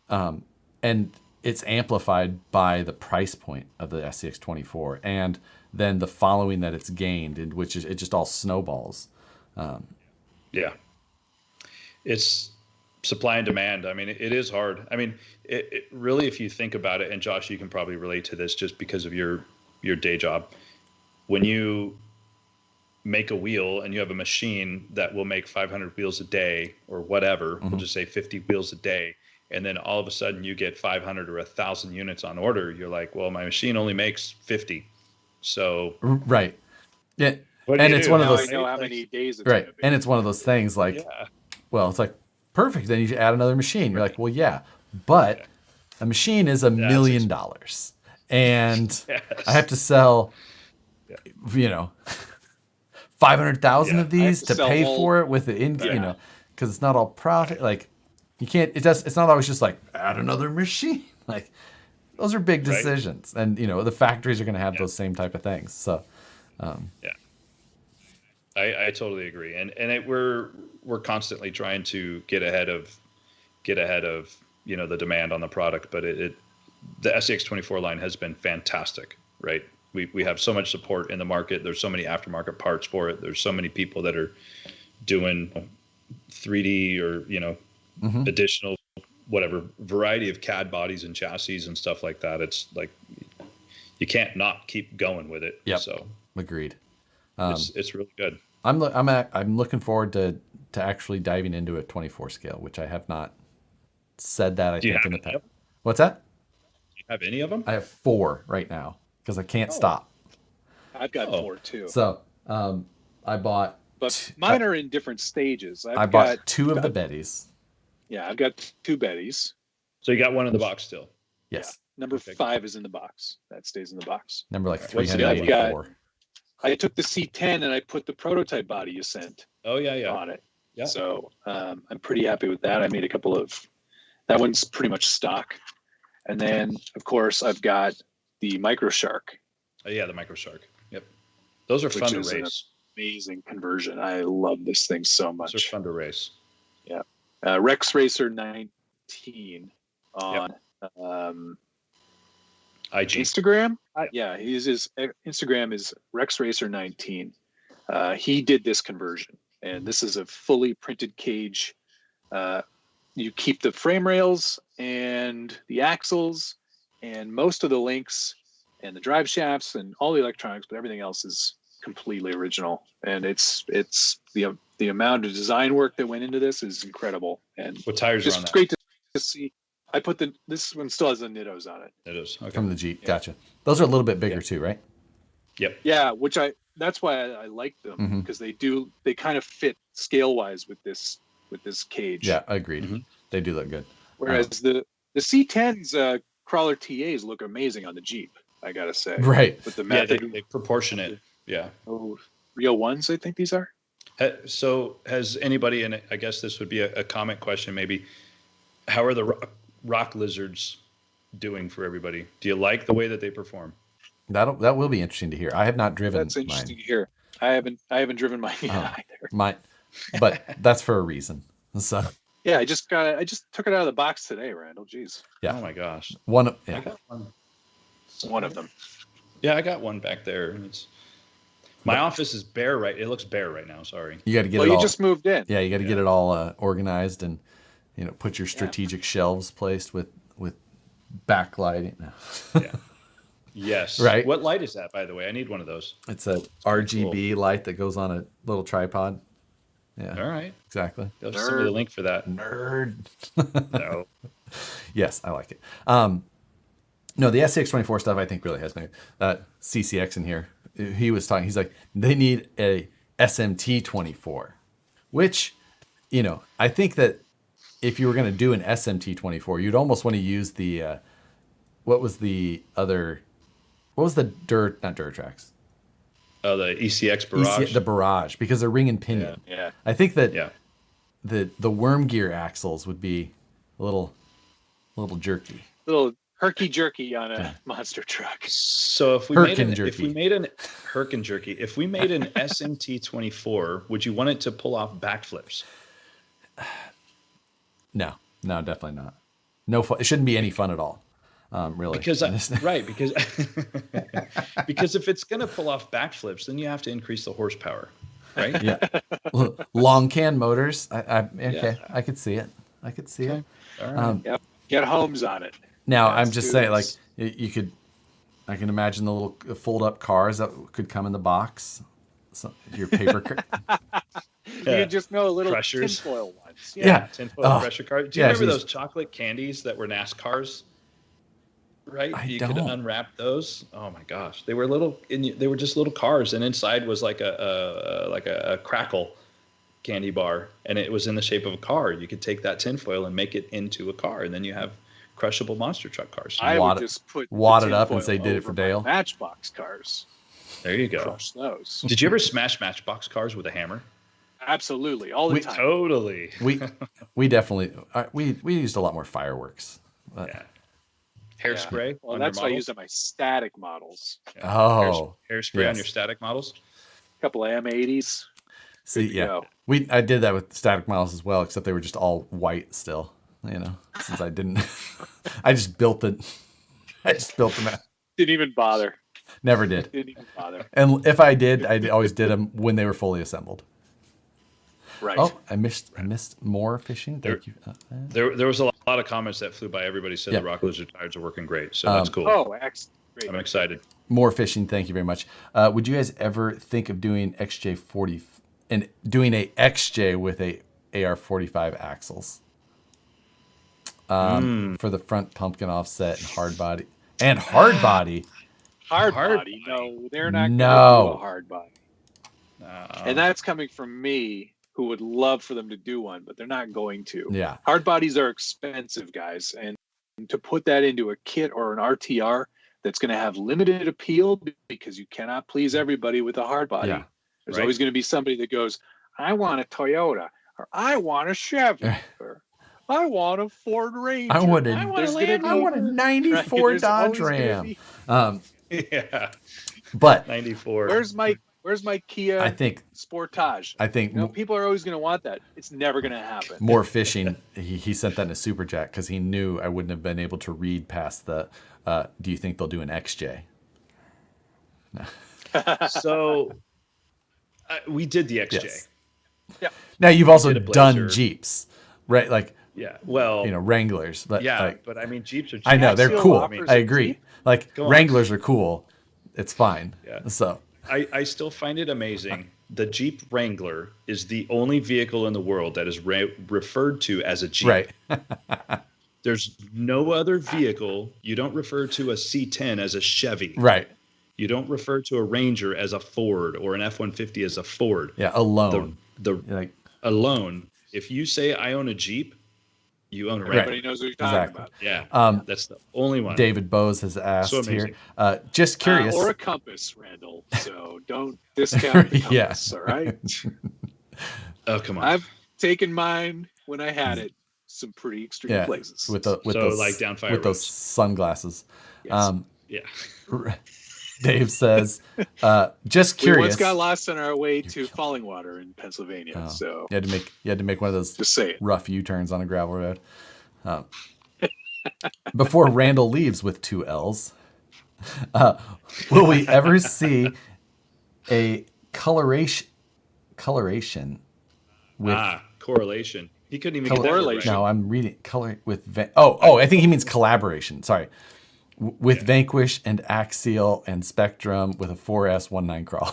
And it's amplified by the price point of the SCX24 and then the following that it's gained, in which it just all snowballs. It's supply and demand. I mean, it is hard. I mean, it really, if you think about it, and Josh, you can probably relate to this just because of your day job. When you make a wheel and you have a machine that will make 500 wheels a day or whatever, we'll just say 50 wheels a day, and then all of a sudden you get 500 or 1,000 units on order, you're like, well, my machine only makes 50. So right. Yeah. And it's one of those. I know how many days it's right. And it's one of those things like, well, it's like perfect. Then you add another machine. You're like, well, yeah, but a machine is $1 million, and I have to sell, 500,000 of these to sell pay all- for it with the you know, because it's not all profit. Like you can't. It's not always just like add another machine. Like those are big decisions, and you know the factories are going to have those same type of things. So I totally agree, and we're constantly trying to get ahead of you know the demand on the product, but the SCX24 line has been fantastic, right? We have so much support in the market. There's so many aftermarket parts for it. There's so many people that are doing 3D or you know additional whatever variety of CAD bodies and chassis and stuff like that. It's like you can't not keep going with it. Yep. So agreed. It's really good. I'm looking forward to actually diving into a 24 scale, which I have not said that I think in the past. What's that? Do you have any of them? I have 4 right now because I can't stop. I've got 4 too. So I bought. But mine are in different stages. I bought 2 of the Bettys. Yeah, I've got 2 Bettys. So you got one in the box still? Yes. Yeah. Number 5 is in the box. That stays in the box. Number like What's the 384. I took the C10 and I put the prototype body you sent Oh yeah. on it. Yeah. So I'm pretty happy with that. I made a couple of. That one's pretty much stock. And then, of course, I've got the Micro Shark. Oh, yeah, the Micro Shark. Yep. Those are fun to race. Amazing conversion. I love this thing so much. Those are fun to race. Yeah. Rex Racer 19 on IG. Instagram. Yeah, his Instagram is Rex Racer 19. He did this conversion, and this is a fully printed cage. You keep the frame rails and the axles and most of the links and the drive shafts and all the electronics, but everything else is completely original. And it's the amount of design work that went into this is incredible. And What tires are on it's that? great to see. I put this one still has the Nittos on it. It is. Okay. From the Jeep. Gotcha. Those are a little bit bigger too, right? Yep. Yeah, that's why I like them, because they kind of fit scale wise with this cage. Yeah, agreed. They do look good. Whereas the C10's crawler TAs look amazing on the Jeep, I gotta say. Right. With the Yeah, method. they proportion it. Yeah. Rio 1s, I think these are. So has anybody, and I guess this would be a comment question maybe, how are the rock lizards doing for everybody? Do you like the way that they perform? That will be interesting to hear. I have not driven That's interesting mine. to hear. I haven't driven mine yet either. But that's for a reason. So Yeah, I just took it out of the box today, Randall. Jeez. yeah. Oh my gosh. One I got one. One of them. Yeah, I got one back there. And my office is bare right. It looks bare right now. Sorry. you got to get Well, it you all. just moved in. Yeah, you got to get it all organized and put your strategic shelves placed with backlighting. No. Yeah. Yes. Right. What light is that, by the way? I need one of those. It's a RGB light that goes on a little tripod. Yeah. All right. Exactly. They'll send me the link for that. Nerd. No. Yes, I like it. No, the SCX24 stuff I think really has been CCX in here. He was talking. He's like, they need a SMT24, which, I think that if you were going to do an SMT24, you'd almost want to use the what was the not Durtrax? Oh, the ECX Barrage. The Barrage, because they're ring and pinion. Yeah. I think that the worm gear axles would be a little jerky. Little herky jerky on a monster truck. So if we made an SMT24, would you want it to pull off backflips? No, definitely not. No fun. It shouldn't be any fun at all. Really. Because because if it's going to pull off backflips, then you have to increase the horsepower, right? Yeah. Long can motors. I could see it. It. All right. Yep. Get Holmes on it. Now I'm just saying, like you could. I can imagine the little fold-up cars that could come in the box. So your paper. You just know little Crushers. tinfoil ones. Yeah. Tinfoil pressure cars. Do you remember geez. those chocolate candies that were NASCARs? Right? I You don't. could unwrap those. Oh my gosh. They were little, they were just little cars, and inside was like a crackle candy bar, and it was in the shape of a car. You could take that tinfoil and make it into a car, and then you have crushable monster truck cars. I would just put wad the it up and tinfoil say, "Did it for over my Dale." Matchbox cars. There you go. Crush those. Did you ever smash Matchbox cars with a hammer? Absolutely, all the time. Totally. We definitely we used a lot more fireworks. But, Yeah. Hairspray. Well, on that's your what I models? use on my static models. Yeah. Oh, Hairspray on yes. your static models. A couple of M80s. See, to yeah, go. I did that with static models as well, except they were just all white still. You know, since I didn't, I just built it. I just built them out. Didn't even bother. Never did. Didn't even bother. And if I did, I always did them when they were fully assembled. Right. Oh, I missed more fishing. Thank you. There was a lot of comments that flew by. Everybody said the Rock Lizard tires are working great, so that's cool. Oh, excellent. Great. I'm excited. More fishing. Thank you very much. Would you guys ever think of doing XJ40 and doing a XJ with a AR45 axles for the front pumpkin offset and hard body Hard body? No, they're not going to do a hard body. And that's coming from me, who would love for them to do one, but they're not going to. Yeah. Hard bodies are expensive, guys. And to put that into a kit or an RTR that's going to have limited appeal because you cannot please everybody with a hard body. Yeah. There's always going to be somebody that goes, I want a Toyota, or I want a Chevy, or I want a Ford Ranger. I want a 94 Dodge Ram. Yeah. But 94. Where's my Kia I think Sportage? I think people are always going to want that. It's never going to happen. more fishing. He sent that in a super chat because he knew I wouldn't have been able to read past the. Do you think they'll do an XJ? No. So we did the XJ. Yes. Yeah. Now you've also did a done Blazer. Jeeps, right? Like Yeah. Well, Wranglers, but but I mean Jeeps are. I know they're Axial cool. offers I a agree. Jeep? Like Go on. Wranglers are cool. It's fine. Yeah. So I still find it amazing. The Jeep Wrangler is the only vehicle in the world that is referred to as a Jeep. right. There's no other vehicle. You don't refer to a C10 as a Chevy. Right. You don't refer to a Ranger as a Ford or an F-150 as a Ford. Yeah. Alone. The alone. If you say I own a Jeep, you own a Wrangler. Everybody knows what you're talking about. Yeah. That's the only one. David Bose has asked So here. amazing. Just curious. Or a compass, Randall. So don't discount the compass, all right? Oh, come on. I've taken mine when I had it some pretty extreme places. with those like down fire with those roads. sunglasses. Yes. Yeah. Dave says, just We curious. once got lost on our way to Fallingwater in Pennsylvania. So you had to make one of those just say it. rough U-turns on a gravel road. Before Randall leaves with 2 L's, will we ever see a coloration with correlation. He couldn't even get that word Correlation. right. No, I'm reading color with I think he means collaboration. Sorry. With Vanquish and Axial and Spectrum with a 4S19 crawler.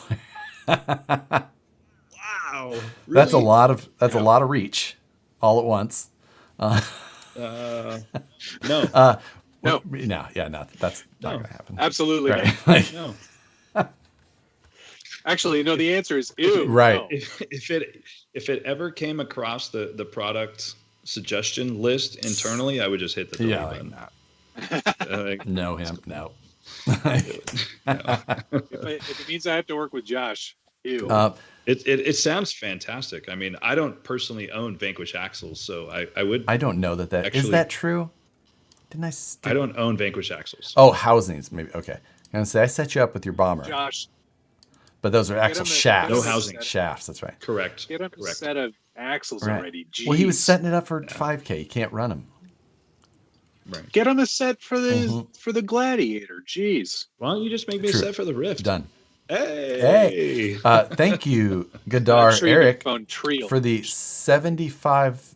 Wow. That's a lot of reach all at once. No. No. No, that's not going to happen. Absolutely Right. not. Like, No. Actually, no, the answer is ew. Right. No. If it ever came across the product suggestion list internally, I would just hit the delete yeah, like, button. nah. No, him, no. If it means I have to work with Josh, ew. It sounds fantastic. I mean, I don't personally own Vanquish axles, so I would. I don't know that is Actually- that true? Didn't I? I don't own Vanquish axles. Oh, housings, maybe. Okay. I'm going to say I set you up with your bomber. Josh, But those are axle him a- shafts. No housing. Shafts, that's right. Correct. get him a Correct. set of axles Right. already. Jeez. Well, he was setting it up for 5K. You can't run him. Right. Get him a set for the Gladiator. Jeez. Why don't you just make me True. a set for the Rift? Done. Hey. Thank you, I'm Gadar sure you Eric, can phone Trio. for the 75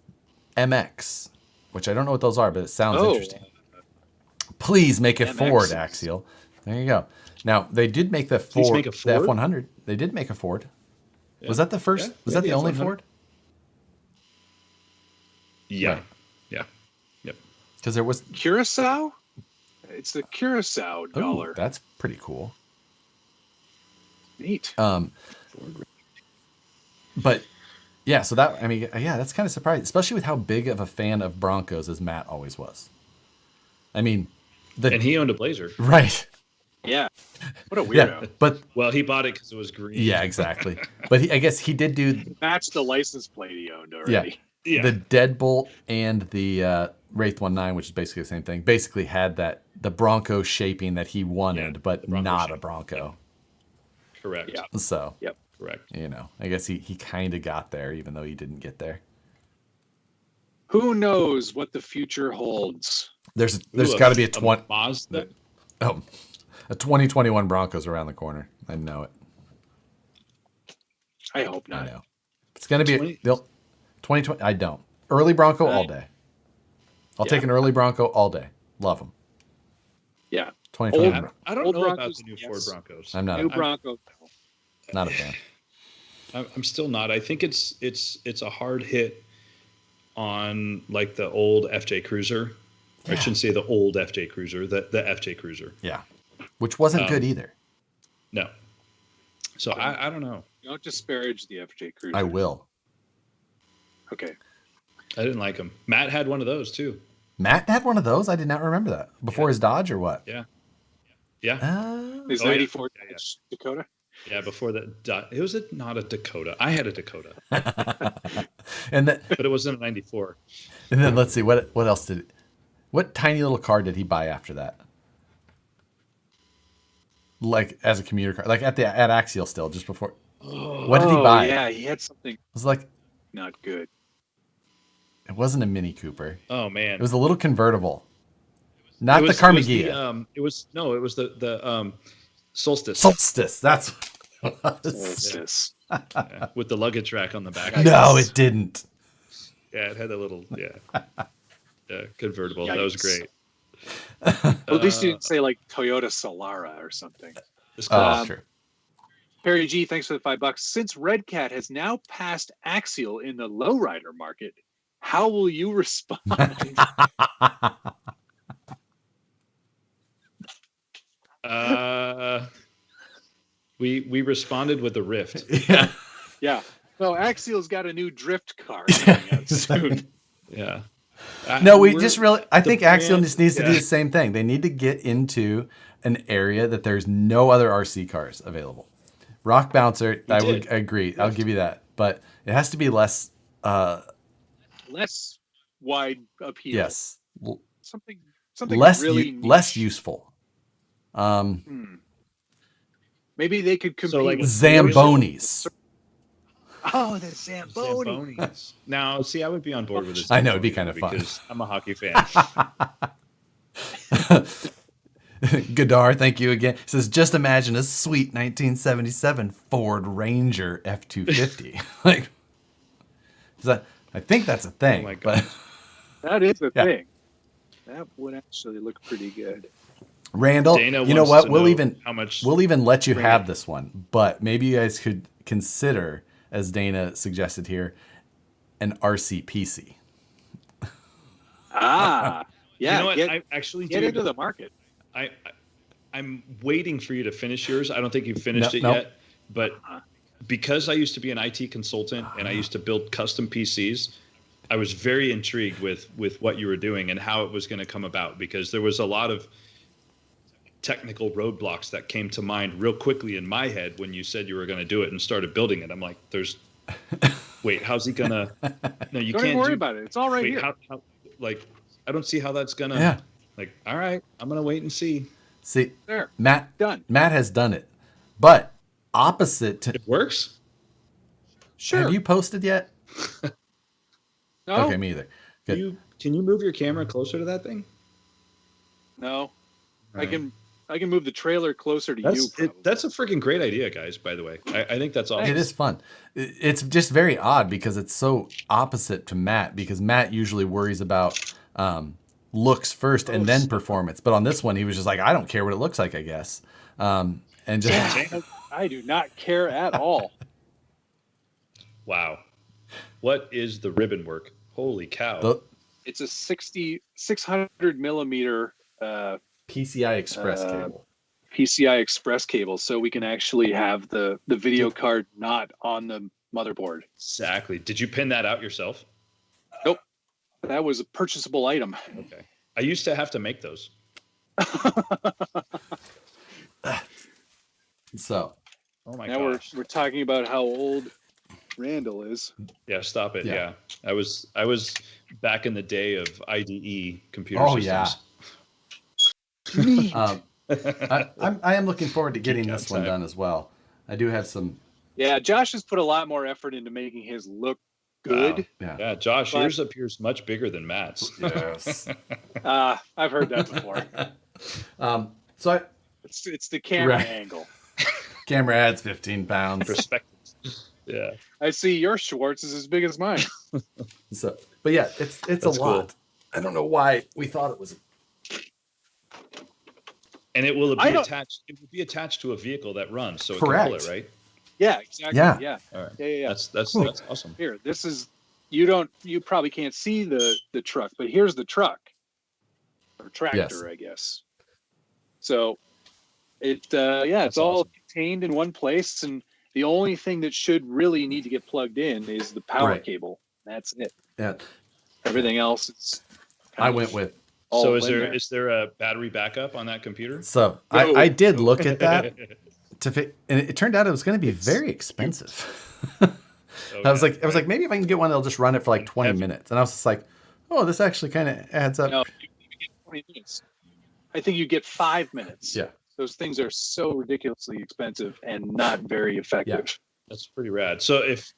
MX, which I don't know what those are, but it sounds interesting. Please make a MX. Ford, Axial. There you go. Now, they did make the Please Ford, make a the Ford? F100. They did make a Ford. Yeah. Was that the first? Yeah, Was yeah, that the the only F100. Ford? Yeah. Right. Yeah. Yep. Because there was. Curacao? It's the Curacao Ooh, dollar. that's pretty cool. Neat. But yeah, so that, I mean, yeah, that's kind of surprising, especially with how big of a fan of Broncos as Matt always was. I mean, And he owned a Blazer. right. Yeah. What a weirdo. Yeah, but well, he bought it because it was green. yeah, exactly. But I guess he did do Match the license plate he owned already. Yeah. the Deadbolt and the Wraith 19, which is basically the same thing. Basically had the Bronco shaping that he wanted, but not a Bronco. Correct. Yeah. So Yep. Correct. I guess he kind of got there, even though he didn't get there. Who knows what the future holds? There's got to be a Mazda. a 2021 Broncos around the corner. I know it. I hope I not. know. It's going to be 2020. I don't. Early Bronco all day. I'll take an early Bronco all day. Love them. Yeah. 2021. I don't Old know Broncos, about the new yes. Ford Broncos. I'm not. New Bronco. Not a fan. I'm still not. I think it's a hard hit on like the old FJ Cruiser. I shouldn't say the old FJ Cruiser, the FJ Cruiser. Yeah. Which wasn't good either. No. So I don't know. Don't disparage the FJ Cruiser. I will. Okay. I didn't like them. Matt had one of those too. Matt had one of those? I did not remember that. Before his Dodge or what? Yeah. Yeah. His Oh, yeah. 94 Yeah. Dakota. Yeah, before that. It was not a Dakota. I had a Dakota. And then But it wasn't a 94. and then let's see what else what tiny little car did he buy after that? Like as a commuter car, like at Axial still, just before. What did he buy? Yeah, he had something It was like not good. it wasn't a Mini Cooper. Oh man. It was a little convertible. Not the It was Carmagia. it was the Solstice. Solstice. That's what it was. What's this? Yeah, with the luggage rack on the back. No, it didn't. Yeah, it had a little convertible. That was Yikes. great. Well, at least you didn't say like Toyota Solara or something. It's Oh, close. sure. Perry G, thanks for the $5. Since Red Cat has now passed Axial in the lowrider market, how will you respond? We responded with the Rift. Yeah. Yeah. No, Axial's got a new drift car coming out soon. Yeah. No, I the think Axial brand- just needs to do yeah. the same thing. They need to get into an area that there's no other RC cars available. Rock Bouncer, I would agree. I'll give you that. But it has to be less. Less wide appeal. Yes. Something Less really less niche. useful. Maybe they could compete like with Zambonis. Oh, the Zamboni. Zambonis. Now, see, I would be on board with this. I know, it'd be kind of fun. Because I'm a hockey fan. Godar, thank you again. Says, just imagine a sweet 1977 Ford Ranger F250. Like, I think that's a thing. Oh my but That is a Yeah. thing. That would actually look pretty good. Randall, Dana you know wants what? to We'll know even how much let you Bring have it. this one, but maybe you guys could consider, as Dana suggested here, an RCPC. Ah, yeah. You know what? Get, I actually get do. into the market. I'm waiting for you to finish yours. I don't think you've finished it No. yet, but because I used to be an IT consultant and I used to build custom PCs, I was very intrigued with what you were doing and how it was going to come about, because there was a lot of technical roadblocks that came to mind real quickly in my head when you said you were going to do it and started building it. I'm like, wait, how's he gonna? No, you Don't can't even worry about it. It's all right Wait, here. how? Like, I don't see how that's gonna. Yeah. Like, all right, I'm gonna wait and see. See, There. Matt Done. has done it, but opposite to. It works. Sure. Have you posted yet? No. Okay, me either. Good. Can you move your camera closer to that thing? No. I Right. can move the trailer closer to you. Probably. That's a freaking great idea, guys. By the way, I think that's awesome. It is fun. It's just very odd because it's so opposite to Matt, because Matt usually worries about looks first and then performance. But on this one, he was just like, I don't care what it looks like, I guess. And just I do not care at all. Wow, what is the ribbon work? Holy cow! It's a 600 millimeter PCI Express cable. PCI Express cable, so we can actually have the video card not on the motherboard. Exactly. Did you pin that out yourself? Nope. That was a purchasable item. Okay. I used to have to make those. So, Oh my now gosh. we're talking about how old Randall is. Yeah, stop it. Yeah. Yeah. I was back in the day of IDE computer oh systems. Neat. I am looking forward to getting Geek out this one time. done as well. I do have some. Yeah, Josh has put a lot more effort into making his look good. Wow. Yeah. Yeah, Josh, But- yours appears much bigger than Matt's. Yes. I've heard that before. So It's the camera Right. angle. camera adds 15 pounds. Perspective. Yeah. I see your Schwartz is as big as mine. So, but yeah, it's That's a cool. lot. I don't know why we thought it was. And it will I be don't- attached. It will be attached to a vehicle that runs, so it Correct. can pull it, right? Yeah, exactly. Yeah. Yeah. All right. Yeah. That's Cool. that's awesome. Here, this is you probably can't see the truck, but here's the truck or tractor, Yes. I guess. So it's all awesome. contained in one place, and the only thing that should really need to get plugged in is the power Right. cable. That's it. Yeah. Everything else is. I went with. all So in is there a battery backup on that computer? So No. I did look at that to fit, and it turned out it was going to be very expensive. I was like, maybe if I can get one that'll just run it for like 20 Heavy. minutes. And I was just like, oh, this actually kind of adds up. No, you get 20 minutes. I think you get 5 minutes. Yeah. Those things are so ridiculously expensive and not very effective. That's pretty rad. So if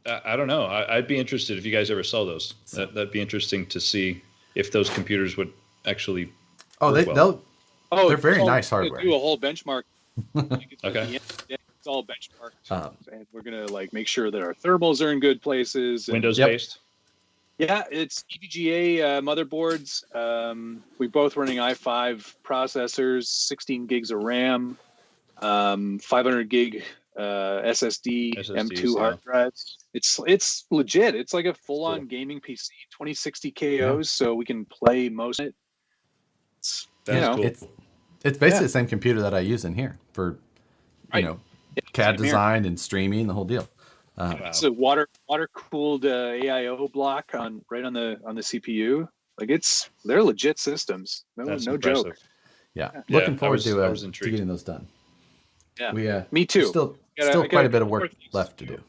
I don't know, I'd be interested if you guys ever sell those. That'd be interesting to see if those computers would actually. Oh, work well. they'll. Oh, They're very it's all- nice we're gonna hardware. Do a whole benchmark. Okay. It's all benchmarked, Um, and we're gonna like make sure that our thermals are in good places. And, Windows Yep. based. Yeah, it's EVGA motherboards. We both running i5 processors, 16 gigs of RAM, 500 gig SSD, SSDs, M2 yeah. hard drives. It's legit. It's like a full-on gaming PC, 2060 KOs, so we can play most of it. It's, That's cool. It's basically the same computer that I use in here for, Right. CAD same here. design and streaming, the whole deal. Wow. It's a water cooled AIO block right on the CPU. Like they're legit systems. No That's no impressive. joke. Yeah. Yeah, Looking forward I was to intrigued. getting those done. Yeah. We, Me too. Still I quite gotta a bit of do more work things. left to do.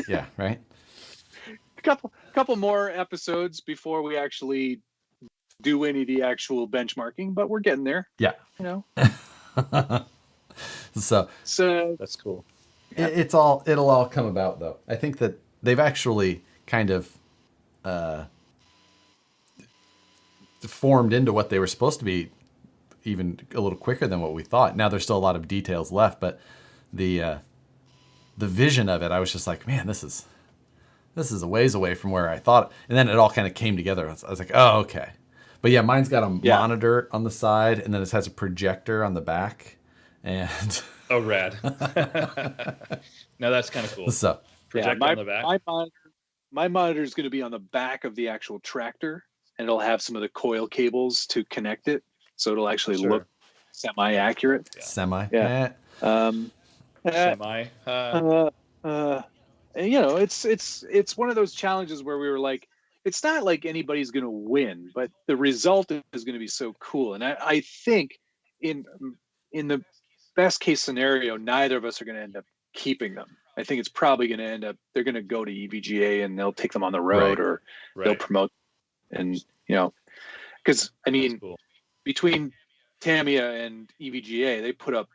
Yeah, right? Couple more episodes before we actually do any of the actual benchmarking, but we're getting there. Yeah. So So That's cool. it'll all come about though. I think that they've actually kind of formed into what they were supposed to be even a little quicker than what we thought. Now there's still a lot of details left, but the vision of it, I was just like, man, this is a ways away from where I thought. And then it all kind of came together. I was like, oh, okay. But yeah, mine's got a monitor on the side, and then it has a projector on the back. And Oh, rad. Now that's kind of cool. so Projector on the back. my monitor is going to be on the back of the actual tractor, and it'll have some of the coil cables to connect it, so it'll actually Sure. look semi-accurate. semi. Yeah. Semi. And, it's one of those challenges where we were like, it's not like anybody's going to win, but the result is going to be so cool. And I think in the best case scenario, neither of us are going to end up keeping them. I think it's probably going to end up, they're going to go to EVGA and they'll take them on the road, Right. or they'll Right. promote. And, because I mean, That's cool. between Tamiya and EVGA, they put up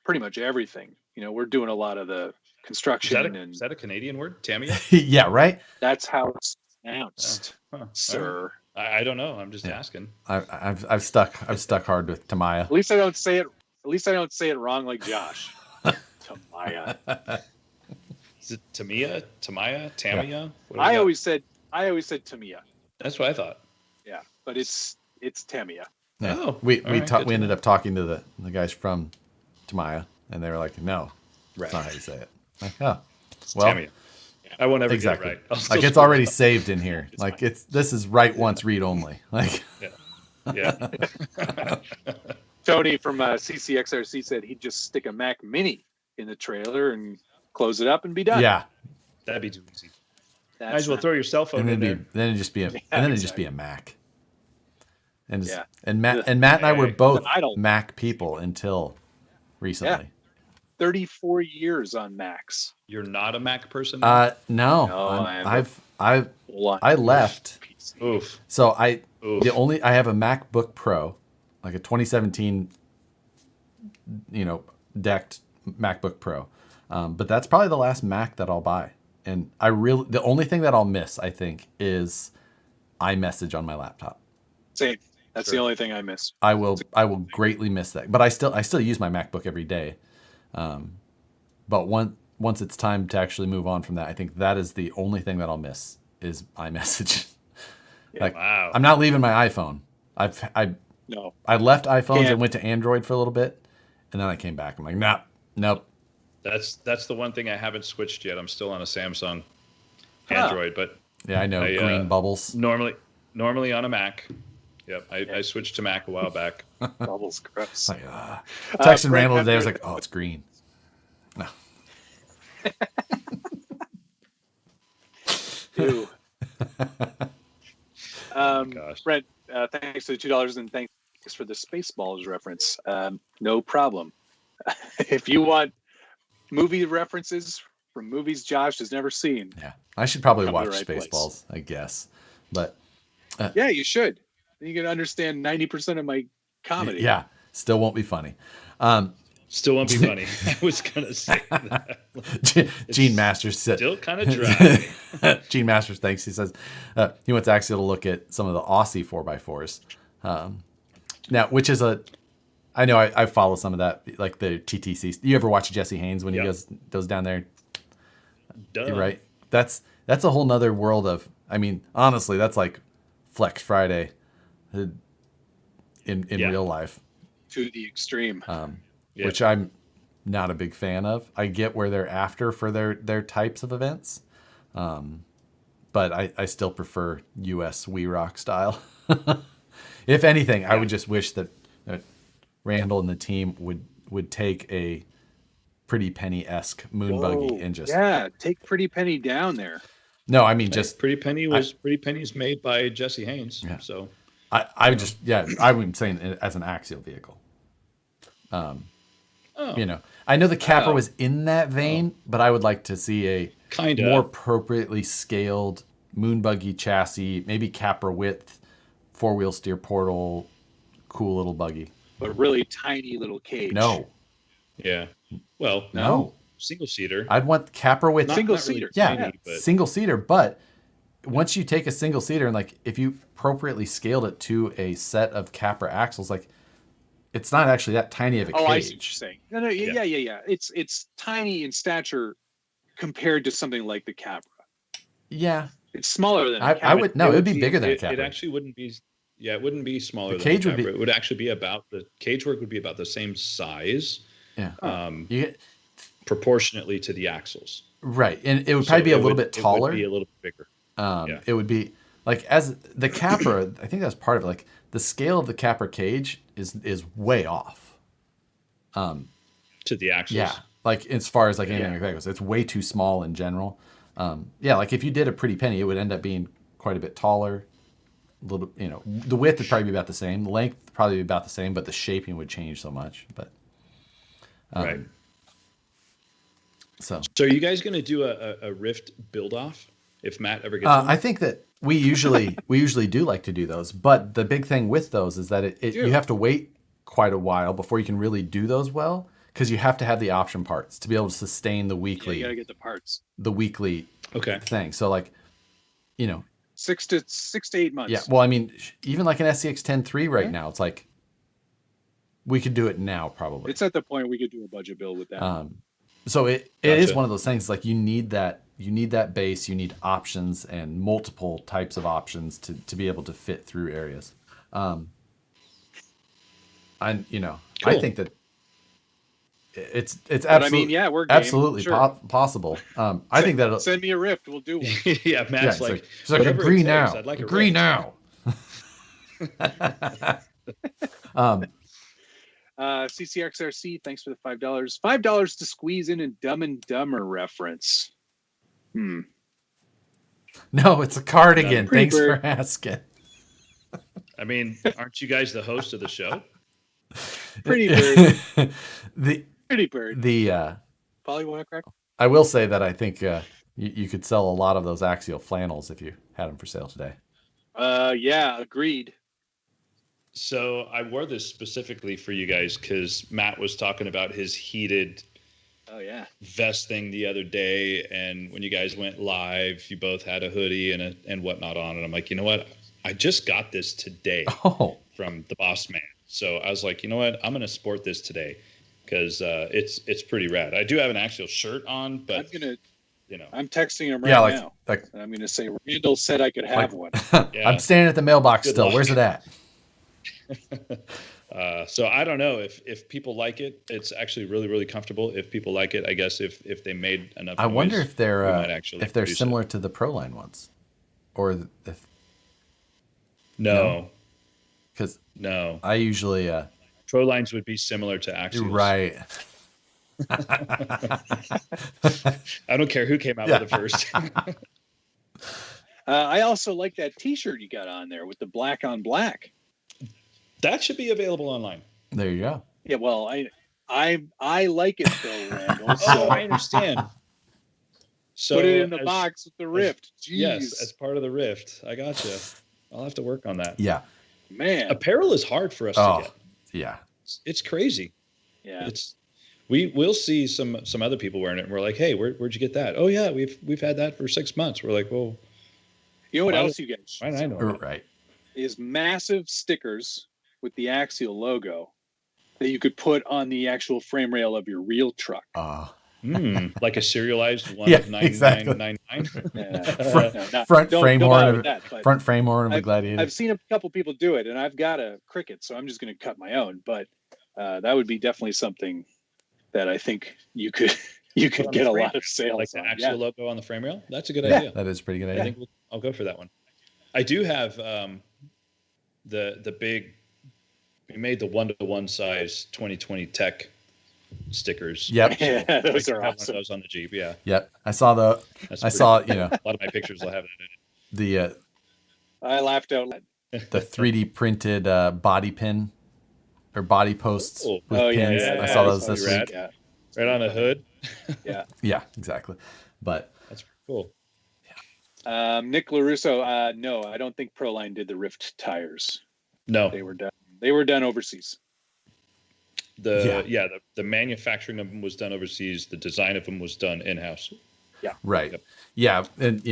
pretty much everything. We're doing a lot of the construction, Is that a Canadian word? Tamiya? Yeah, right. that's how it's pronounced, Huh. sir. I don't know. I'm just Yeah. asking. I've stuck hard with Tamiya. At least I don't say it wrong like Josh. Tamiya. Is it Tamiya? Tamiya? What do we I got? always said Tamiya. That's what I thought. Yeah, but it's Tamiya. Yeah. Oh, we all right, good we to ended know. up talking to the guys from Tamiya, and they were like, no, Right. that's not how you say it. Like, oh, It's well, Tamiya. I won't ever exactly. get it right. I'll still Like it's screw it already up. saved in here. It's Like fine. this is write once, read only. Like Yeah. Tony from CCXRC said he'd just stick a Mac Mini in the trailer and close it up and be done. yeah, That'd be too easy. That's Might as well not- throw your cell phone and in then there. then it'd just be a Mac. And Yeah. and Matt and I were Hey, both I don't- Mac people until recently. 34 years on Macs. You're not a Mac person now? No, I left. Oof. So I have a MacBook Pro, like a 2017, decked MacBook Pro. But that's probably the last Mac that I'll buy. And the only thing that I'll miss, I think, is iMessage on my laptop. Same. That's the only thing I miss. I will greatly miss that. But I still use my MacBook every day. But once it's time to actually move on from that, I think that is the only thing that I'll miss is iMessage. Yeah. Wow. I'm not leaving my iPhone. I left iPhones and went to Android for a little bit, and then I came back. I'm like, nope. That's the one thing I haven't switched yet. I'm still on a Samsung Android, but yeah, I know green bubbles. Normally on a Mac. Yep, I switched to Mac a while back. Bubbles, gross. Like, texting Randall today, I was like, oh, it's green. No. Ew. Gosh. Brent, thanks for the $2 and thanks for the Spaceballs reference. No problem. If you want movie references from movies Josh has never seen, yeah, I should probably watch right Spaceballs, I guess. But yeah, you should. You can understand 90% of my comedy. Yeah, still won't be funny. Still won't be funny. I was gonna say that. Gene Masters said, still kind of dry. Gene Masters thinks, he says he wants Axial to look at some of the Aussie 4x4s. Now, which is I know I follow some of that, like the TTC. You ever watch Jesse Haynes when he goes down there? Duh. You're right. That's a whole nother world of. I mean, honestly, that's like Flex Friday in real life. To the extreme. Which I'm not a big fan of. I get where they're after for their types of events, but I still prefer U.S. We Rock style. If anything, I would just wish that Randall and the team would take a Pretty Penny-esque moon buggy and just take Pretty Penny down there. No, I mean just Pretty Penny's made by Jesse Haynes. Yeah. So I would say it as an axial vehicle. I know the Capra was in that vein, but I would like to see a more appropriately scaled moon buggy chassis, maybe Capra width, 4-wheel steer portal, cool little buggy. But really tiny little cage. No. Yeah. Well, no. Single seater. I'd want Capra with single seater. Single seater, but once you take a single seater and like if you appropriately scaled it to a set of Capra axles, like it's not actually that tiny of a cage. Oh, I see what you're saying. No, yeah. It's tiny in stature compared to something like the Capra. Yeah. It's smaller than a Capra. It would be bigger than a Capra. It actually wouldn't be. Yeah, it wouldn't be smaller. The cage than a Capra. would be. It would actually be about the cage work would be about the same size. Yeah. Proportionately to the axles. Right, and it would probably be a little bit taller. It would be a little bit bigger. It would be like as the Capra. I think that's part of it. Like the scale of the Capra cage is way off. To the axles. Yeah, like as far as like anything like that goes, it's way too small in general. Like if you did a Pretty Penny, it would end up being quite a bit taller. A little, the width would probably be about the same. The length would probably be about the same, but the shaping would change so much. But right. So are you guys going to do a Ryft build off if Matt ever gets? I think that we usually do like to do those, but the big thing with those is that you have to wait quite a while before you can really do those well, because you have to have the option parts to be able to sustain the weekly. You gotta get the parts. The weekly thing. So like, 6 to 8 months. Yeah. Well, I mean, even like an SCX 10.3 right now, it's like we could do it now probably. It's at the point we could do a budget build with that. So it is one of those things like you need that base, you need options and multiple types of options to be able to fit through areas. Cool. I think that it's absolutely we're game. Absolutely possible. I think that send me a Ryft, we'll do one. Yeah, Matt's like agree now. I'd like agree now. CCXRC, thanks for the $5. $5 to squeeze in a Dumb and Dumber reference. No, it's a cardigan. Thanks for asking. I mean, aren't you guys the host of the show? Pretty bird. Pretty bird. The Polly want to crack? I will say that I think you could sell a lot of those Axial flannels if you had them for sale today. Yeah, agreed. So I wore this specifically for you guys because Matt was talking about his heated vest thing the other day, and when you guys went live, you both had a hoodie and whatnot on, and I'm like, you know what? I just got this today from the boss man. So I was like, you know what? I'm gonna sport this today because it's pretty rad. I do have an Axial shirt on, but I'm texting him now. And I'm gonna say Randall said I could have one. I'm standing at the mailbox still. Where's it at? So I don't know if people like it. It's actually really, really comfortable. If people like it, I guess if they made enough. I wonder noise, if they're similar to the Proline ones, or if because no, I usually Prolines would be similar to Axials. Right. I don't care who came out with it first. I also like that T-shirt you got on there with the black on black. That should be available online. There you go. Yeah, well, I like it though, Randall. So Oh, I understand. So put it in the box with the Ryft. Jeez. Yes, as part of the Ryft. I gotcha. I'll have to work on that. Yeah. Man, apparel is hard for us to get. Yeah. It's crazy. Yeah. We'll see some other people wearing it, and we're like, hey, where'd you get that? Oh yeah, we've had that for 6 months. We're like, well, you know what else you get? Why I know right. Is massive stickers with the Axial logo that you could put on the actual frame rail of your real truck. Like a serialized one of 9999. Front frame horn of a Gladiator. I've seen a couple people do it, and I've got a Cricket, so I'm just going to cut my own. But that would be definitely something that I think you could get a lot of sales. Like the on. Axial logo on the frame rail. That's a good idea. That is a pretty good idea. I think I'll go for that one. I do have the big. We made the 1-to-1 size 2020 tech stickers. Yep. Yeah, those are awesome. One of those on the Jeep. Yeah. Yep. I saw cool. a lot of my pictures will have that in it. I laughed out loud. The 3D printed body pin or body posts with pins. Yeah, I saw those this week. Yeah. Right on the hood. Yeah. Yeah, exactly. But that's cool. Yeah. Nick LaRusso, no, I don't think Proline did the Ryft tires. No. They were done overseas. The manufacturing of them was done overseas. The design of them was done in-house. Yeah. Right. Yep. Yeah, and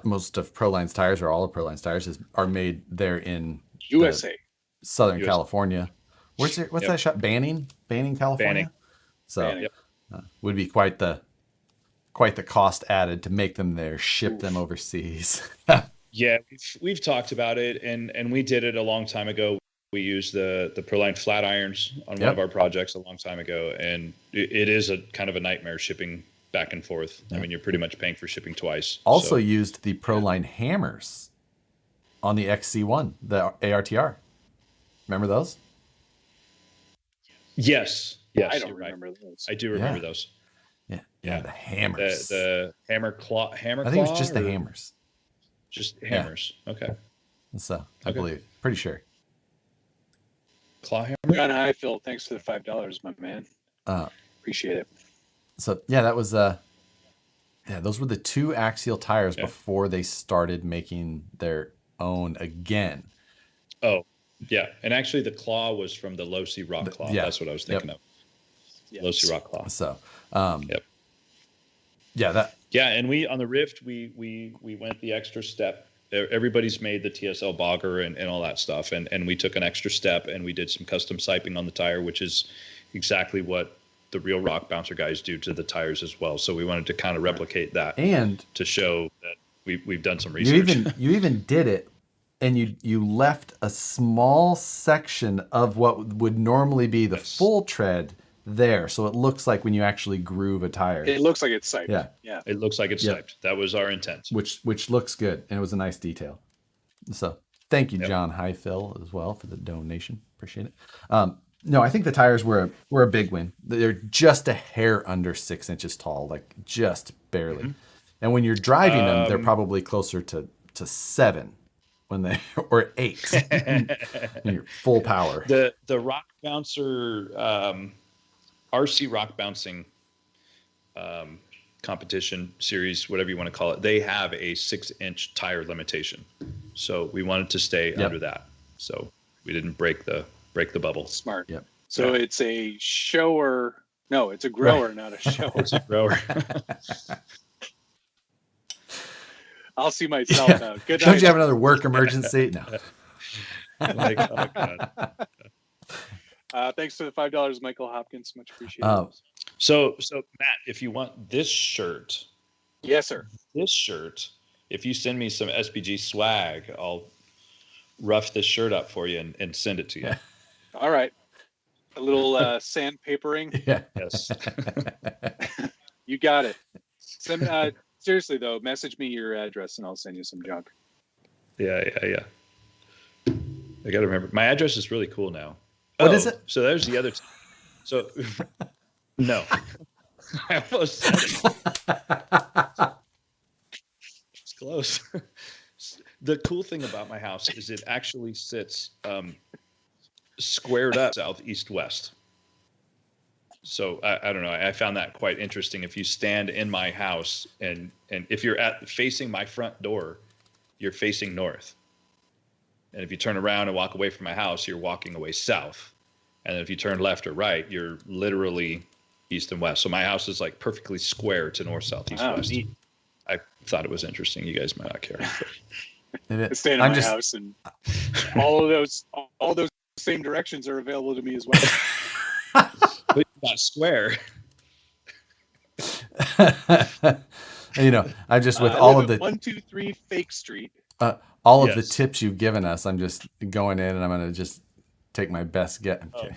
most of Proline's tires, or all of Proline's tires, are made there in USA, Southern California. What's that shop? Banning, California. Banning. So would be quite the cost added to make them there, ship them overseas. Yeah, we've talked about it, and we did it a long time ago. We used the Proline flat irons on one of our projects a long time ago, and it is a kind of a nightmare shipping back and forth. I mean, you're pretty much paying for shipping twice. Also used the Proline hammers on the XC1, the ARTR. Remember those? Yes. I don't remember those. I do remember those. Yeah, the hammers. The hammer claw. I think it was just the hammers. Just hammers. Yeah. Okay. So I believe, pretty sure. Claw hammer. John Highfield, thanks for the $5, my man. Appreciate it. So that was those were the two Axial tires before they started making their own again. Oh, yeah, and actually the claw was from the Low C Rock claw. That's what I was thinking of. Yes. Low C Rock claw. So, and we on the Ryft we went the extra step. Everybody's made the TSL bogger and all that stuff, and we took an extra step and we did some custom siping on the tire, which is exactly what the real rock bouncer guys do to the tires as well. So we wanted to kind of replicate that and to show that we've done some research. You even did it, and you left a small section of what would normally be the full tread there, so it looks like when you actually groove a tire, it looks like it's siped. Yeah. It looks like it's siped. That was our intent. Which looks good, and it was a nice detail. So thank you, John Highfill, as well for the donation. Appreciate it. No, I think the tires were a big win. They're just a hair under 6 inches tall, like just barely. Mm-hmm. And when you're driving them, they're probably closer to 7 when they or 8 when you're full power. The rock bouncer RC rock bouncing competition series, whatever you want to call it, they have a 6-inch tire limitation. So we wanted to stay under that. So we didn't break the bubble. Smart. Yep. So it's a shower. No, it's a grower, not a shower. It's a grower. I'll see myself out. Good night. Don't you have another work emergency? No. Like, oh God. Thanks for the $5, Michael Hopkins. Much appreciated. So Matt, if you want this shirt, yes, sir. This shirt, if you send me some SBG swag, I'll rough this shirt up for you and send it to you. All right. A little sandpapering. Yeah. Yes. You got it. Seriously though, message me your address and I'll send you some junk. Yeah. I got to remember. My address is really cool now. What is it? So there's the other. So no, I almost said it. It's close. The cool thing about my house is it actually sits squared up south, east, west. So I don't know. I found that quite interesting. If you stand in my house and if you're facing my front door, you're facing north. And if you turn around and walk away from my house, you're walking away south. And if you turn left or right, you're literally east and west. So my house is like perfectly square to north, south, east, west. Neat. I thought it was interesting. You guys might not care. I stay in my house, and all those same directions are available to me as well. But not square. I just with I all live of the at 123 Fake Street. all of the tips you've given us, I'm just going in and I'm going to just take my best guess. Okay.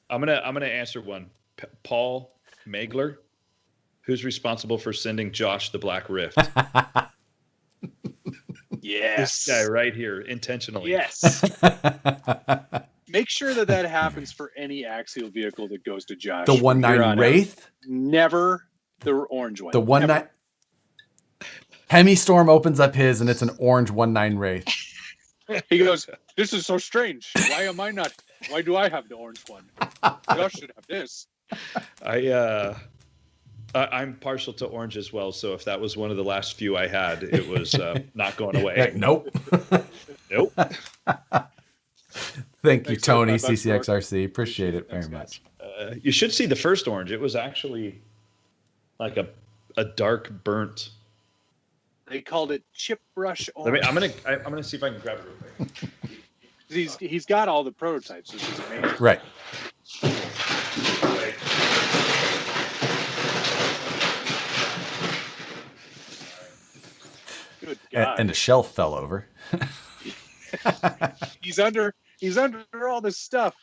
I'm gonna answer one. Paul Magler, who's responsible for sending Josh the Black Rift? Yes. This guy right here, intentionally. Yes. Make sure that happens for any Axial vehicle that goes to Josh. The 1.9 Wraith? Never the orange one. The 1.9 Hemistorm opens up his and it's an orange 1.9 Wraith. He goes, "This is so strange. Why do I have the orange one? Josh should have this." I'm partial to orange as well, so if that was one of the last few I had, it was not going away. Nope. Nope. Thank you, Tony, CCXRC. Appreciate it very much. You should see the first orange. It was actually like a dark burnt. They called it chip brush orange. I'm gonna see if I can grab it real quick. He's got all the prototypes, which is amazing. Right. Good God. And the shelf fell over. He's under all this stuff.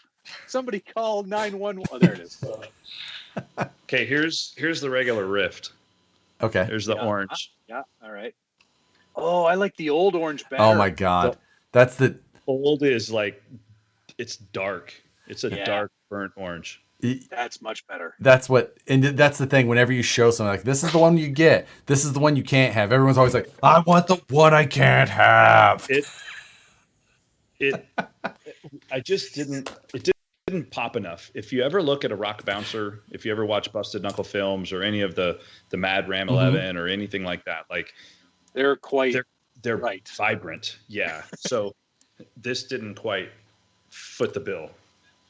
Somebody call 911. Oh, there it is. Okay, here's the regular Rift. Okay. There's the orange. Yeah, all right. Oh, I like the old orange better. Oh my God. That's the old is like, it's dark. It's a dark burnt orange. That's much better. That's the thing. Whenever you show something like this is the one you get, this is the one you can't have. Everyone's always like, I want the one I can't have. I just didn't. It didn't pop enough. If you ever look at a rock bouncer, if you ever watch Busted Knuckle films or any of the Mad Ram 11 or anything like that, like they're right. Vibrant. Yeah. So this didn't quite foot the bill.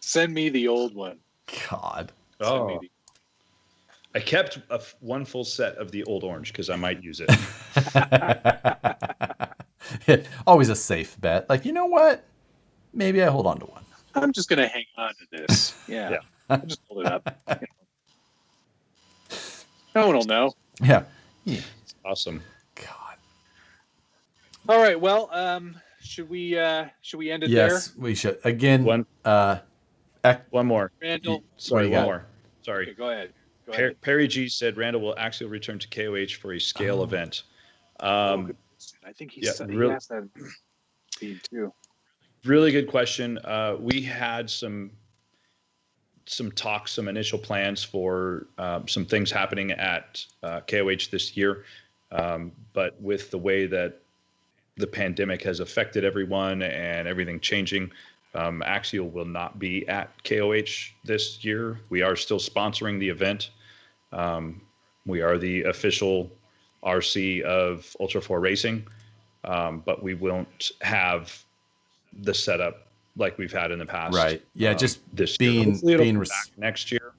Send me the old one. God. Oh. I kept one full set of the old orange because I might use it. Always a safe bet. Like, you know what? Maybe I hold on to one. I'm just going to hang on to this. Yeah. I'll just hold it up. No one will know. Yeah. Awesome. God. All right. Well, should we end it there? Yes, we should. Again, one more. Randall. Sorry, one more. Sorry. Okay, go ahead. Perry G said Randall will actually return to KOH for a scale event. I think he asked that feed too. Really good question. We had some talks, some initial plans for some things happening at KOH this year. But with the way that the pandemic has affected everyone and everything changing, Axial will not be at KOH this year. We are still sponsoring the event. We are the official RC of Ultra 4 Racing, but we won't have the setup like we've had in the past. Right. Yeah, just this being year. Hopefully it'll being come res- back next year.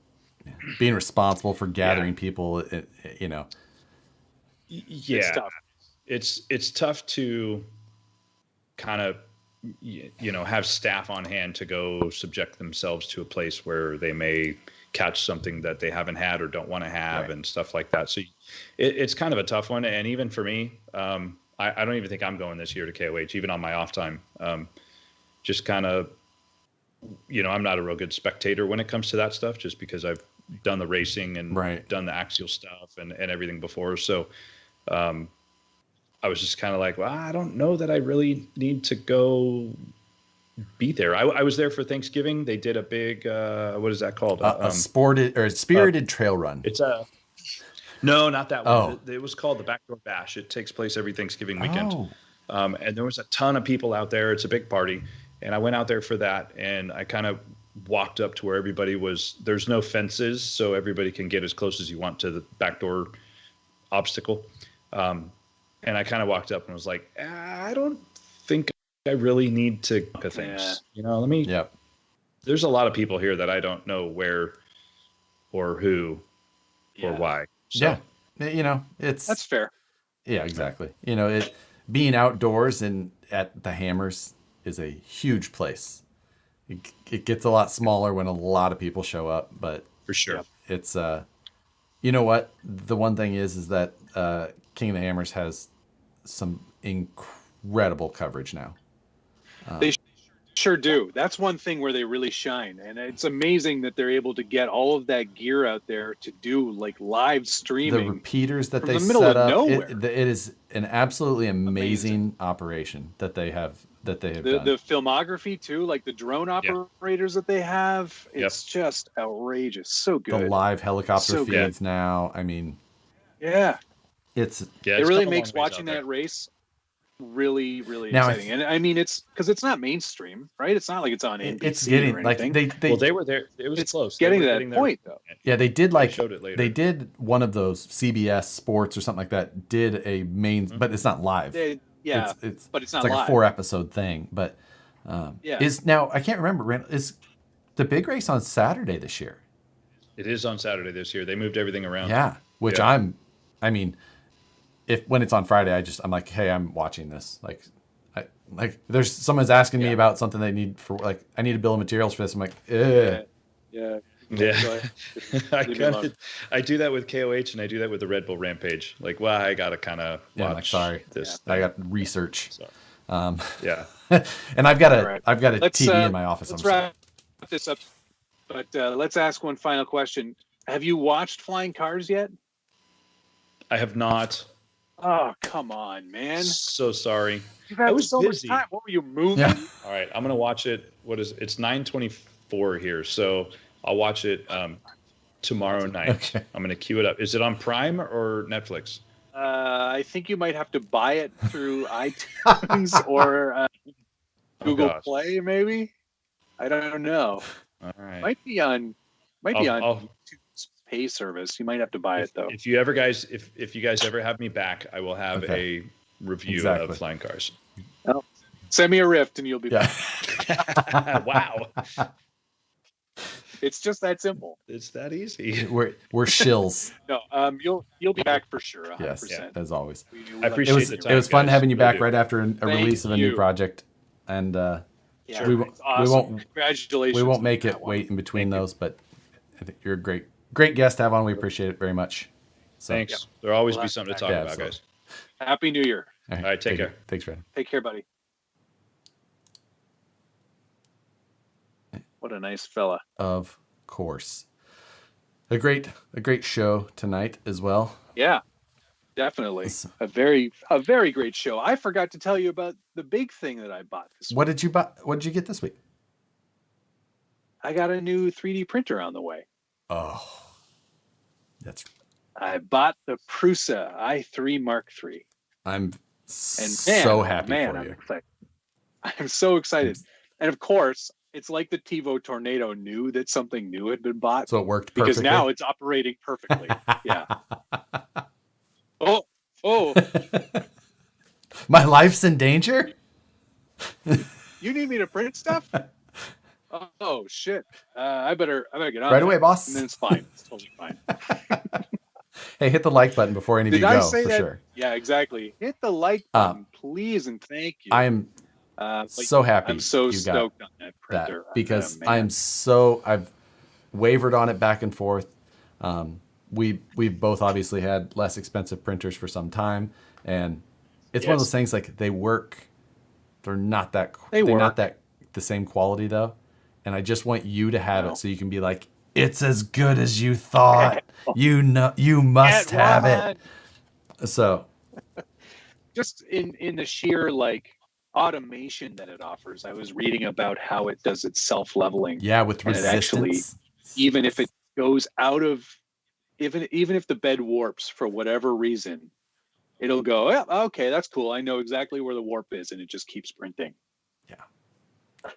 being responsible for gathering people, you know. Yeah, It's tough. It's tough to kind of have staff on hand to go subject themselves to a place where they may catch something that they haven't had or don't want to have, Right. and stuff like that. So it's kind of a tough one. And even for me, I don't even think I'm going this year to KOH, even on my off time. Just kind of, I'm not a real good spectator when it comes to that stuff, just because I've done the racing and Right. done the Axial stuff and everything before. So I was just kind of like, well, I don't know that I really need to go be there. I was there for Thanksgiving. They did a big, what is that called? A spirited trail run. It's no, not that one. Oh. It was called the Backdoor Bash. It takes place every Thanksgiving weekend. Oh. And there was a ton of people out there. It's a big party. And I went out there for that, and I kind of walked up to where everybody was. There's no fences, so everybody can get as close as you want to the backdoor obstacle. And I kind of walked up and was like, I don't think I really need to go things. Let me. Yep. There's a lot of people here that I don't know where or who or why. So, yeah. That's fair. Yeah, exactly. Being outdoors and at the Hammers is a huge place. It gets a lot smaller when a lot of people show up, but for sure. It's you know what? The one thing is that King of the Hammers has some incredible coverage now. They sure do. That's one thing where they really shine, and it's amazing that they're able to get all of that gear out there to do like live streaming. The repeaters that from they the middle set of up, nowhere. it is an absolutely amazing operation that they have done. The filmography too, like the drone operators that they have, it's just outrageous. So good. The live helicopter So feeds good. now. I mean, yeah, it really makes watching that race really, really exciting. And I mean, it's because it's not mainstream, right? It's not like it's on NBC. It's getting or like anything. they were there. It was close. Getting to that point though. Yeah, they did like showed it later. They did one of those CBS Sports or something like that. Did a main, but it's not live. It's but it's not like live. a 4-episode thing. But is now I can't remember. Randall, is the big race on Saturday this year? It is on Saturday this year. They moved everything around. Yeah, which I mean, when it's on Friday, I'm like, hey, I'm watching this. Like there's someone's asking me about something they need for I need a bill of materials for this. I'm like, Yeah. I do that with KOH and I do that with the Red Bull Rampage. Like, well, I gotta kind of watch. I'm like, sorry, this. I got research. So, and I've got a TV in my office. Let's wrap this up. But let's ask one final question. Have you watched Flying Cars yet? I have not. Oh, come on, man. So sorry. You've had I was so busy. much time. What were you moving? Yeah. All right, I'm gonna watch it. It's 9:24 here, so I'll watch it tomorrow night. Okay. I'm gonna queue it up. Is it on Prime or Netflix? I think you might have to buy it through iTunes or Google Play, maybe. I don't know. All right. Might be on I'll pay service. You might have to buy it though. If you guys ever have me back, I will have a review of Flying Cars. Oh, send me a Rift and you'll be back. Wow. It's just that simple. It's that easy. We're shills. No, you'll be back for sure. 100%. Yes, as always. I appreciate the time. It was fun guys. having you back Really right after a release of a new project, and awesome. we won't Congratulations. We won't make it wait in between those, but I think you're a great guest to have on. We appreciate it very much. So, Thanks. There'll always be something to talk about, absolutely. guys. Happy New Year. All right, take care. Thanks, Randall. Take care, buddy. What a nice fella. Of course. A great show tonight as well. Yeah, definitely. A very great show. I forgot to tell you about the big thing that I bought this week. What did you buy? What did you get this week? I got a new 3D printer on the way. Oh, I bought the Prusa i3 Mark III. I'm so happy for you. I'm excited. I'm so excited. And of course, it's like the TiVo Tornado knew that something new had been bought. So it worked perfectly. Because now it's operating perfectly. Yeah. Oh. My life's in danger? You need me to print stuff? Oh shit. I better get on right away, boss. And then it's fine. It's totally fine. Hey, hit the like button before any of you go, for sure. Yeah, exactly. Hit the like button, please, and thank you. I am so happy. I'm so stoked on that printer because I've wavered on it back and forth. We've both obviously had less expensive printers for some time, and it's one of those things like they work. They're not that the same quality though, and I just want you to have it so you can be like, it's as good as you thought. You must have it. So, just in the sheer like automation that it offers, I was reading about how it does its self-leveling. Yeah, with resistance. It actually, even if it goes out of, even if the bed warps for whatever reason, it'll go, yeah, okay, that's cool. I know exactly where the warp is, and it just keeps printing. Yeah.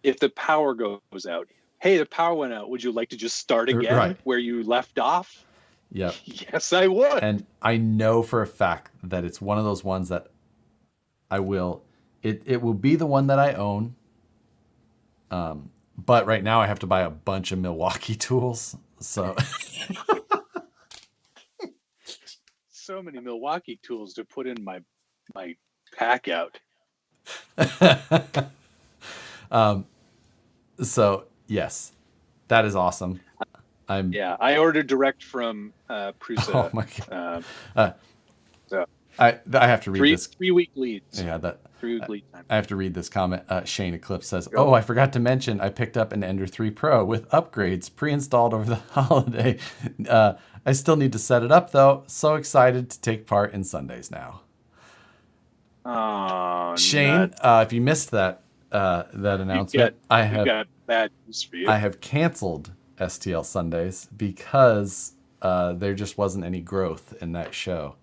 If the power goes out, hey, the power went out. Would you like to just start again where you left off? Yeah. Yes, I would. And I know for a fact that it's one of those ones that I will. It will be the one that I own. But right now I have to buy a bunch of Milwaukee tools. So. So many Milwaukee tools to put in my pack out. So yes, that is awesome. I ordered direct from Prusa. Oh my god. So I have to read this 3-week leads. Yeah, 3-week lead time. I have to read this comment. Shane Eclipse says, "Oh, I forgot to mention I picked up an Ender 3 Pro with upgrades pre-installed over the holiday. I still need to set it up though. So excited to take part in Sundays now." Oh, Shane, if you missed that announcement, I've got bad news for you. I have canceled STL Sundays because there just wasn't any growth in that show,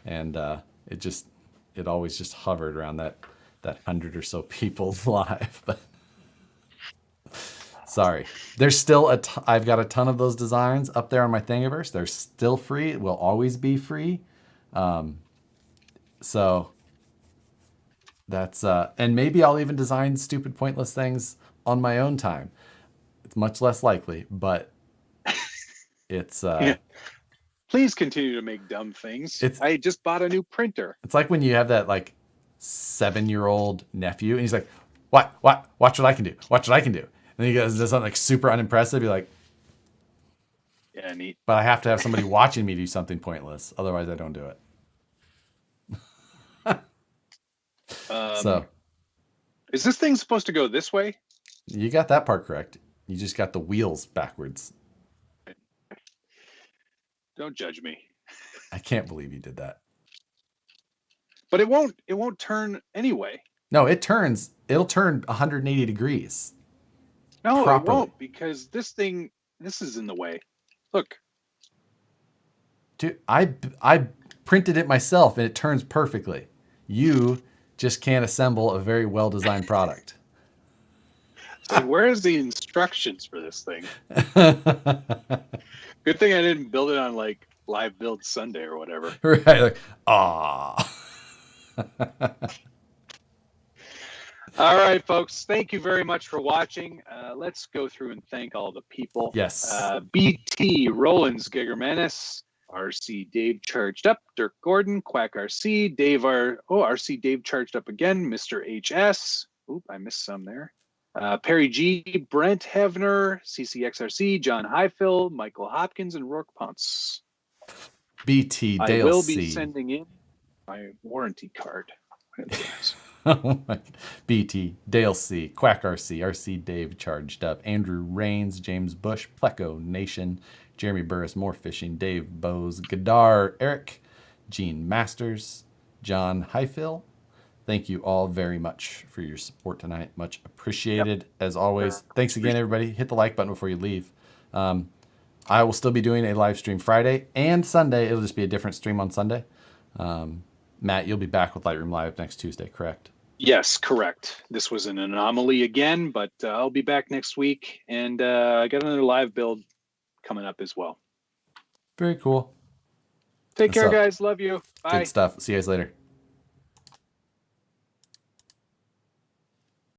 and it always just hovered around that 100 or so people live. But sorry, there's still I've got a ton of those designs up there on my Thingiverse. They're still free. It will always be free. So that's and maybe I'll even design stupid, pointless things on my own time. It's much less likely, but it's Please continue to make dumb things. I just bought a new printer. It's like when you have that like 7-year-old nephew and he's like, watch what I can do. Watch what I can do. And he does something like super unimpressive. You're like, yeah, neat. But I have to have somebody watching me do something pointless. Otherwise I don't do it. So is this thing supposed to go this way? You got that part correct. You just got the wheels backwards. Don't judge me. I can't believe you did that. But it won't turn anyway. No, it'll turn 180 degrees. No, properly. It won't, because this is in the way. Look. Dude, I printed it myself and it turns perfectly. You just can't assemble a very well-designed product. So where's the instructions for this thing? Good thing I didn't build it on like Live Build Sunday or whatever. Right, like, All right, folks. Thank you very much for watching. Let's go through and thank all the people. Yes. BT, Rollins, Gigermanis, RC Dave charged up, Dirk Gordon, Quack RC, RC Dave charged up again, Mr. HS. Oop, I missed some there. Perry G, Brent Hevner, CCXRC, John Highfill, Michael Hopkins, and Rourke Ponce. BT Dale C. I will be sending in my warranty card. Oh my. BT Dale C, Quack RC, RC Dave charged up, Andrew Rains, James Bush, Pleco Nation, Jeremy Burris, More Fishing, Dave Bose, Gadar, Eric, Gene Masters, John Highfill. Thank you all very much for your support tonight. Much appreciated, as always. Thanks again, everybody. Hit the like button before you leave. I will still be doing a live stream Friday and Sunday. It'll just be a different stream on Sunday. Matt, you'll be back with Lightroom Live next Tuesday, correct? Yes, correct. This was an anomaly again, but I'll be back next week, and I got another live build coming up as well. Very cool. Take What's care, up? guys. Love you. Bye. Good stuff. See you guys later.